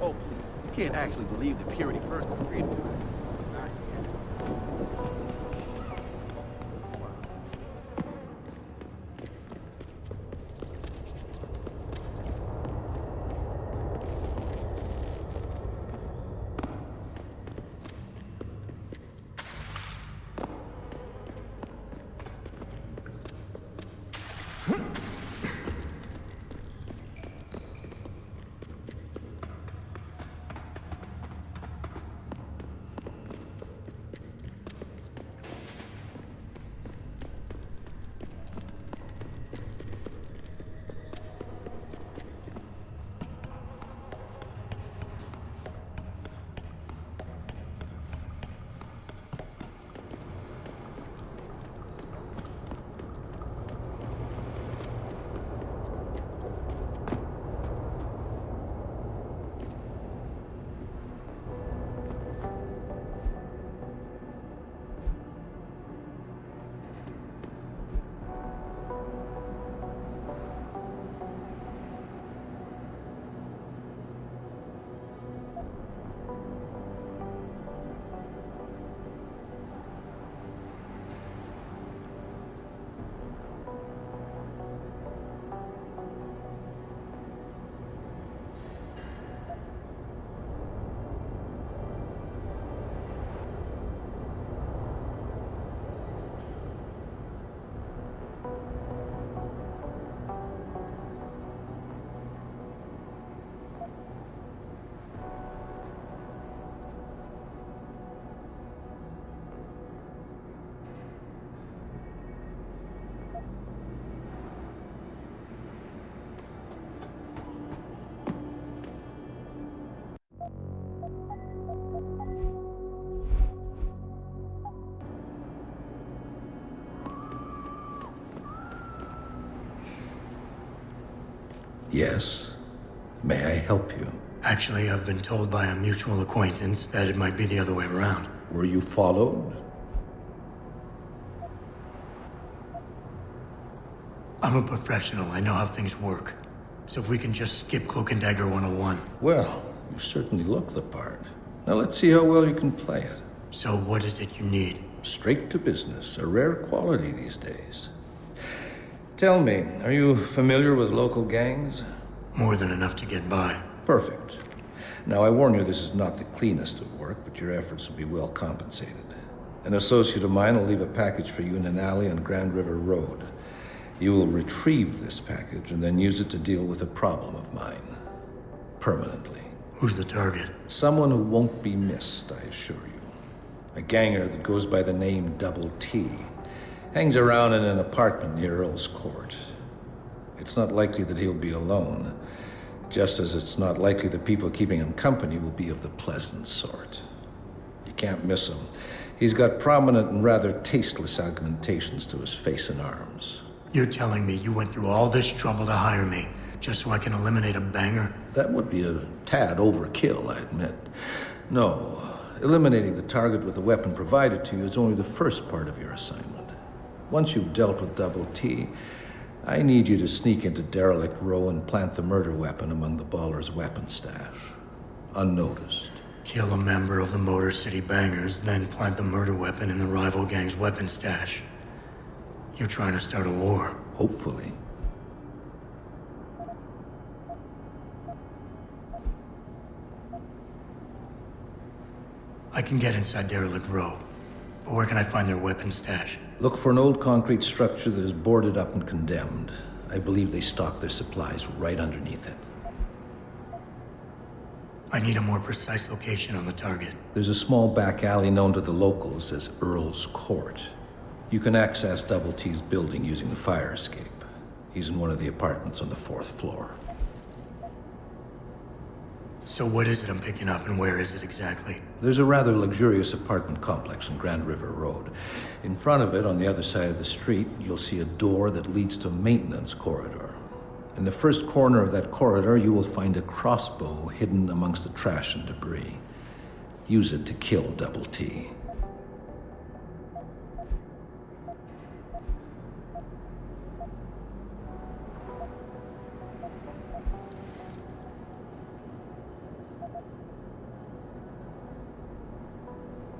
Oh, please. You can't actually believe that purity first and freedom. Not yet. Yes. May I help you? Actually, I've been told by a mutual acquaintance that it might be the other way around. Were you followed? I'm a professional. I know how things work. So if we can just skip Cloak and Dagger 101. Well, you certainly look the part. Now let's see how well you can play it. So what is it you need? Straight to business, a rare quality these days. Tell me, are you familiar with local gangs? More than enough to get by. Perfect. Now I warn you, this is not the cleanest of work, but your efforts will be well compensated. An associate of mine will leave a package for you in an alley on Grand River Road. You will retrieve this package and then use it to deal with a problem of mine. Permanently. Who's the target? Someone who won't be missed, I assure you. A ganger that goes by the name Double T. Hangs around in an apartment near Earl's Court. It's not likely that he'll be alone, just as it's not likely the people keeping him company will be of the pleasant sort. You can't miss him. He's got prominent and rather tasteless augmentations to his face and arms. You're telling me you went through all this trouble to hire me, just so I can eliminate a banger? That would be a tad overkill, I admit. No, eliminating the target with the weapon provided to you is only the first part of your assignment. Once you've dealt with Double T, I need you to sneak into Derelict Row and plant the murder weapon among the Baller's weapon stash. Unnoticed. Kill a member of the Motor City Bangers, then plant the murder weapon in the rival gang's weapon stash. You're trying to start a war. Hopefully. I can get inside Derelict Row, but where can I find their weapon stash? Look for an old concrete structure that is boarded up and condemned. I believe they stock their supplies right underneath it. I need a more precise location on the target. There's a small back alley known to the locals as Earl's Court. You can access Double T's building using the fire escape. He's in one of the apartments on the 4th floor. So what is it I'm picking up and where is it exactly? There's a rather luxurious apartment complex on Grand River Road. In front of it, on the other side of the street, you'll see a door that leads to a maintenance corridor. In the first corner of that corridor, you will find a crossbow hidden amongst the trash and debris. Use it to kill Double T.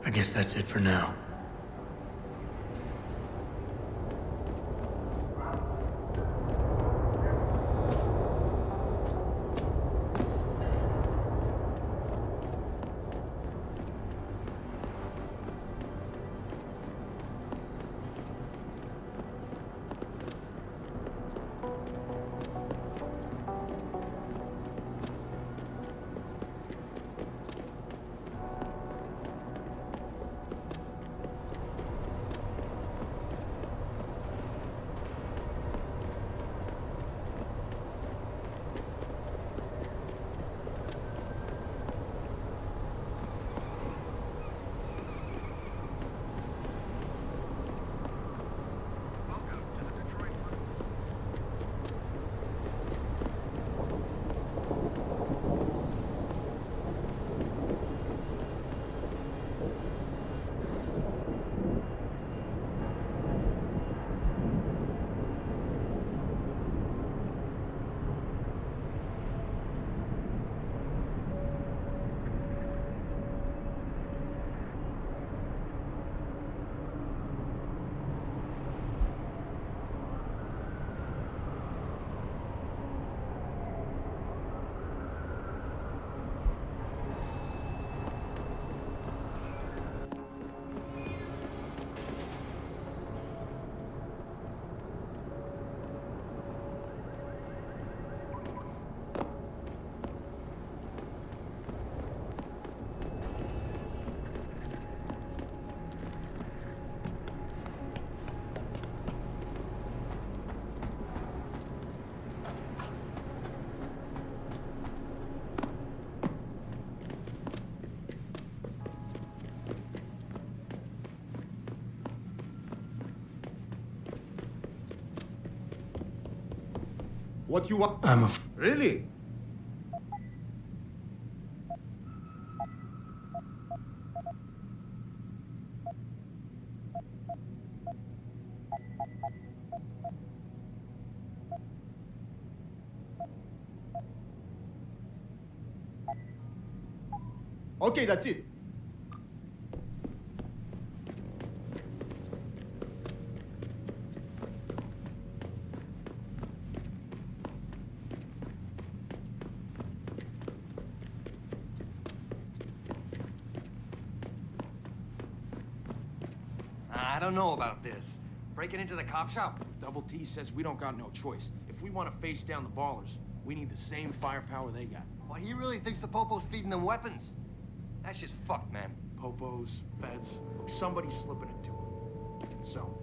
I guess that's it for now. What you want? I'm a... Really? Okay, that's it. I don't know about this. Breaking into the cop shop? Double T says we don't got no choice. If we want to face down the ballers, we need the same firepower they got. What, he really thinks the Popo's feeding them weapons? That's just fucked, man. Popos, feds, somebody's slipping it to them. So,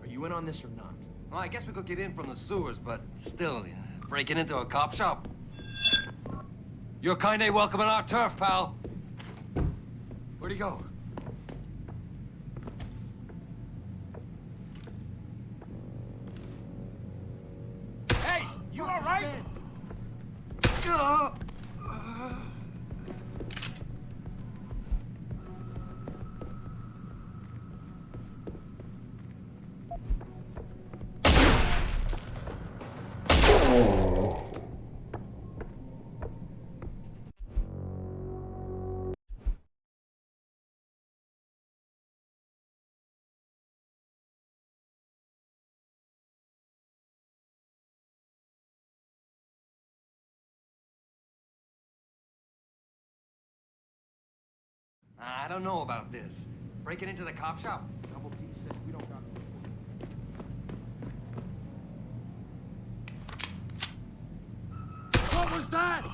are you in on this or not? Well, I guess we could get in from the sewers, but still, breaking into a cop shop? Your kind ain't welcome on our turf, pal. Where'd he go? Hey, you all right? I don't know about this. Breaking into the cop shop? Double T says we don't got no choice. What was that?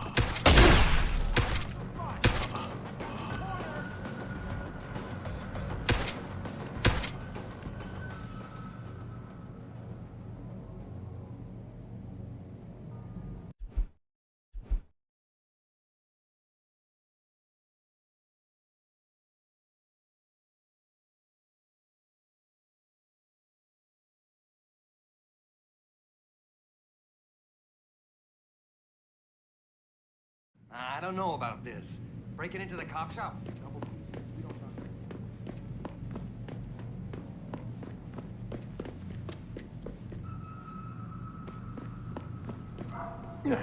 I don't know about this. Breaking into the cop shop? Double T says we don't got no.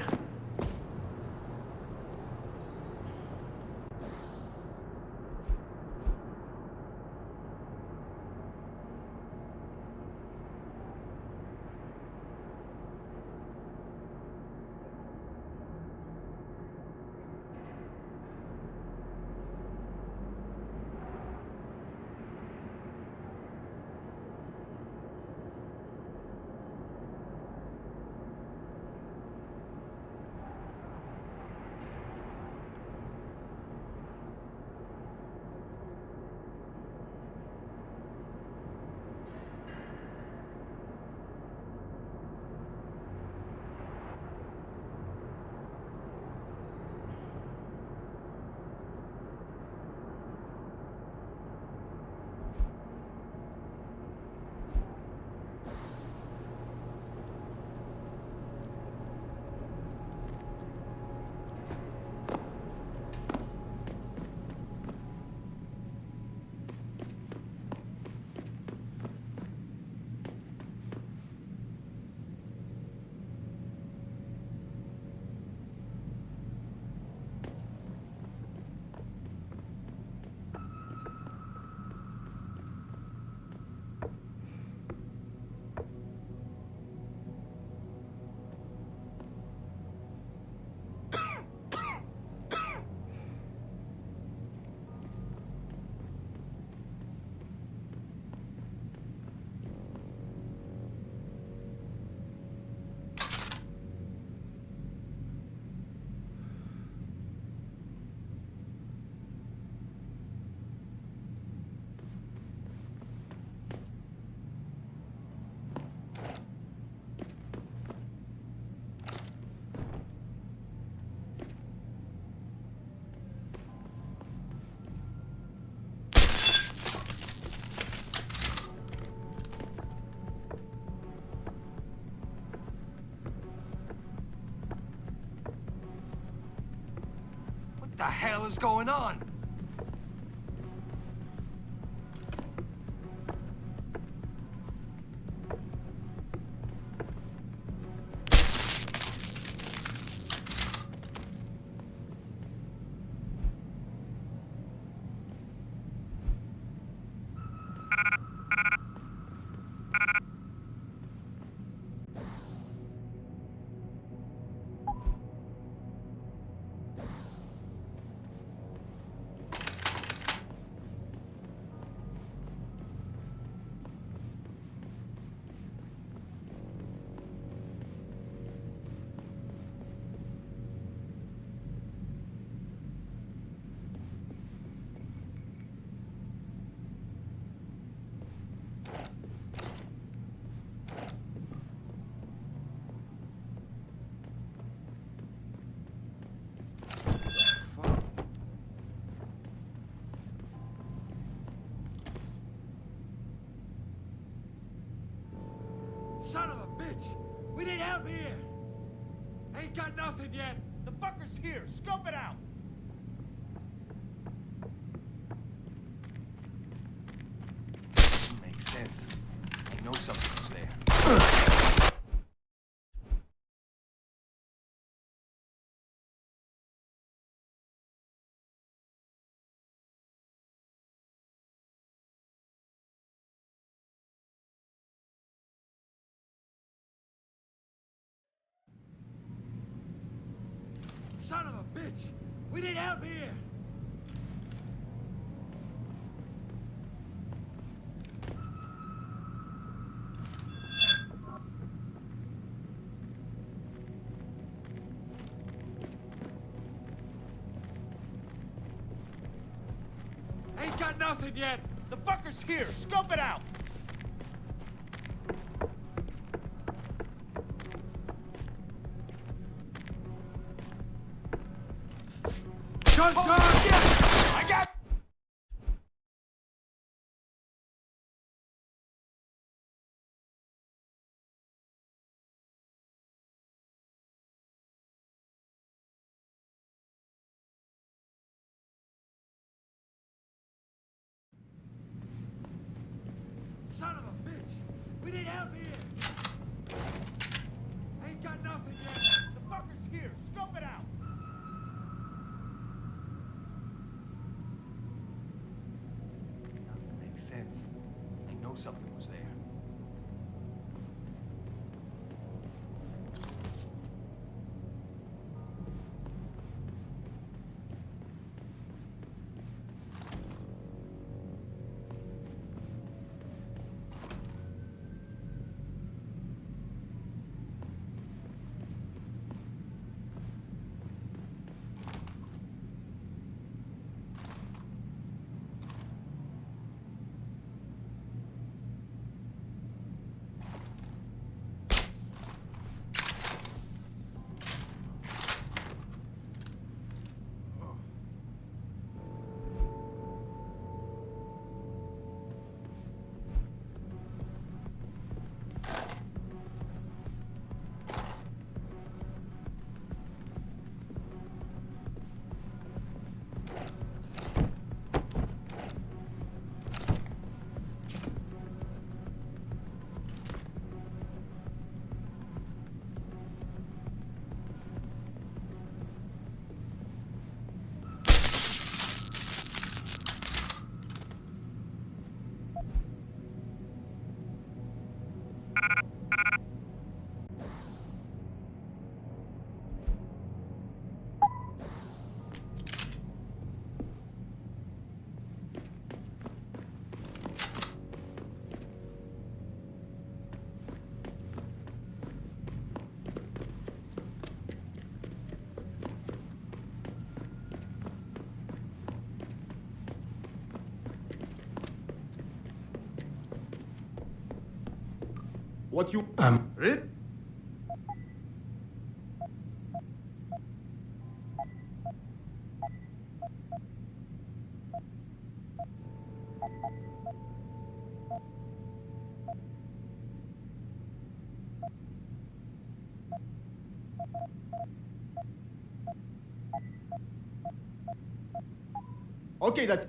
The hell is going on? Son of a bitch! We need help here! Ain't got nothing yet! The fucker's here! Scope it out! Makes sense. I know something was there. Son of a bitch! We need help here! Ain't got nothing yet! The fucker's here! Scope it out! Gunshot! I got... Son of a bitch! We need help here! Ain't got nothing yet! The fucker's here! Scope it out! Doesn't make sense. I know something was there. What you... Read? Okay, that's...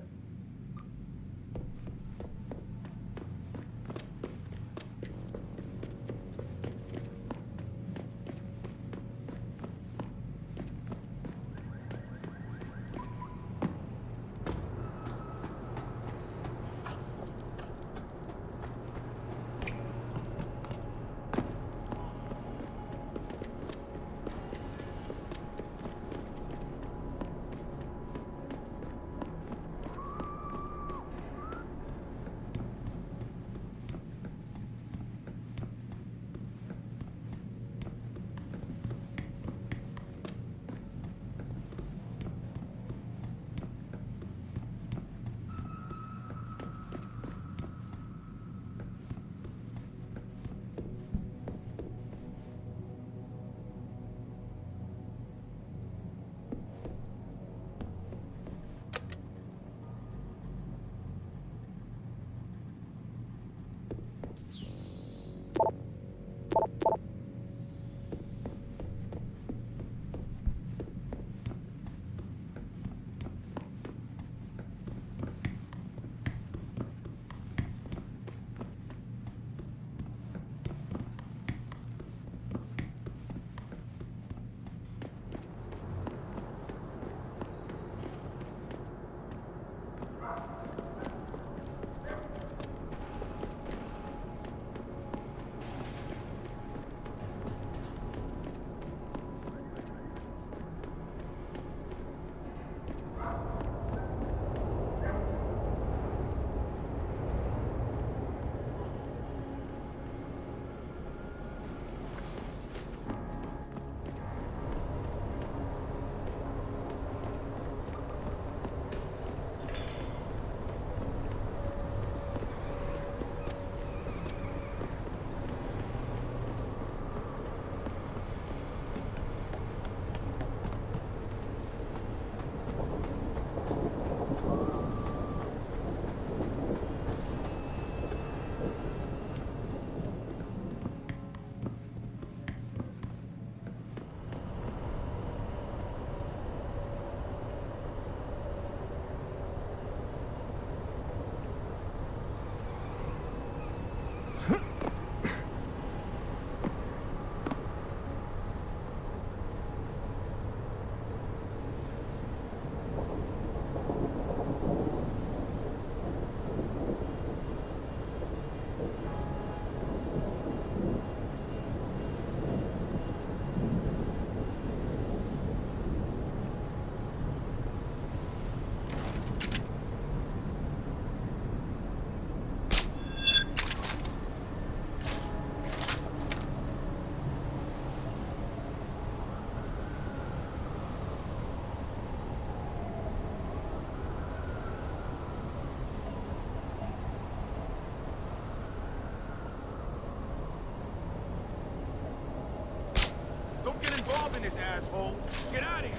Don't get involved in this, asshole. Get out of here.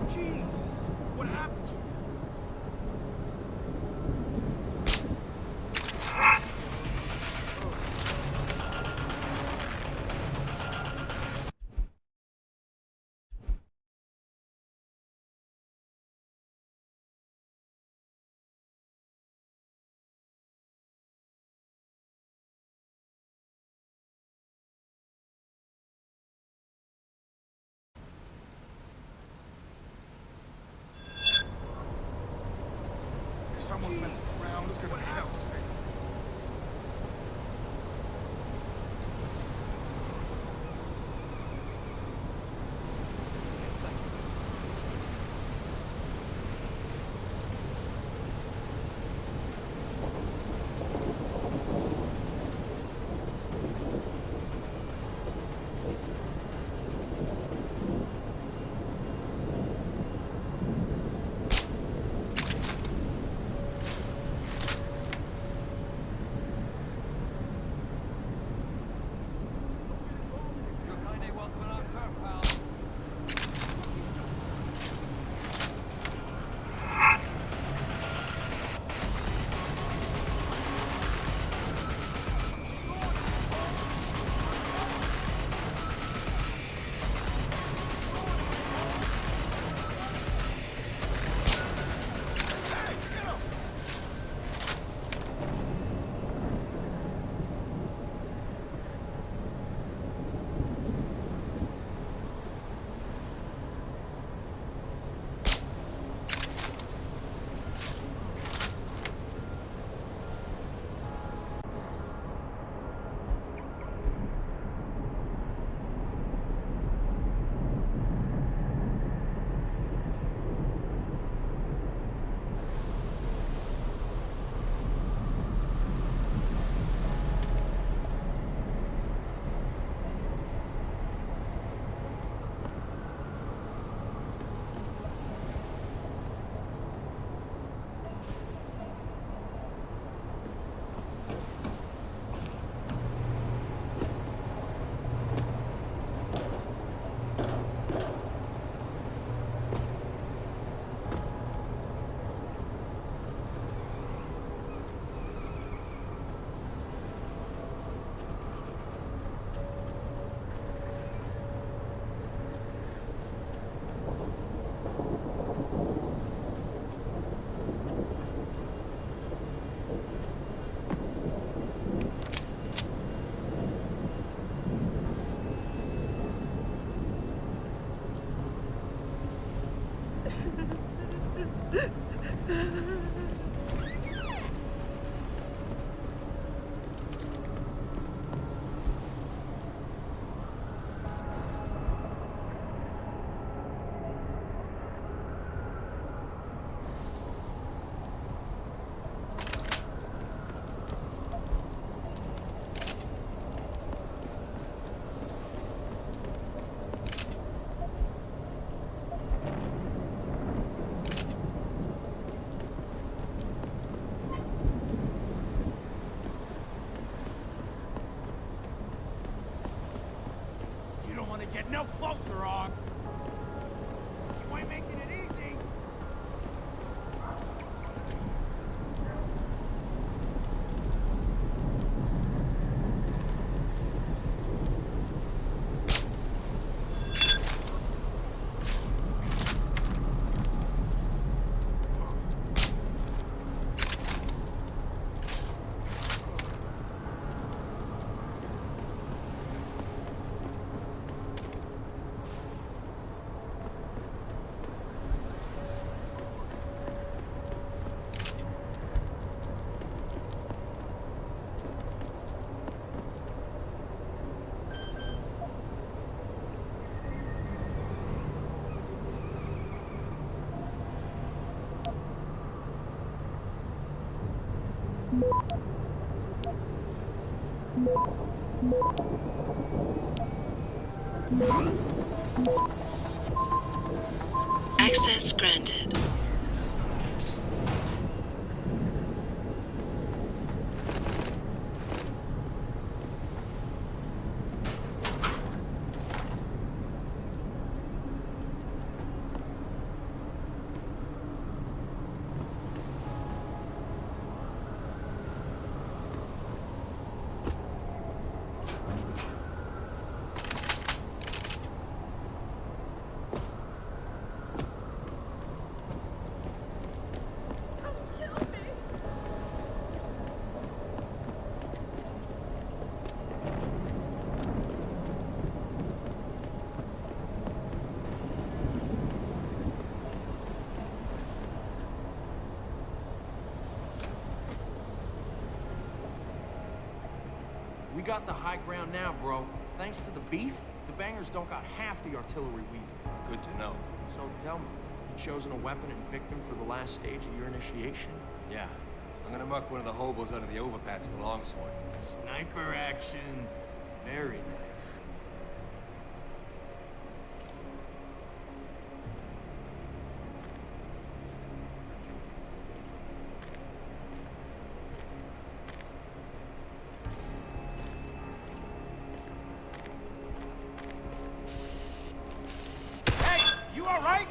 Jesus, what happened to you? Someone's messing around. It's gonna be hell. No closer, Og. You ain't making it easy. Access granted. We got the high ground now, bro. Thanks to the beef, the bangers don't got half the artillery we do. Good to know. So tell me, you chosen a weapon and victim for the last stage of your initiation? Yeah. I'm gonna muck one of the hobos under the overpass with a longsword. Sniper action. Very nice. Hey, you all right?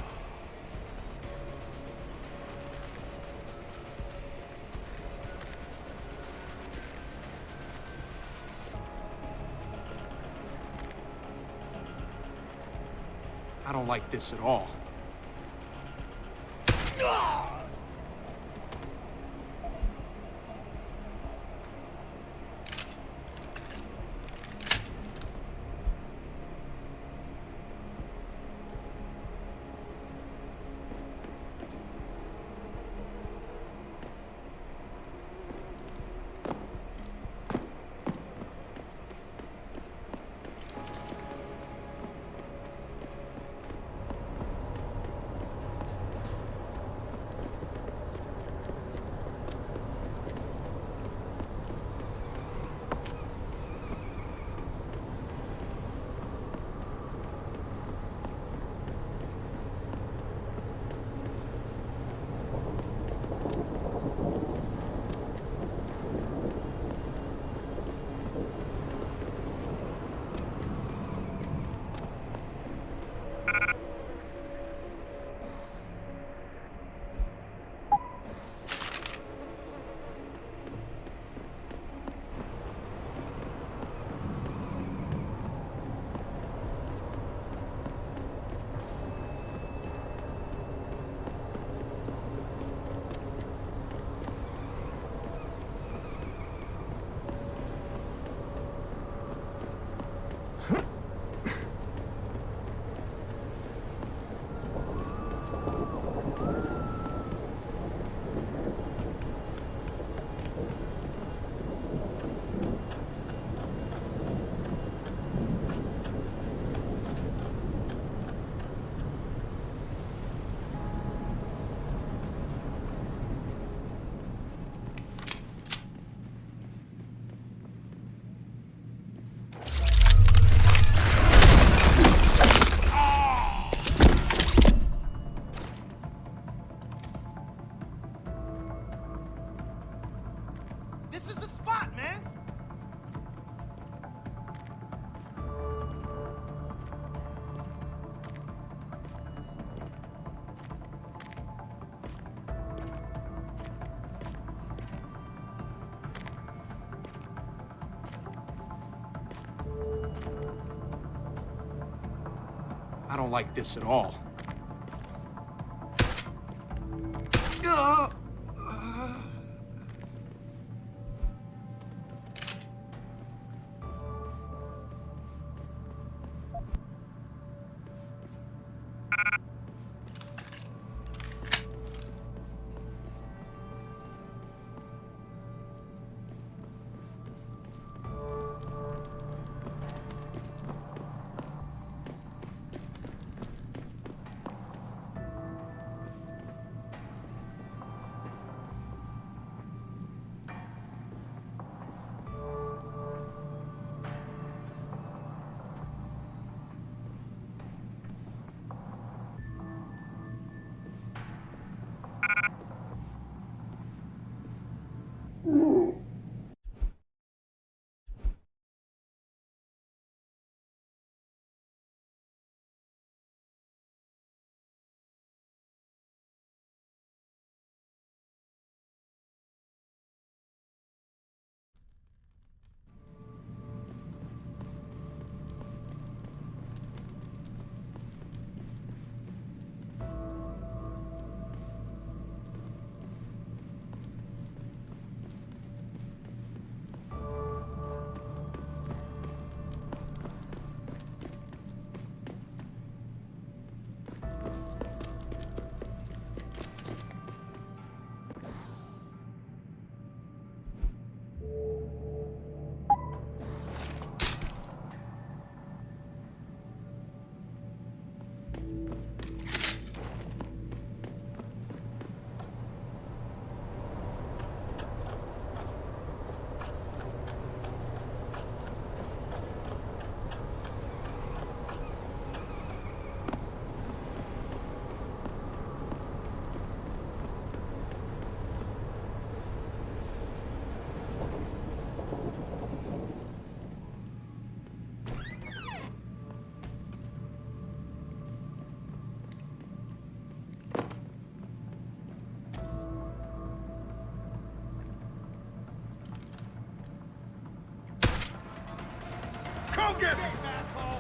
I don't like this at all. I don't like this at all. Come get me, asshole!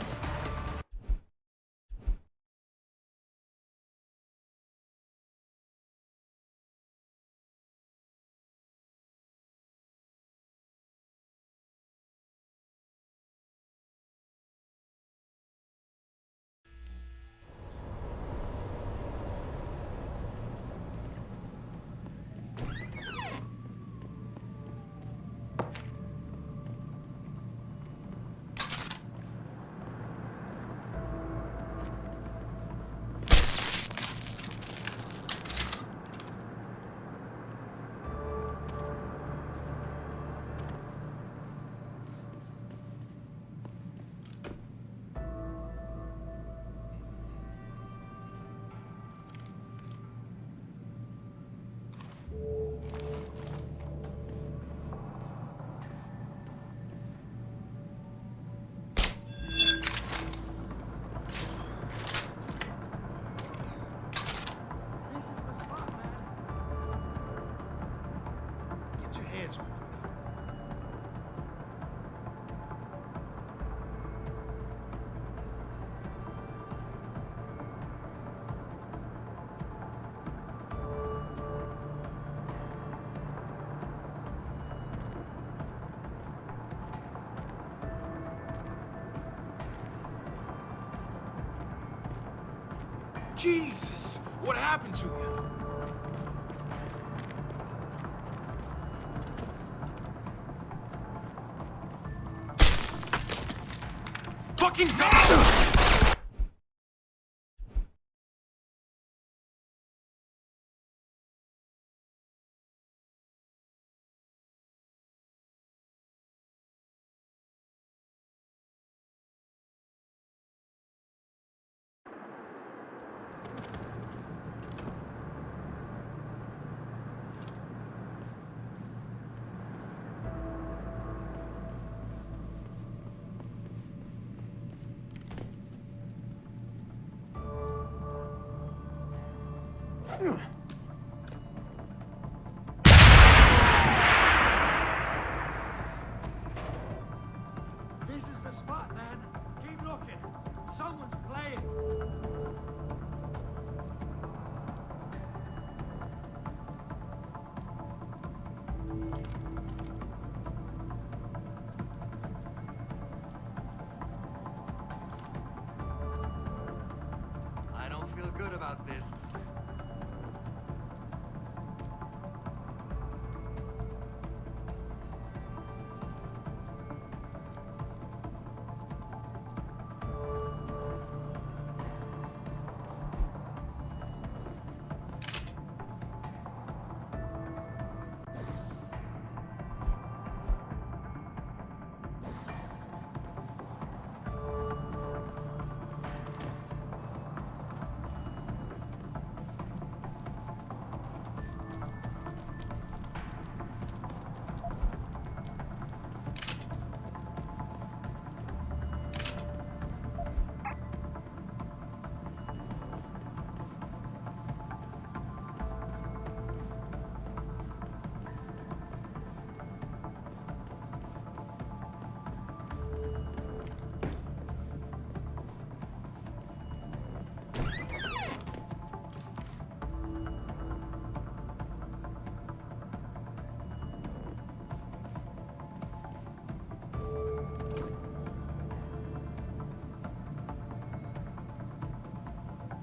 Get your hands off me. Jesus! What happened to you? Fucking die! This is the spot, man. Keep looking. Someone's playing. I don't feel good about this.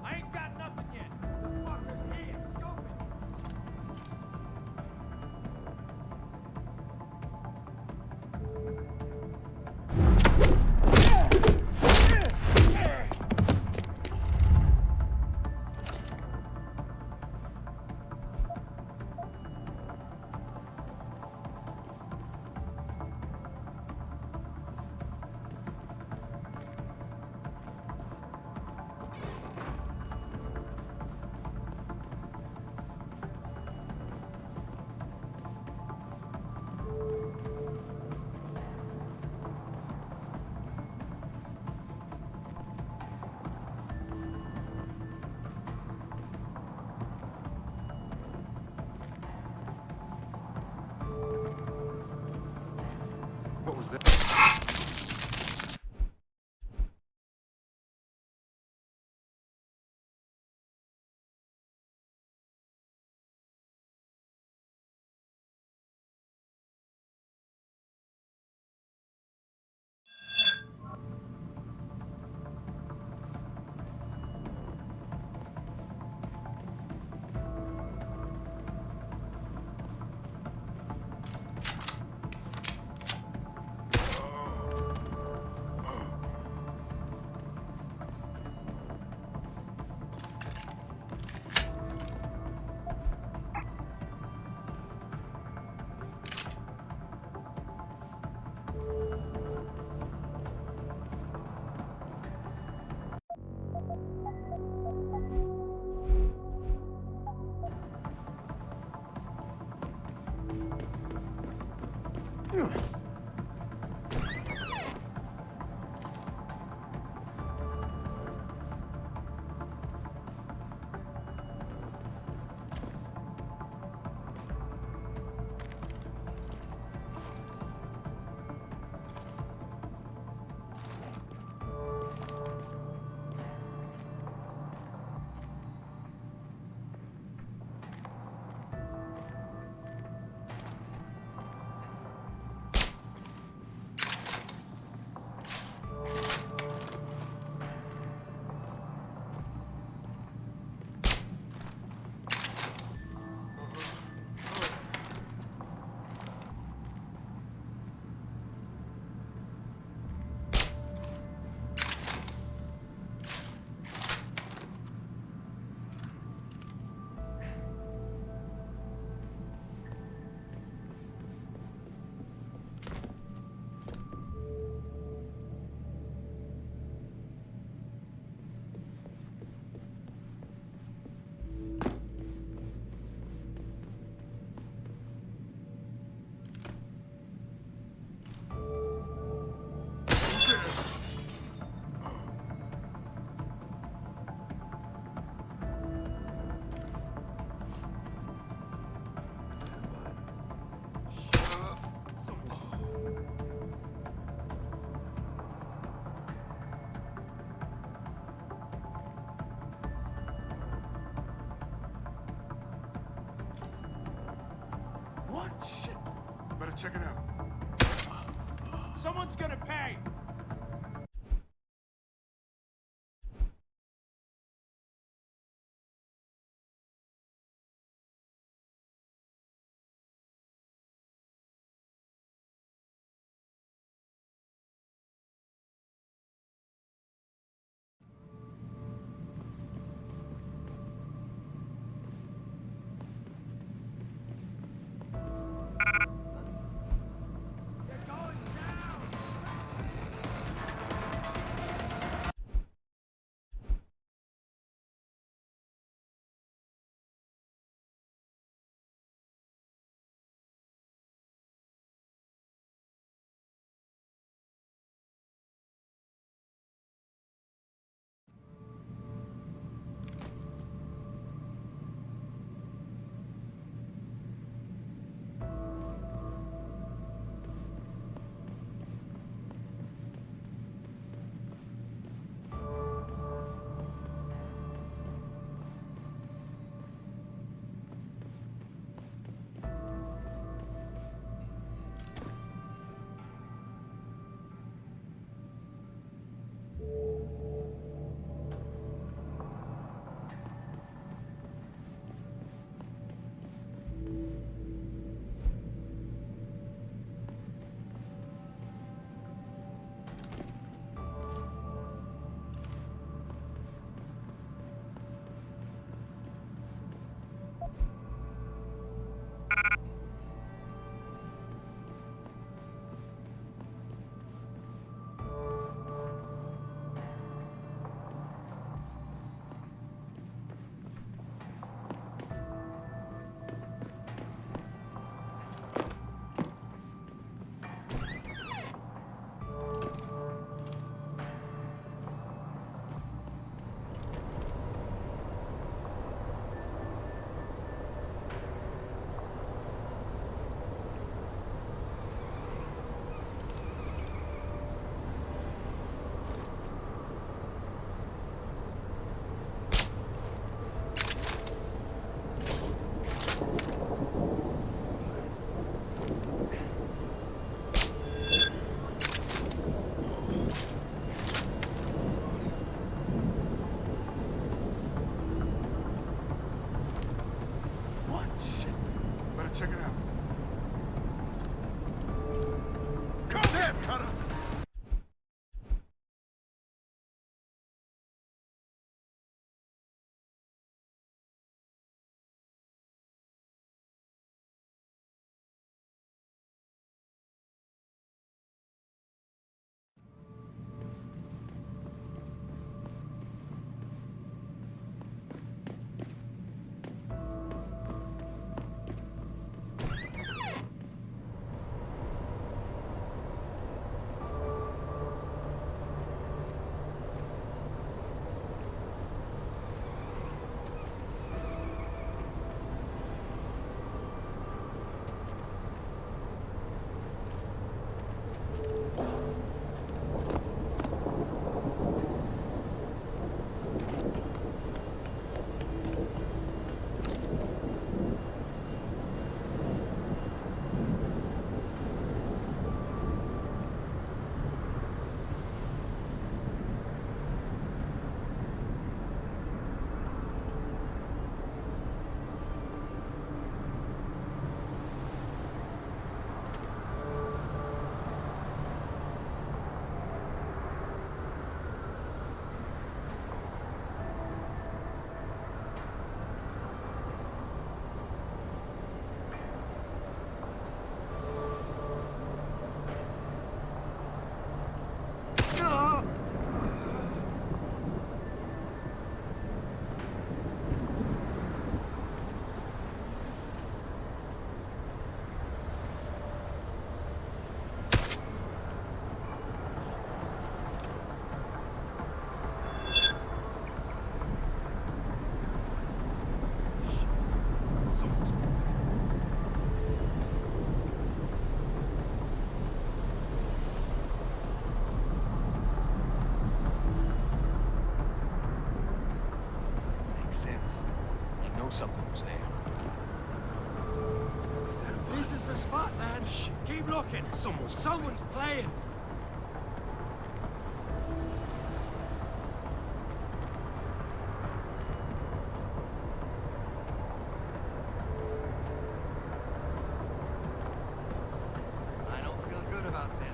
I ain't got nothing yet. The fucker's here. Scope it. What was that? check it out. Someone's gonna pay! Check it out. Cutter! Something was there. This is the spot, man. Keep Keep looking. Someone's playing. I don't feel good about this.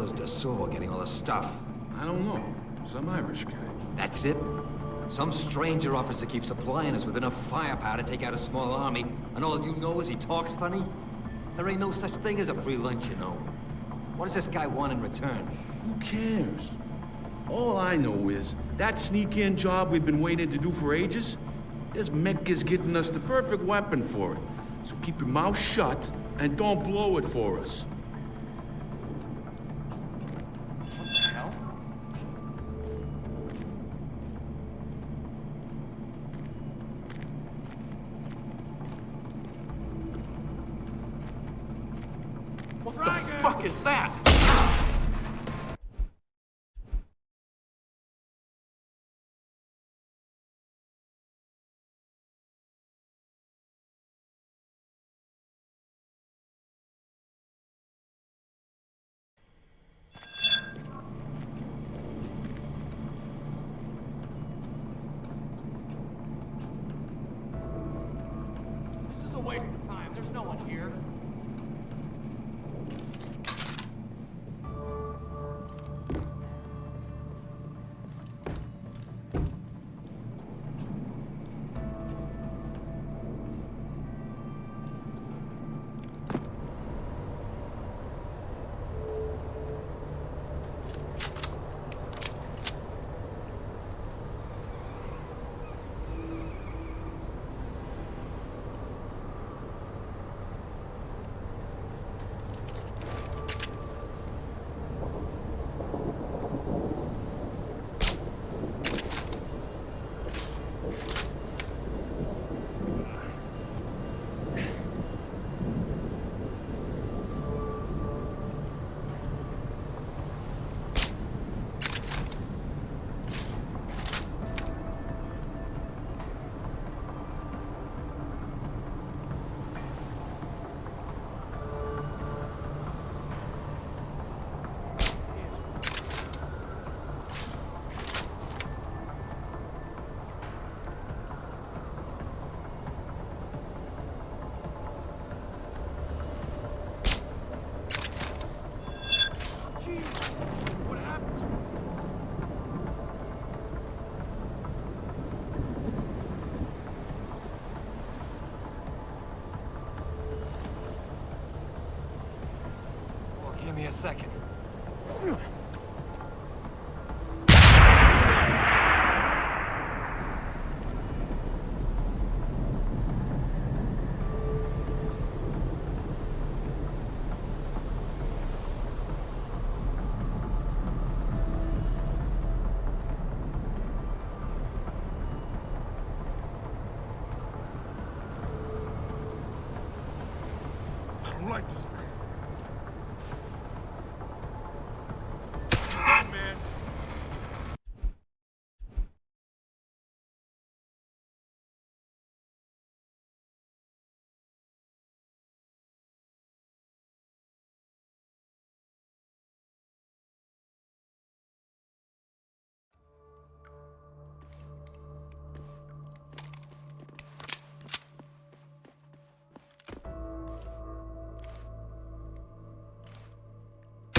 hell is Dessau getting all the stuff? I don't know. Some Irish guy. That's it? Some stranger officer keeps supplying us with enough firepower to take out a small army, and all you know is he talks funny? There ain't no such thing as a free lunch, you know. What does this guy want in return? Who cares? All I know is, that sneak-in job we've been waiting to do for ages, this mech is getting us the perfect weapon for it. So keep your mouth shut, and don't blow it for us. What the hell? What the fuck is that? This is a waste of time. There's no one here. Give me a second. I don't like this, man.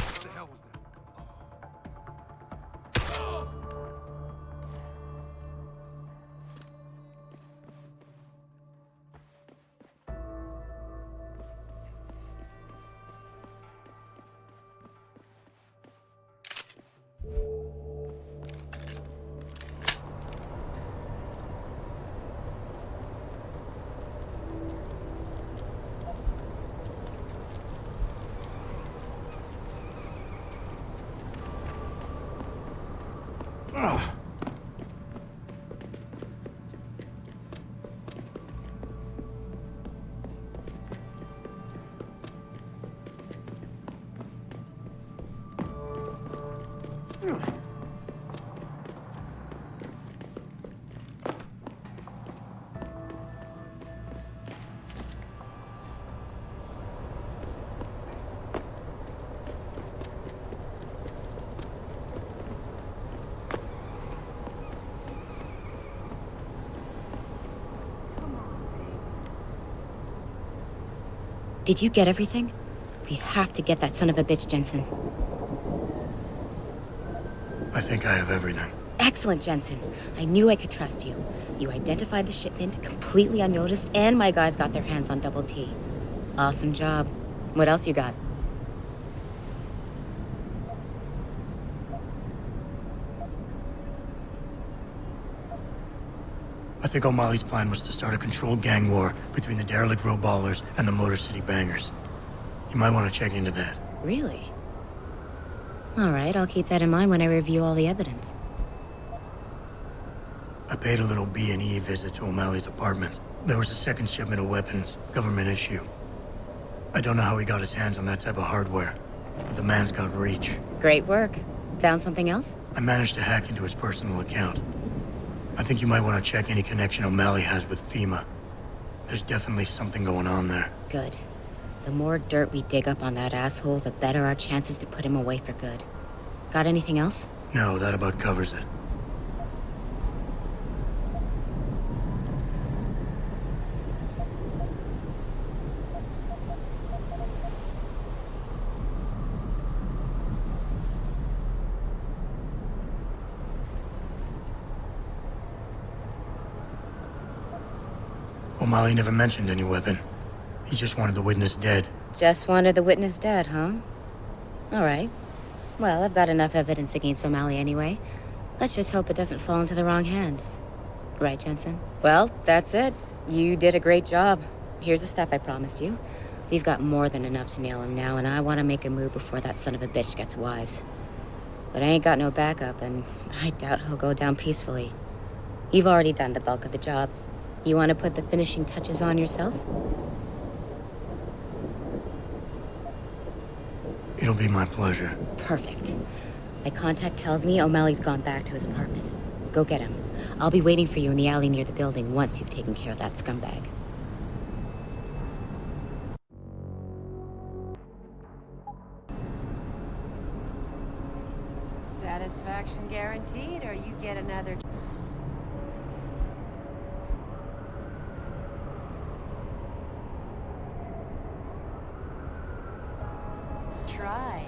What the hell was that? Did you get everything? We have to get that son of a bitch, Jensen. I think I have everything. Excellent, Jensen. I knew I could trust you. You identified the shipment completely unnoticed, and my guys got their hands on Double T. Awesome job. What else you got? I think O'Malley's plan was to start a controlled gang war between the derelict road ballers and the Motor City bangers. You might want to check into that. Really? All right, I'll keep that in mind when I review all the evidence. I paid a little B&E visit to O'Malley's apartment. There was a second shipment of weapons, government issue. I don't know how he got his hands on that type of hardware, but the man's got reach. Great work. Found something else? I managed to hack into his personal account. I think you might want to check any connection O'Malley has with FEMA. There's definitely something going on there. Good. The more dirt we dig up on that asshole, the better our chances to put him away for good. Got anything else? No, that about covers it. O'Malley never mentioned any weapon. He just wanted the witness dead. Just wanted the witness dead, huh? All right. Well, I've got enough evidence against O'Malley anyway. Let's just hope it doesn't fall into the wrong hands. Right, Jensen? Well, that's it. You did a great job. Here's the stuff I promised you. We've got more than enough to nail him now, and I want to make a move before that son of a bitch gets wise. But I ain't got no backup, and I doubt he'll go down peacefully. You've already done the bulk of the job. You want to put the finishing touches on yourself? It'll be my pleasure. Perfect. My contact tells me O'Malley's gone back to his apartment. Go get him. I'll be waiting for you in the alley near the building once you've taken care of that scumbag. Satisfaction guaranteed, or you get another... Try.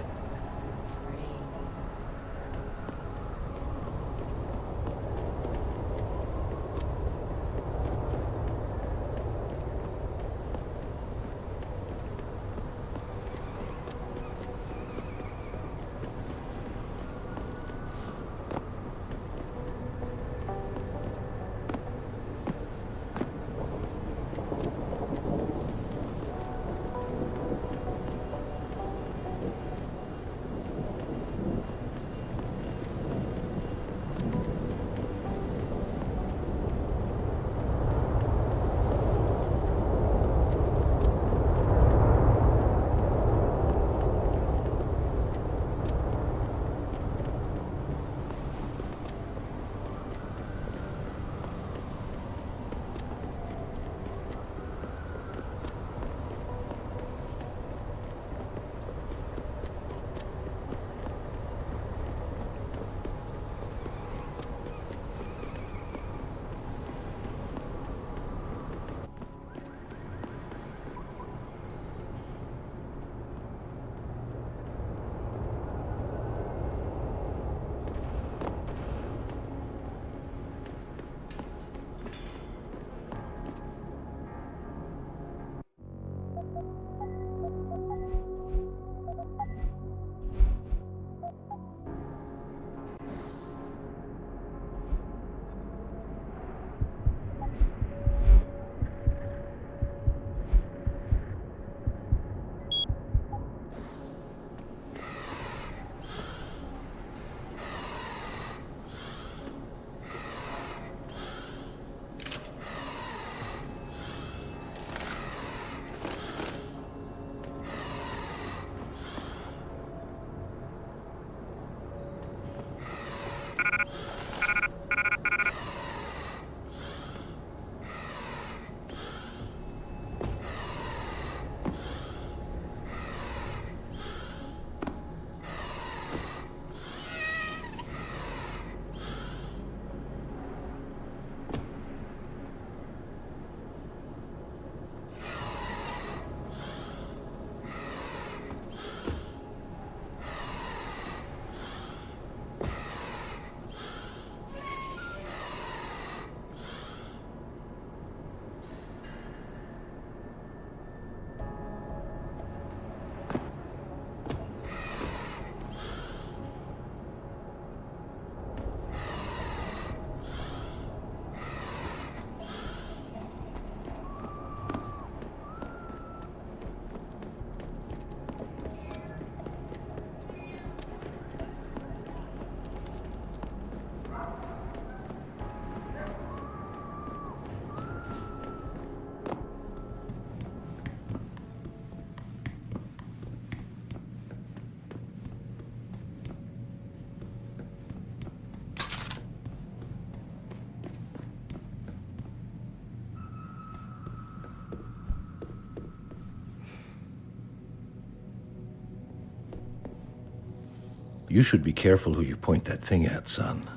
You should be careful who you point that thing at, son.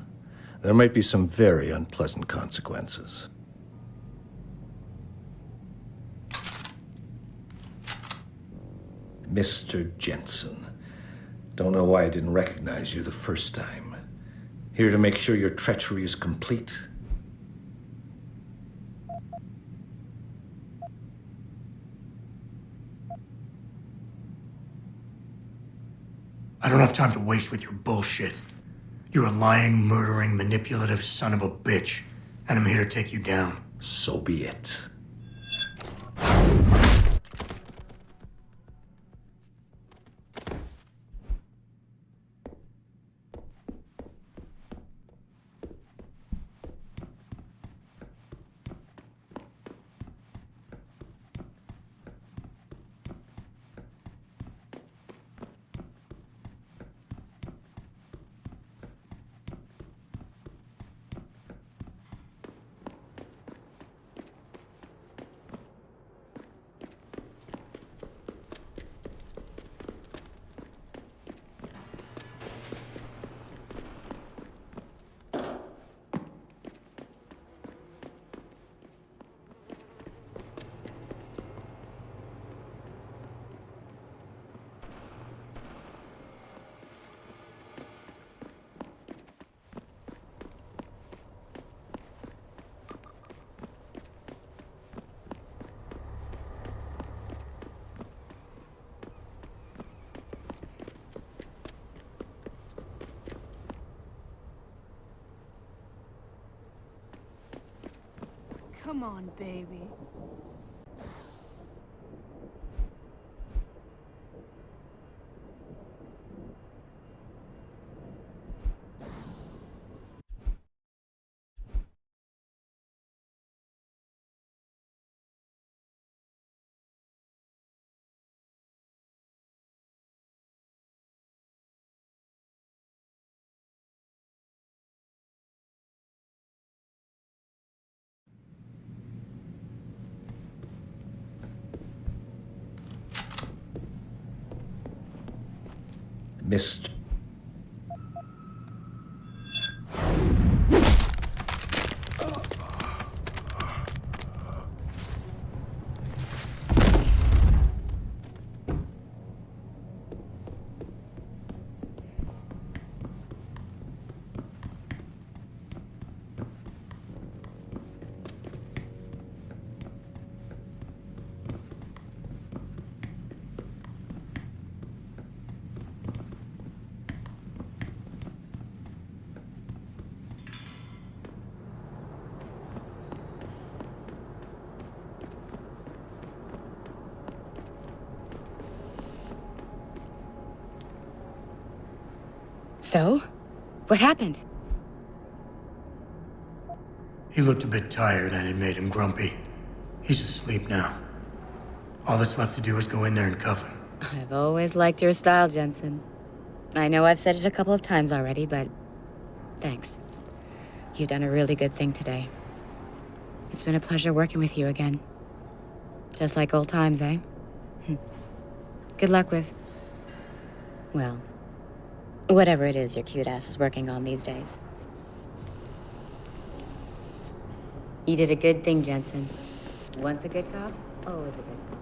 There might be some very unpleasant consequences. Mr. Jensen. Don't know why I didn't recognize you the first time. Here to make sure your treachery is complete. I don't have time to waste with your bullshit. You're a lying, murdering, manipulative son of a bitch, and I'm here to take you down. So be it. Come on, baby. Mr. So? What happened? He looked a bit tired and it made him grumpy. He's asleep now. All that's left to do is go in there and cuff him. I've always liked your style, Jensen. I know I've said it a couple of times already, but thanks. You've done a really good thing today. It's been a pleasure working with you again. Just like old times, eh? Good luck with... well, whatever it is your cute ass is working on these days. You did a good thing, Jensen. Once a good cop, always a good cop.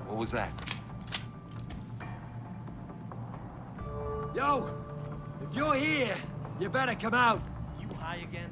What was that? Yo! If you're here, you better come out. You high again?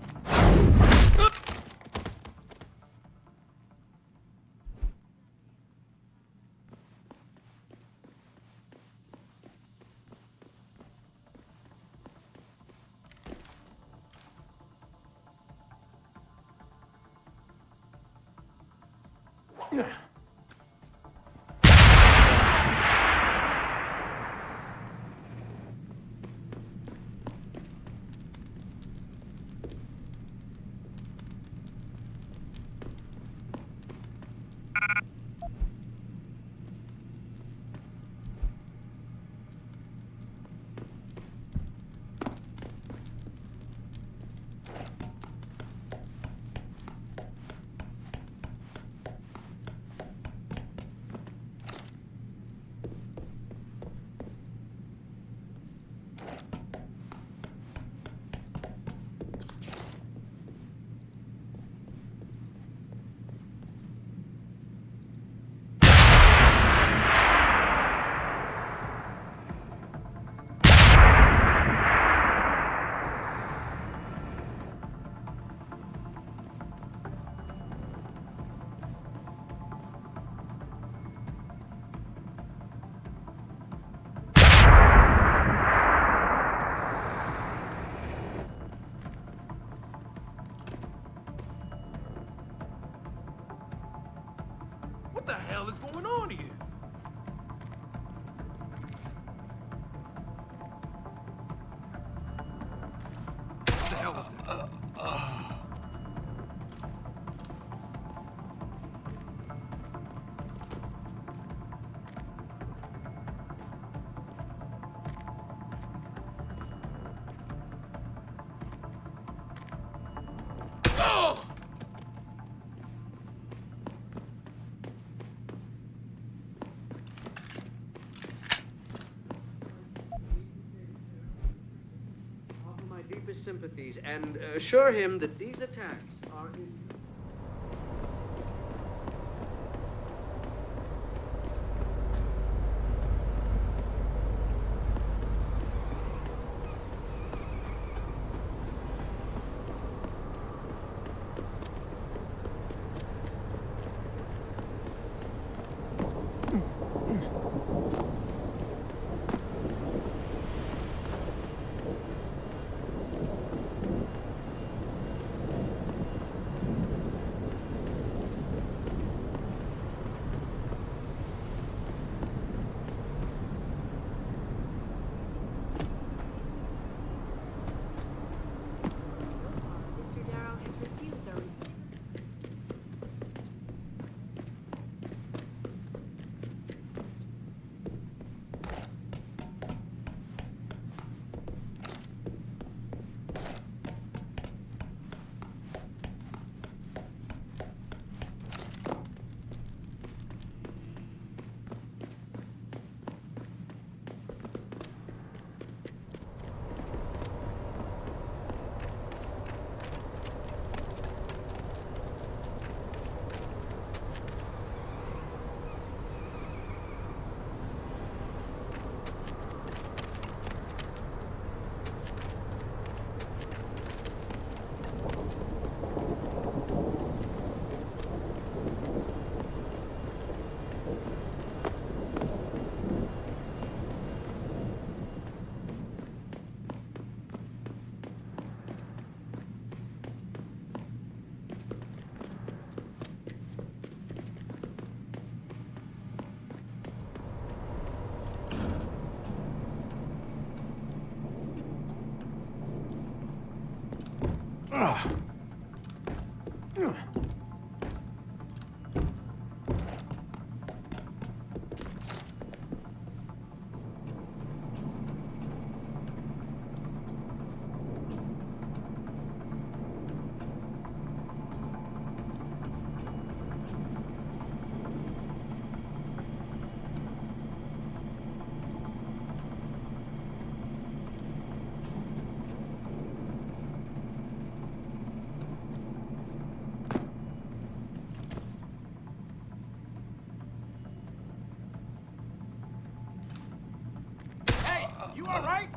What the hell is going on here? What the hell was that? Oh! Offer my deepest sympathies and assure him that these attacks are in... Hey, you all right?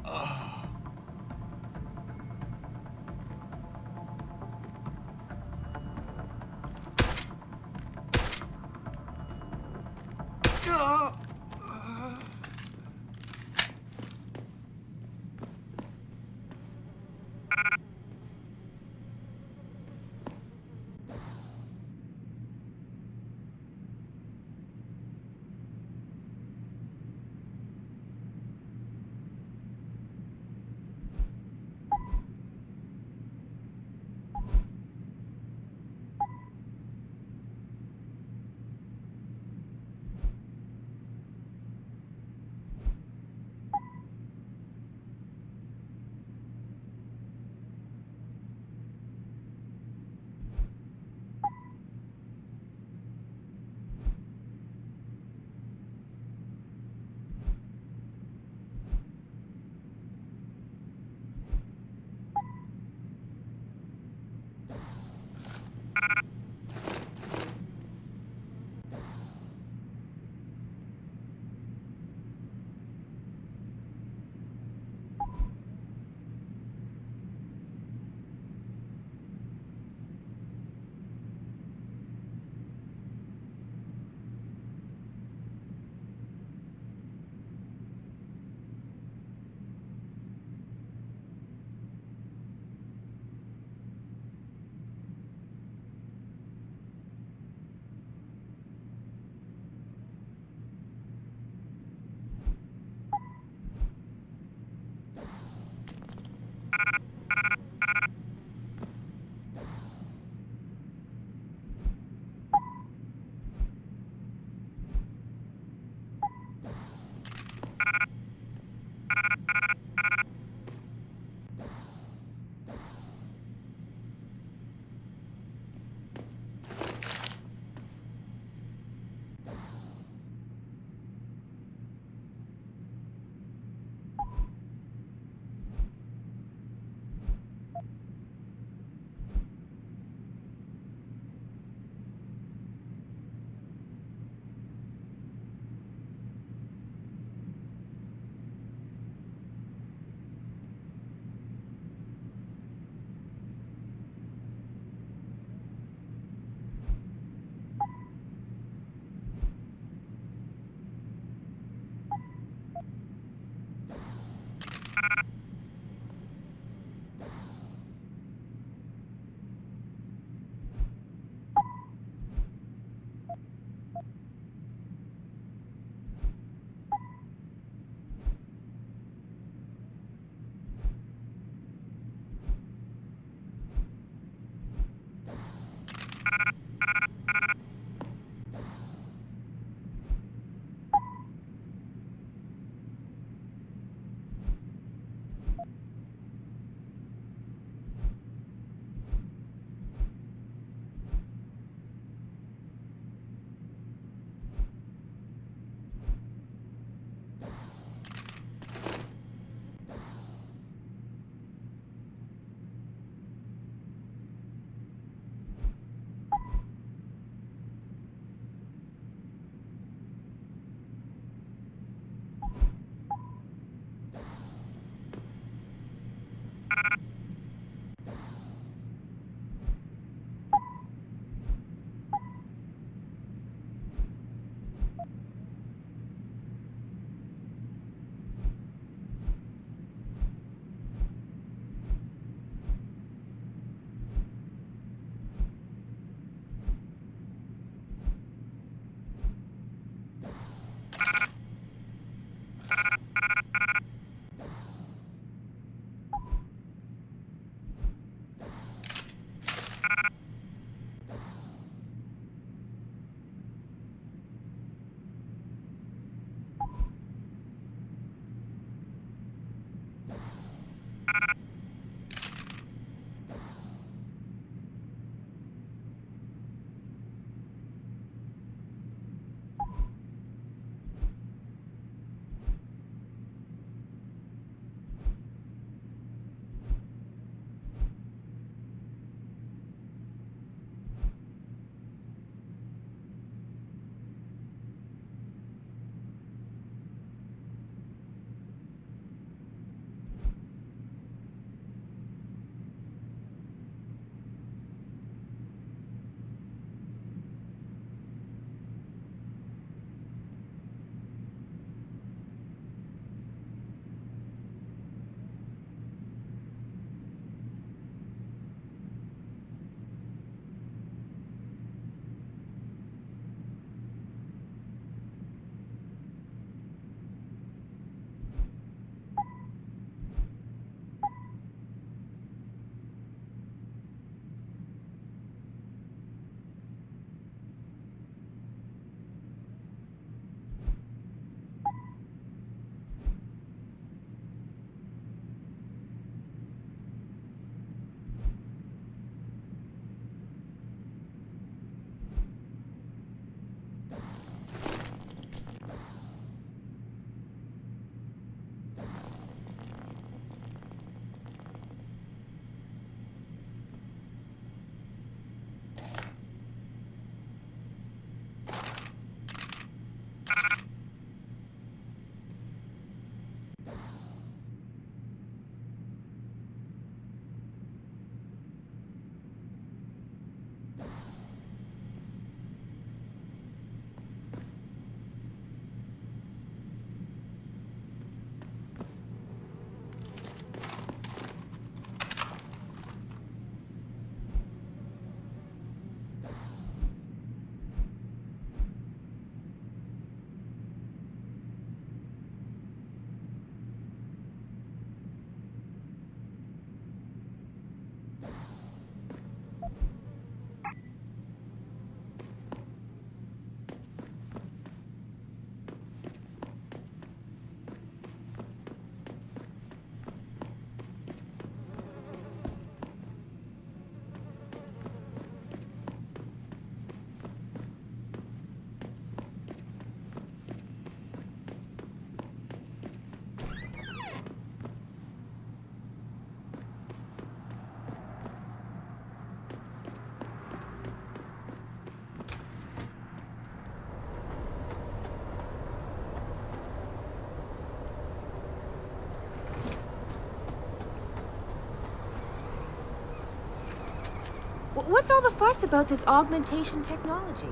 What's all the fuss about this augmentation technology?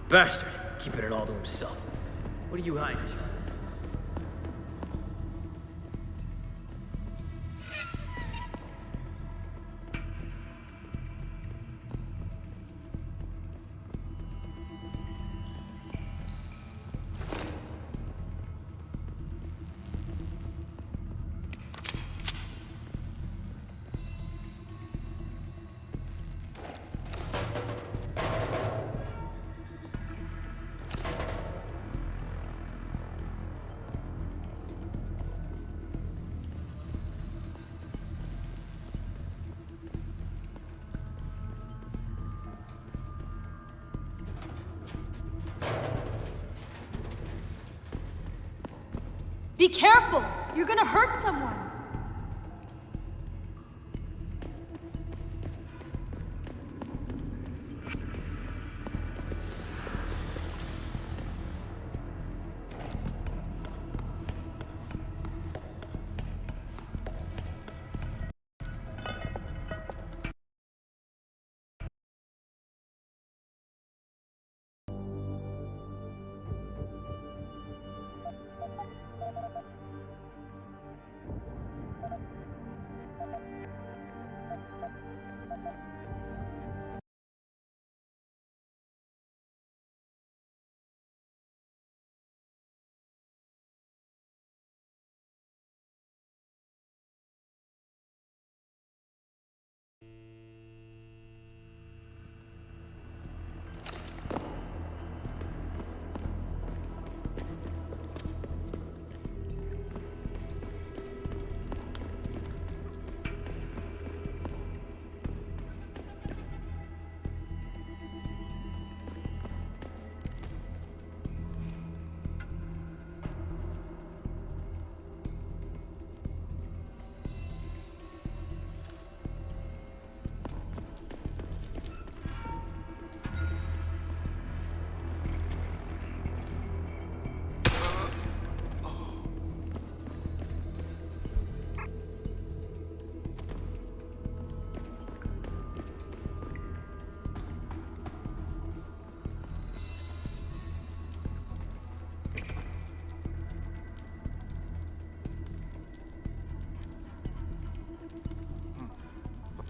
Bastard. Keeping it all to himself. What are you hiding, John? Be careful! You're gonna hurt someone!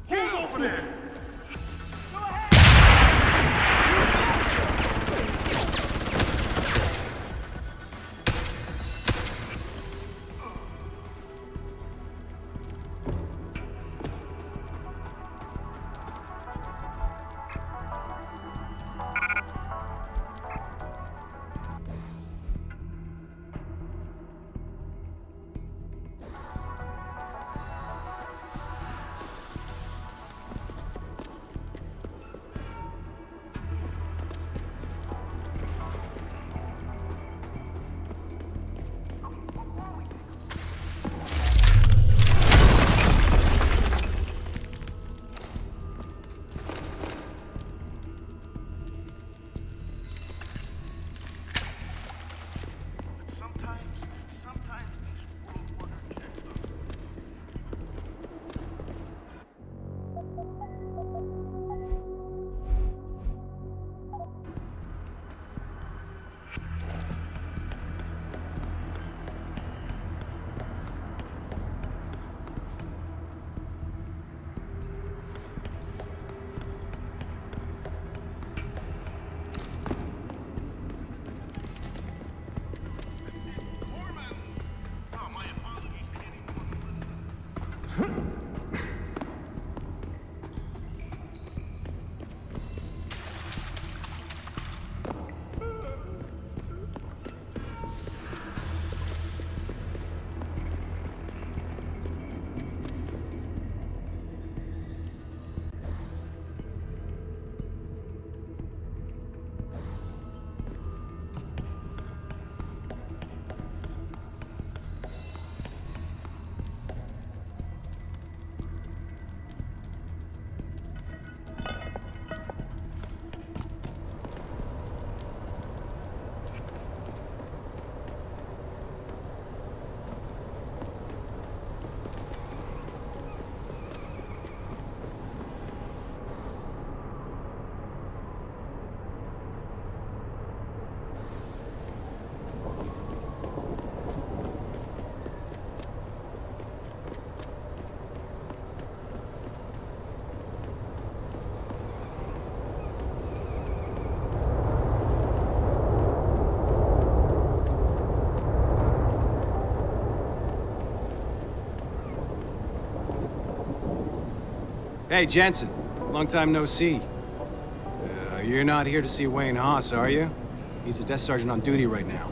Who's over there? Hey, Jensen. Long time no see. You're not here to see Wayne Haas, are you? He's a desk sergeant on duty right now.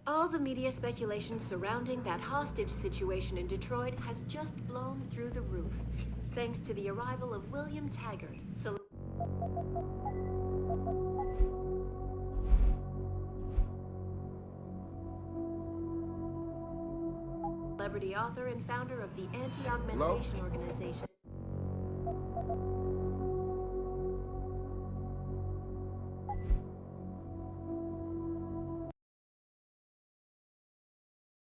All the media speculation surrounding that hostage situation in Detroit has just blown through the roof, thanks to the arrival of William Taggart, celebrity author and founder of the anti-augmentation organization.